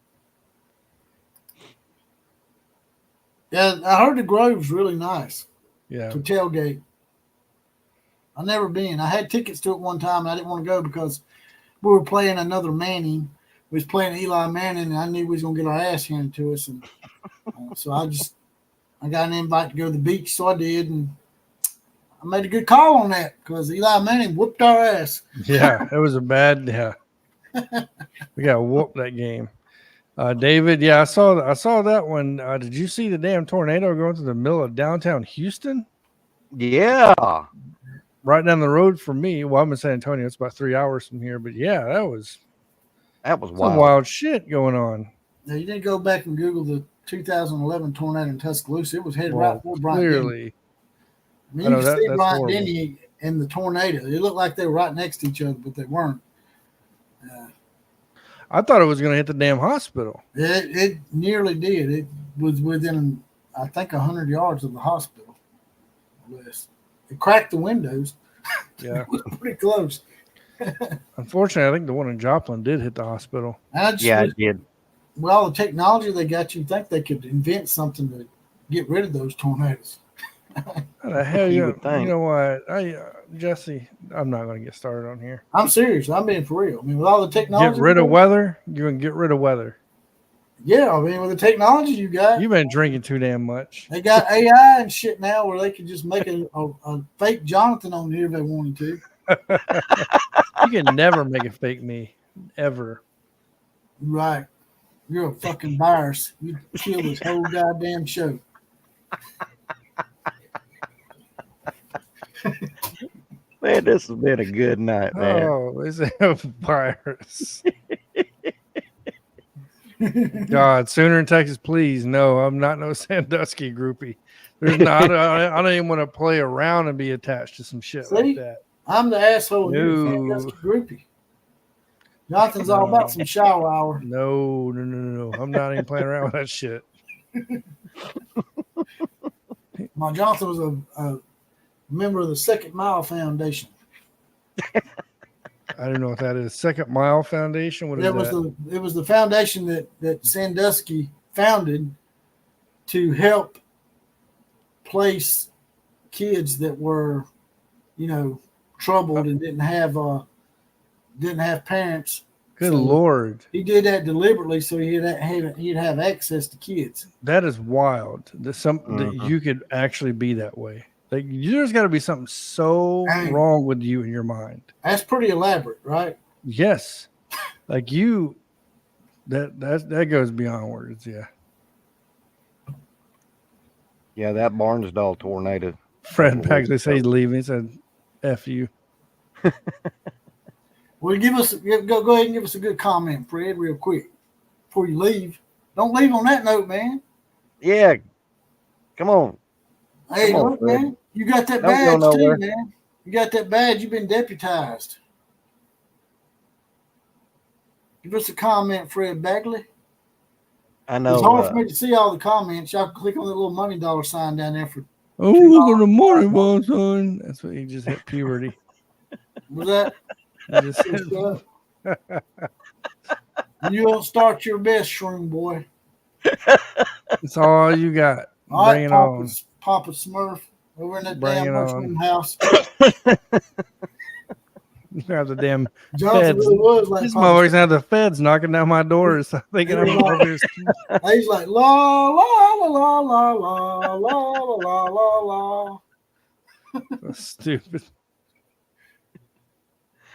Yeah, I heard the Grove's really nice. Yeah. To tailgate. I've never been. I had tickets to it one time, and I didn't want to go because we were playing another Manning. We was playing Eli Manning, and I knew we was going to get our ass handed to us. And so I got an invite to go to the beach, so I did, and I made a good call on that because Eli Manning whooped our ass. Yeah, it was a bad. Yeah, we got whooped that game. David, yeah, I saw that one. Did you see the damn tornado going through the middle of downtown Houston? Yeah. right down the road from me. Well, I'm in San Antonio. It's about 3 hours from here. But yeah, that was some wild. wild shit going on. Now, you didn't go back and Google the 2011 tornado in Tuscaloosa. It was headed Well, right for Bryant Denny. clearly. I mean, I you know can see that's Bryant horrible. Denny and the tornado. It looked like they were right next to each other, but they weren't. I thought it was going to hit the damn hospital. It nearly did. It was within, I think, 100 yards of the hospital. It cracked the windows. Yeah. It was pretty close. Unfortunately, I think the one in Joplin did hit the hospital. It did. With all the technology they got, you'd think they could invent something to get rid of those tornadoes. How the hell You you would think. know what? Jesse, I'm not going to get started on here. I'm serious. I'm being for real. I mean, with all the technology. Get rid of weather? You're going to get rid of weather. Yeah, I mean, with the technology you got. You've been drinking too damn much. They got AI and shit now where they can just make a fake Jonathan on here if they wanted to. You can never make a fake me. Ever. Right. You're a fucking virus. You kill this whole goddamn show. Man, this has been a good night, man. Oh, it's a virus. God, Sooner in Texas, please. No, I'm not no Sandusky groupie. There's not. I don't even want to play around and be attached to some shit like that. I'm the asshole. No. You're a Sandusky groupie. Jonathan's all about some shower hour. No. I'm not even playing around with that shit. My Jonathan was a member of the Second Mile Foundation. I don't know what that is. Second Mile Foundation? What is that? It was the foundation that Sandusky founded to help place kids that were, troubled and didn't have parents. Good Lord. He did that deliberately so he'd have access to kids. That is wild. That you could actually be that way. Like, there's got to be something so wrong with you in your mind. That's pretty elaborate, right? Yes. Like that goes beyond words, yeah. Yeah, that Barnesdall tornado. Fred Bagley said he's leaving. He said, F you. Well, go ahead and give us a good comment, Fred, real quick before you leave. Don't leave on that note, man. Yeah. Come on. Hey, Come on, look, Fred. man. You got that Don't go badge too, nowhere. man. You got that badge. You've been deputized. Give us a comment, Fred Bagley. I know. It's hard for me to see all the comments. Y'all can click on that little money dollar sign down there for. Oh, look at the money ball sign. That's what he just hit puberty. Was that? He just You don't start your best, shroom boy. It's all you got. All Bring right, it on. Papa Smurf over in that Bring damn it mushroom on. house. You have the damn Johnson feds. really was like This Papa motherfucker's have the feds knocking down my doors. Thinking I'm over Smurf. He's like la la la la la la la la la la. stupid.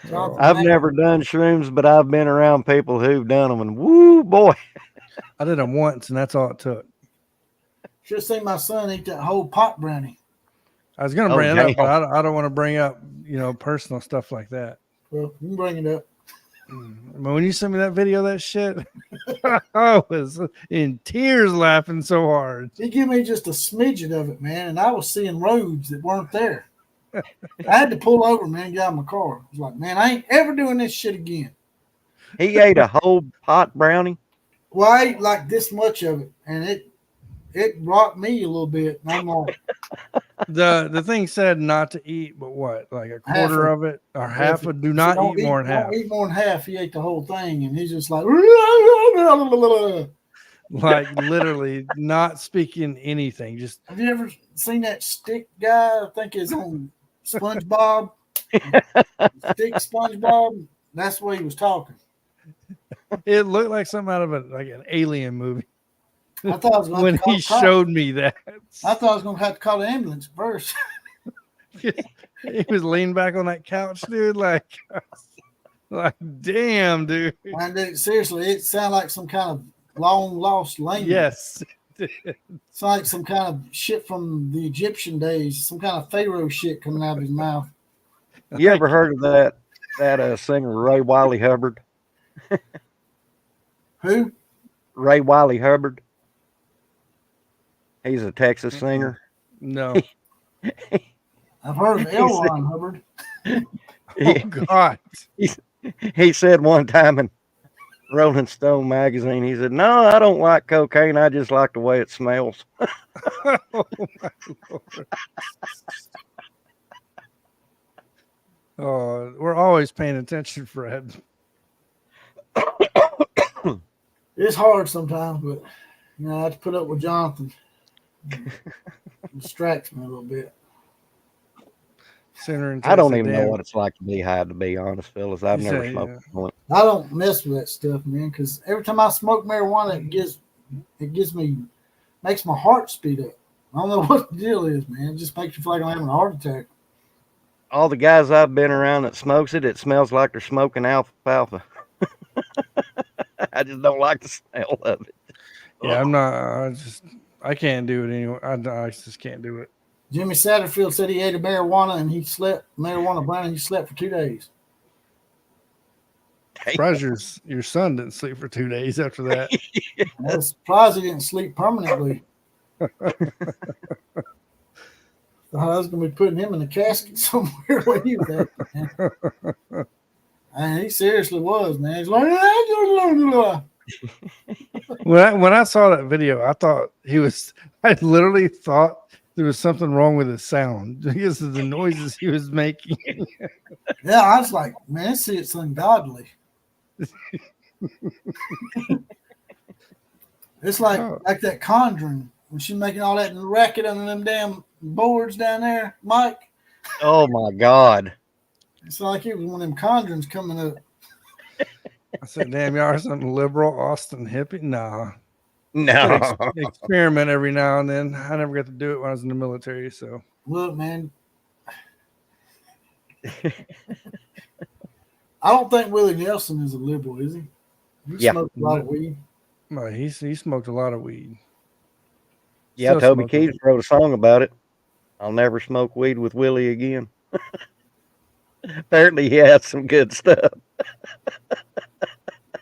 Jonathan, I've never done shrooms, but I've been around people who've done them, and woo, boy. I did them once, and that's all it took. should have seen my son eat that whole pot brownie. I was going to bring it up, but I don't want to bring up, personal stuff like that. Well, you can bring it up. But when you sent me that video of that shit, I was in tears laughing so hard. He gave me just a smidgen of it, man, and I was seeing roads that weren't there. I had to pull over, man, and get out of my car. I was like, man, I ain't ever doing this shit again. He ate a whole pot brownie. Well, I ate like this much of it, and it rocked me a little bit. And I'm like, The thing said not to eat, but what, like a quarter of it or half of? Do not eat more than half. Don't eat more than half. He ate the whole thing, and he's just like, like literally not speaking anything. Just have you ever seen that stick guy? I think it's on SpongeBob. Stick SpongeBob. That's the way he was talking. it looked like something out of an alien movie. I thought I was going when to call he the cops. showed me that. I thought I was going to have to call the ambulance first. He was leaning back on that couch, dude. Like damn, dude. And seriously, it sounded like some kind of long lost language. Yes. It's like some kind of shit from the Egyptian days, some kind of Pharaoh shit coming out of his mouth. You ever heard of that singer Ray Wiley Hubbard? Who? Ray Wiley Hubbard. He's a Texas singer. No. I've heard of L. Ron Hubbard. Oh God. He said one time in Rolling Stone magazine, he said, "No, I don't like cocaine. I just like the way it smells." Oh my Lord. Oh, we're always paying attention, Fred. It's hard sometimes, but I have to put up with Jonathan. It distracts me a little bit. I don't even know what it's like to be high, to be honest, fellas. I've never smoked a joint. I don't mess with that stuff, man, because every time I smoke marijuana, makes my heart speed up. I don't know what the deal is, man. It just makes you feel like I'm having a heart attack. All the guys I've been around that smokes it, it smells like they're smoking alfalfa. I just don't like the smell of it. Yeah, I can't do it anyway. I just can't do it. Jimmy Satterfield said he ate a marijuana and he slept for 2 days. Surprised your son didn't sleep for 2 days after that. I was surprised he didn't sleep permanently. I was going to be putting him in a casket somewhere where he was at, man. And he seriously was, man. He's like, when I saw that video, I literally thought there was something wrong with his sound because of the noises he was making. Yeah, I was like, man, it's ungodly. It's like that Conjuring when she's making all that racket under them damn boards down there, Mike. Oh my God. It's like it was one of them Conjurings coming up. I said, damn, y'all are something liberal, Austin hippie? Nah. No. Experiment every now and then. I never got to do it when I was in the military. So look, man. I don't think Willie Nelson is a liberal, is he? He smoked a lot of weed. No, he smoked a lot of weed. Yeah, Toby Keith wrote a song about it. I'll never smoke weed with Willie again. Apparently he has some good stuff.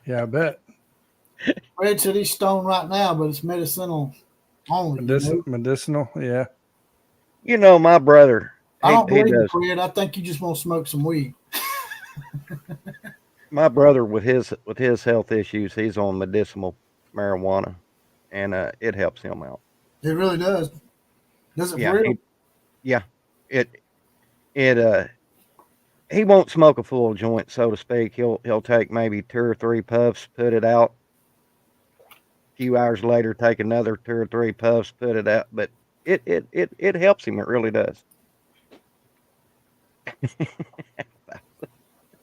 Yeah, I bet. Fred said he's stoned right now, but it's medicinal only. Medicinal, yeah. You know, my brother. I don't believe you, Fred. I think you just want to smoke some weed. My brother, with his health issues, he's on medicinal marijuana, and it helps him out. It really does. Does it for real? He won't smoke a full joint, so to speak. He'll take maybe 2 or 3 puffs, put it out. A few hours later, take another 2 or 3 puffs, put it out. But it helps him. It really does.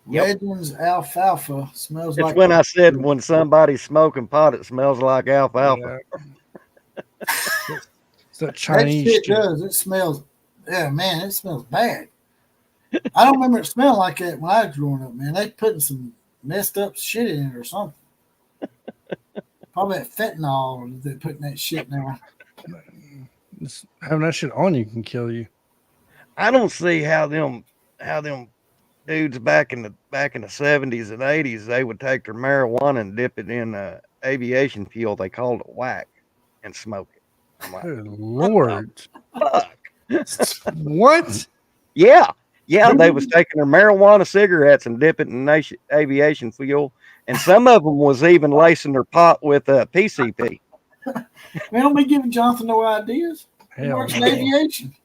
Legends alfalfa smells like. It's when I said when somebody's smoking pot, it smells like alfalfa. Yeah. It's that Chinese that shit does. It smells. Yeah, man, it smells bad. I don't remember it smelling like that when I was growing up, man. They putting some messed up shit in it or something. Probably that fentanyl. They're putting that shit now. Having that shit on you can kill you. I don't see how them dudes back in the 70s and 80s, they would take their marijuana and dip it in aviation fuel. They called it whack and smoke it. I'm like, good Lord. Fuck. What? Yeah, they was taking their marijuana cigarettes and dipping it in aviation fuel, and some of them was even lacing their pot with PCP. Man, don't be giving Jonathan no ideas. He works in aviation.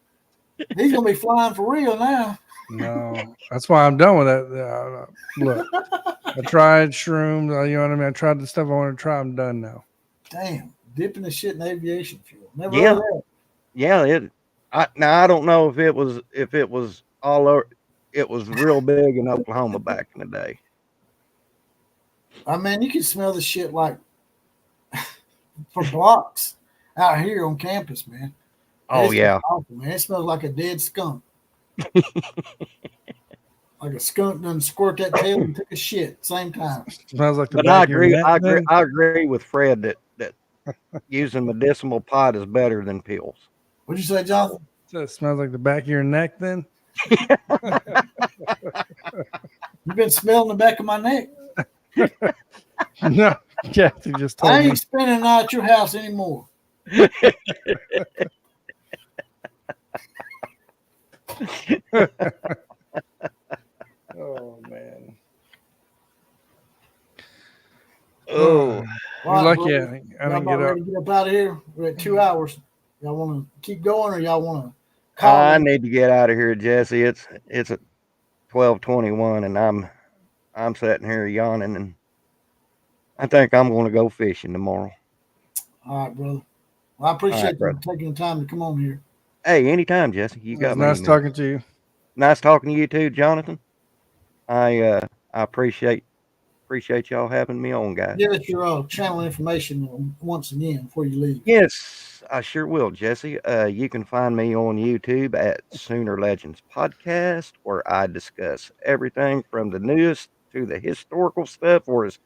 He's gonna be flying for real now. No, that's why I'm done with that. Look, I tried shrooms. You know what I mean? I tried the stuff I want to try. I'm done now. Damn, dipping the shit in aviation fuel. Never heard of that. Yeah. I don't know if it was all over. It was real big in Oklahoma back in the day. I mean, you can smell the shit like for blocks out here on campus, man. Oh yeah, awful, man. It smells like a dead skunk. Like a skunk done squirt that tail and took a shit at the same time. Smells like the but I agree with Fred that using medicinal pot is better than pills. What'd you say, Jonathan? So it smells like the back of your neck then? You've been smelling the back of my neck. No, Kathy just told I me. ain't spending the night at your house anymore. Oh man. Oh, You're Right, lucky brother. I Y'all didn't about get up. ready to get up out of here? We're at 2 hours. Y'all want to keep going, or y'all want to call? I in? need to get out of here, Jesse. It's at 12:21, and I'm sitting here yawning, and I think I'm going to go fishing tomorrow. All right, brother. Well, I appreciate you brother. taking the time to come on here. Hey, anytime, Jesse. You It got was me. nice talking to you. Nice talking to you too, Jonathan. I appreciate y'all having me on, guys. Give us your channel information once again before you leave. Yes, I sure will, Jesse. You can find me on YouTube at Sooner Legends Podcast, where I discuss everything from the newest to the historical stuff, or as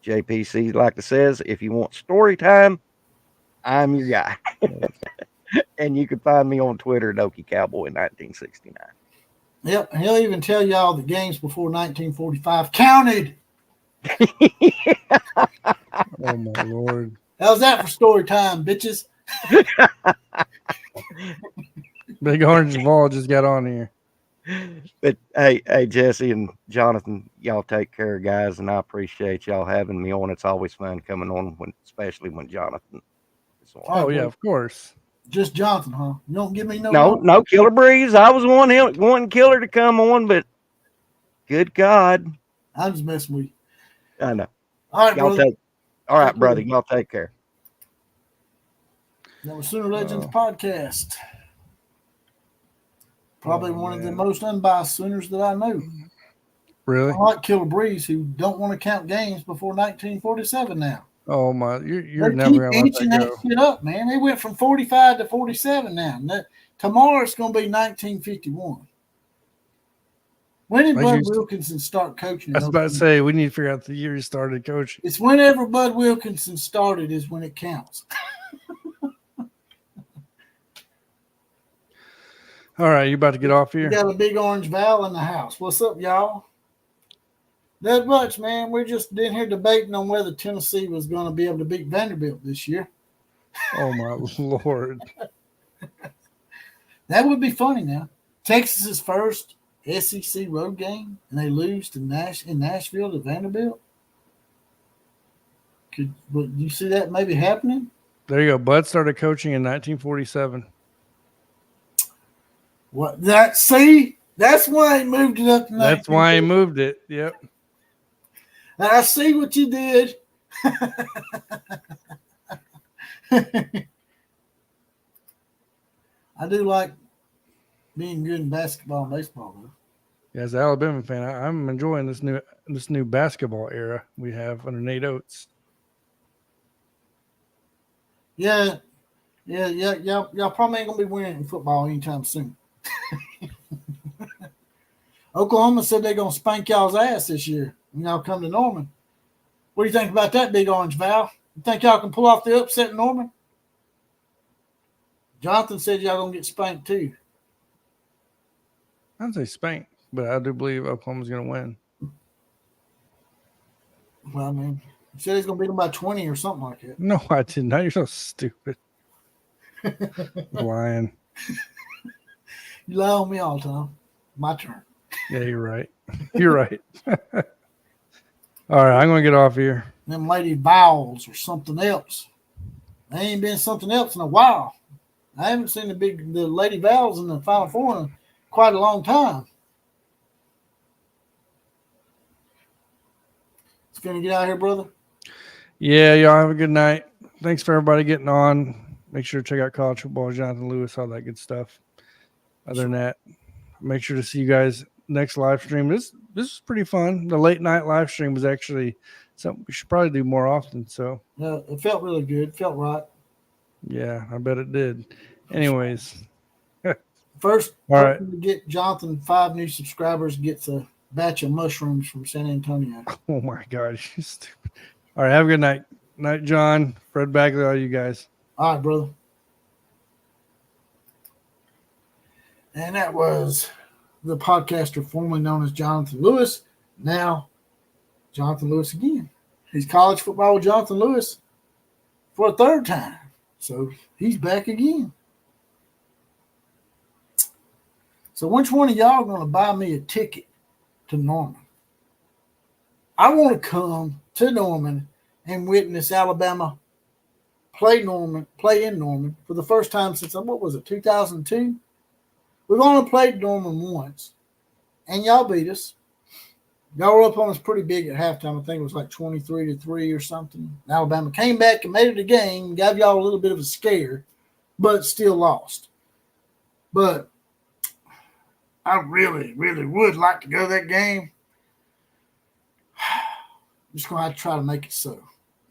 JPC like to says, if you want story time, I'm your guy. And you can find me on Twitter at Okie Cowboy 1969. Yep, he'll even tell y'all the games before 1945 counted. Oh my Lord. How's that for story time, bitches? Big Orange Ball just got on here. But hey, Jesse and Jonathan, y'all take care, guys, and I appreciate y'all having me on. It's always fun coming on, especially when Jonathan is on. Oh yeah, of course. Just Jonathan, huh? You don't give me No, Killer Breeze. I was one killer to come on, but good God, I'm just messing with you. I know. All right, brother. All right, brother. Y'all take care. That was Sooner Legends Podcast. Probably one of the most unbiased Sooners that I know. Really? Unlike Killer Breeze, who don't want to count games before 1947 now. Oh my, you're they never keep gonna let that go. shit up, man. They went from 45 to 47 now. Tomorrow it's going to be 1951. When did Bud Wilkinson start coaching? I was about to say, we need to figure out the year he started coaching. It's whenever Bud Wilkinson started is when it counts. All right, you about to get off here? We got a big orange Val in the house. What's up, y'all? Not much, man. We're just in here debating on whether Tennessee was going to be able to beat Vanderbilt this year. Oh, my Lord. That would be funny now. Texas's first SEC road game, and they lose to Nashville to Vanderbilt. But you see that maybe happening? There you go. Bud started coaching in 1947. What? That's why he moved it up to 1947. That's why he moved it. Yep. I see what you did. I do like being good in basketball and baseball, though. As an Alabama fan, I'm enjoying this new basketball era we have under Nate Oates. Yeah. Y'all probably ain't gonna be winning football anytime soon. Oklahoma said they're gonna spank y'all's ass this year when y'all come to Norman. What do you think about that, Big Orange Val? You think y'all can pull off the upset in Norman? Jonathan said y'all gonna get spanked too. I'd say spanked, but I do believe Oklahoma's gonna win. Well, I mean, he said he's gonna beat them by 20 or something like that. No, I did not. You're so stupid. Lying. You lie on me all the time. My turn. Yeah, you're right. You're right. All right, I'm gonna get off here. Them lady vowels or something else. They ain't been something else in a while. I haven't seen the lady vowels in the Final Four in quite a long time. It's gonna get out of here, brother. Yeah, y'all have a good night. Thanks for everybody getting on. Make sure to check out College Football, Jonathan Lewis, all that good stuff. Other than that, make sure to see you guys next live stream. This is pretty fun. The late night live stream was actually something we should probably do more often. So yeah, it felt really good. It felt right. Yeah, I bet it did. Anyways. First, all right. To get Jonathan 5 new subscribers gets a batch of mushrooms from San Antonio. Oh my gosh, you stupid. All right, have a good night. Night, John, Fred Bagley, all you guys. All right, brother. And that was the podcaster formerly known as Jonathan Lewis, now Jonathan Lewis again. He's college football with Jonathan Lewis for a third time. So he's back again. So which one of y'all going to buy me a ticket to Norman? I want to come to Norman and witness Alabama play in Norman for the first time since, what was it, 2002? We've only played Norman once, and y'all beat us. Y'all were up on us pretty big at halftime. I think it was like 23-3 or something. Alabama came back and made it a game, gave y'all a little bit of a scare, but still lost. But I really, really would like to go to that game. I'm just going to have to try to make it so.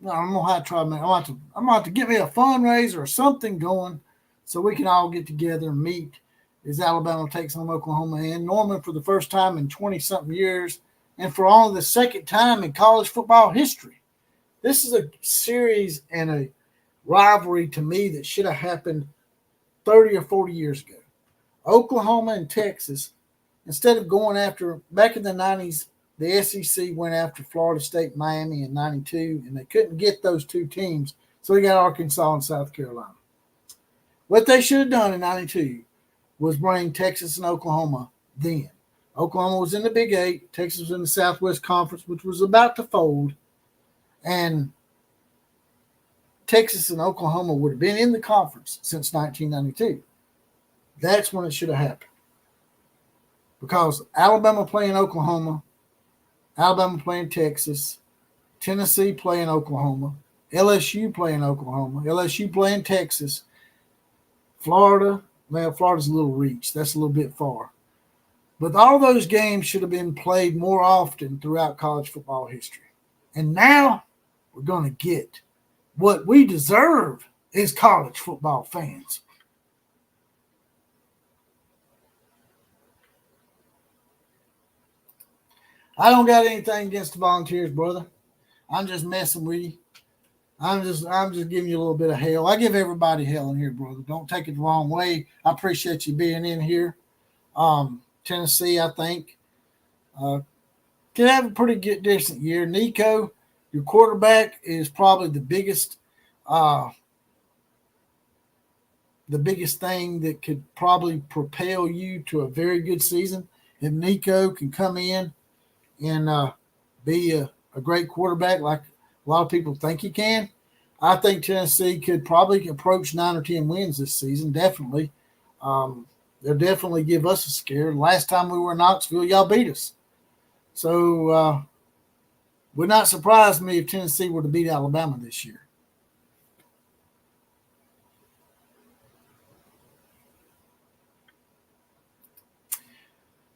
I don't know how to try to make it. I'm going to have to get me a fundraiser or something going so we can all get together and meet as Alabama takes on Oklahoma and Norman for the first time in 20-something years and for only the second time in college football history. This is a series and a rivalry to me that should have happened 30 or 40 years ago. Oklahoma and Texas, instead of going after, back in the 90s, the SEC went after Florida State, Miami in 92, and they couldn't get those two teams, so they got Arkansas and South Carolina. What they should have done in 92 was bring Texas and Oklahoma then. Oklahoma was in the Big Eight. Texas was in the Southwest Conference, which was about to fold. And Texas and Oklahoma would have been in the conference since 1992. That's when it should have happened. Because Alabama playing Oklahoma, Alabama playing Texas, Tennessee playing Oklahoma, LSU playing Oklahoma, LSU playing Texas, Florida. Well, Florida's a little reach. That's a little bit far. But all those games should have been played more often throughout college football history. And now we're going to get what we deserve as college football fans. I don't got anything against the Volunteers, brother. I'm just messing with you. I'm just giving you a little bit of hell. I give everybody hell in here, brother. Don't take it the wrong way. I appreciate you being in here. Tennessee, I think, can have a pretty good, decent year. Nico, your quarterback, is probably the biggest thing that could probably propel you to a very good season. If Nico can come in and be a great quarterback like a lot of people think he can, I think Tennessee could probably approach 9 or 10 wins this season, definitely. They'll definitely give us a scare. Last time we were in Knoxville, y'all beat us. So would not surprise me if Tennessee were to beat Alabama this year.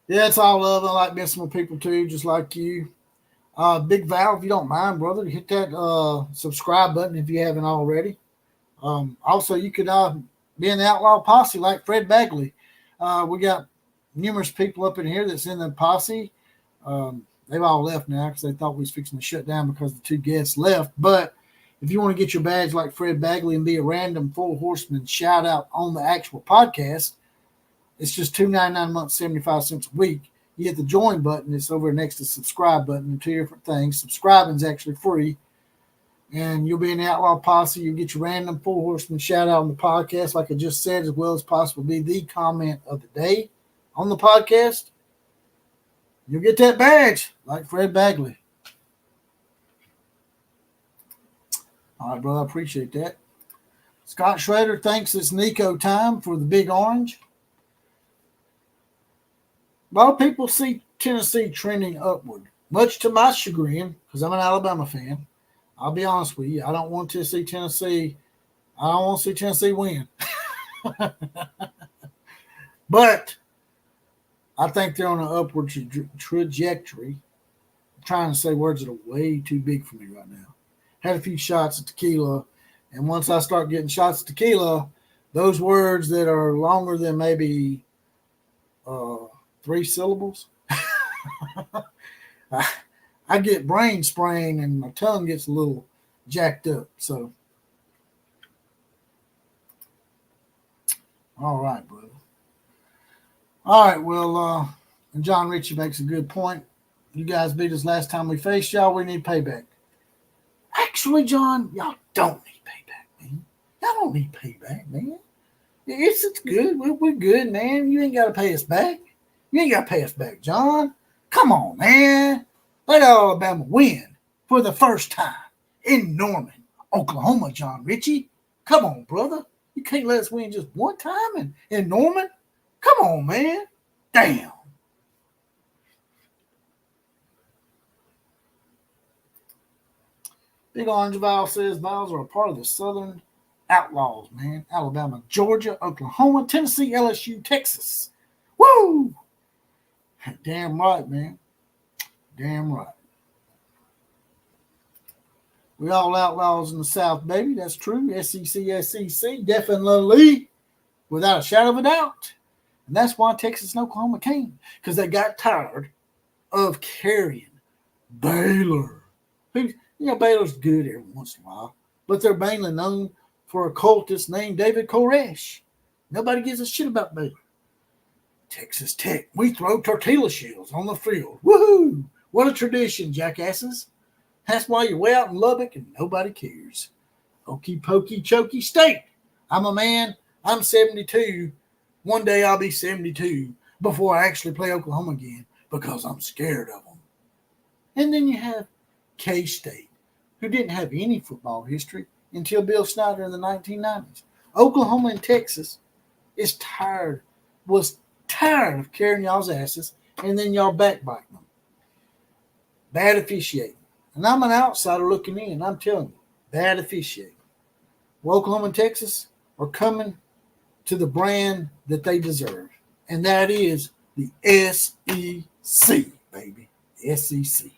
Yeah, it's all love. I like messing with people too, just like you. Big Val, if you don't mind, brother, hit that subscribe button if you haven't already. Also, you could be in the Outlaw Posse like Fred Bagley. We got numerous people up in here that's in the posse. They've all left now because they thought we was fixing to shut down because the two guests left. But if you want to get your badge like Fred Bagley and be a random full horseman shout out on the actual podcast, it's just $2.99 a month, 75 cents a week. You hit the join button. It's over next to subscribe button. Two different things. Subscribing is actually free. And you'll be in the Outlaw Posse. You'll get your random full horseman shout out on the podcast, like I just said, as well as possible be the comment of the day on the podcast. You'll get that badge like Fred Bagley. All right, brother, I appreciate that. Scott Schrader thinks it's Nico time for the Big Orange. A lot of people see Tennessee trending upward, much to my chagrin, because I'm an Alabama fan. I'll be honest with you. I don't want to see Tennessee. I don't want to see Tennessee win. But I think they're on an upward trajectory. I'm trying to say words that are way too big for me right now. Had a few shots of tequila, and once I start getting shots of tequila, those words that are longer than maybe 3 syllables, I get brain sprain and my tongue gets a little jacked up. So, all right, brother. All right, well, And John Ritchie makes a good point. You guys beat us last time we faced y'all. We need payback. Actually, John, y'all don't need payback, man. Y'all don't need payback, man. It's good. We're good, man. You ain't got to pay us back. You ain't got to pay us back, John. Come on, man. Let Alabama win for the first time in Norman, Oklahoma, John Ritchie. Come on, brother. You can't let us win just one time in Norman? Come on, man. Damn. Big Orange Val says Vols are a part of the Southern Outlaws, man. Alabama, Georgia, Oklahoma, Tennessee, LSU, Texas. Woo! Damn right, man. Damn right. We all outlaws in the South, baby. That's true. SEC, definitely. Without a shadow of a doubt. And that's why Texas and Oklahoma came. Because they got tired of carrying Baylor. Baylor's good every once in a while. But they're mainly known for a cultist named David Koresh. Nobody gives a shit about Baylor. Texas Tech. We throw tortilla shells on the field. Woohoo! What a tradition, jackasses. That's why you're way out in Lubbock and nobody cares. Okey pokey chokey state. I'm a man. I'm 72. One day I'll be 72 before I actually play Oklahoma again because I'm scared of them. And then you have K-State, who didn't have any football history until Bill Snyder in the 1990s. Oklahoma and Texas was tired of carrying y'all's asses and then y'all backbiting them. Bad officiating. And I'm an outsider looking in. I'm telling you, bad officiating. Well, Oklahoma and Texas are coming to the brand that they deserve. And that is the SEC, baby. The SEC.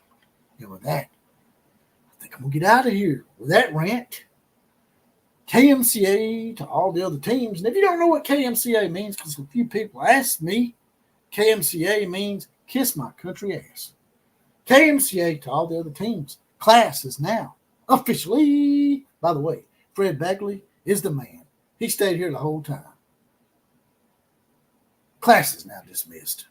And with that, I think I'm going to get out of here with that rant. KMCA to all the other teams. And if you don't know what KMCA means, because a few people asked me, KMCA means kiss my country ass. KMCA to all the other teams. Class is now officially, by the way, Fred Bagley is the man. He stayed here the whole time. Class is now dismissed.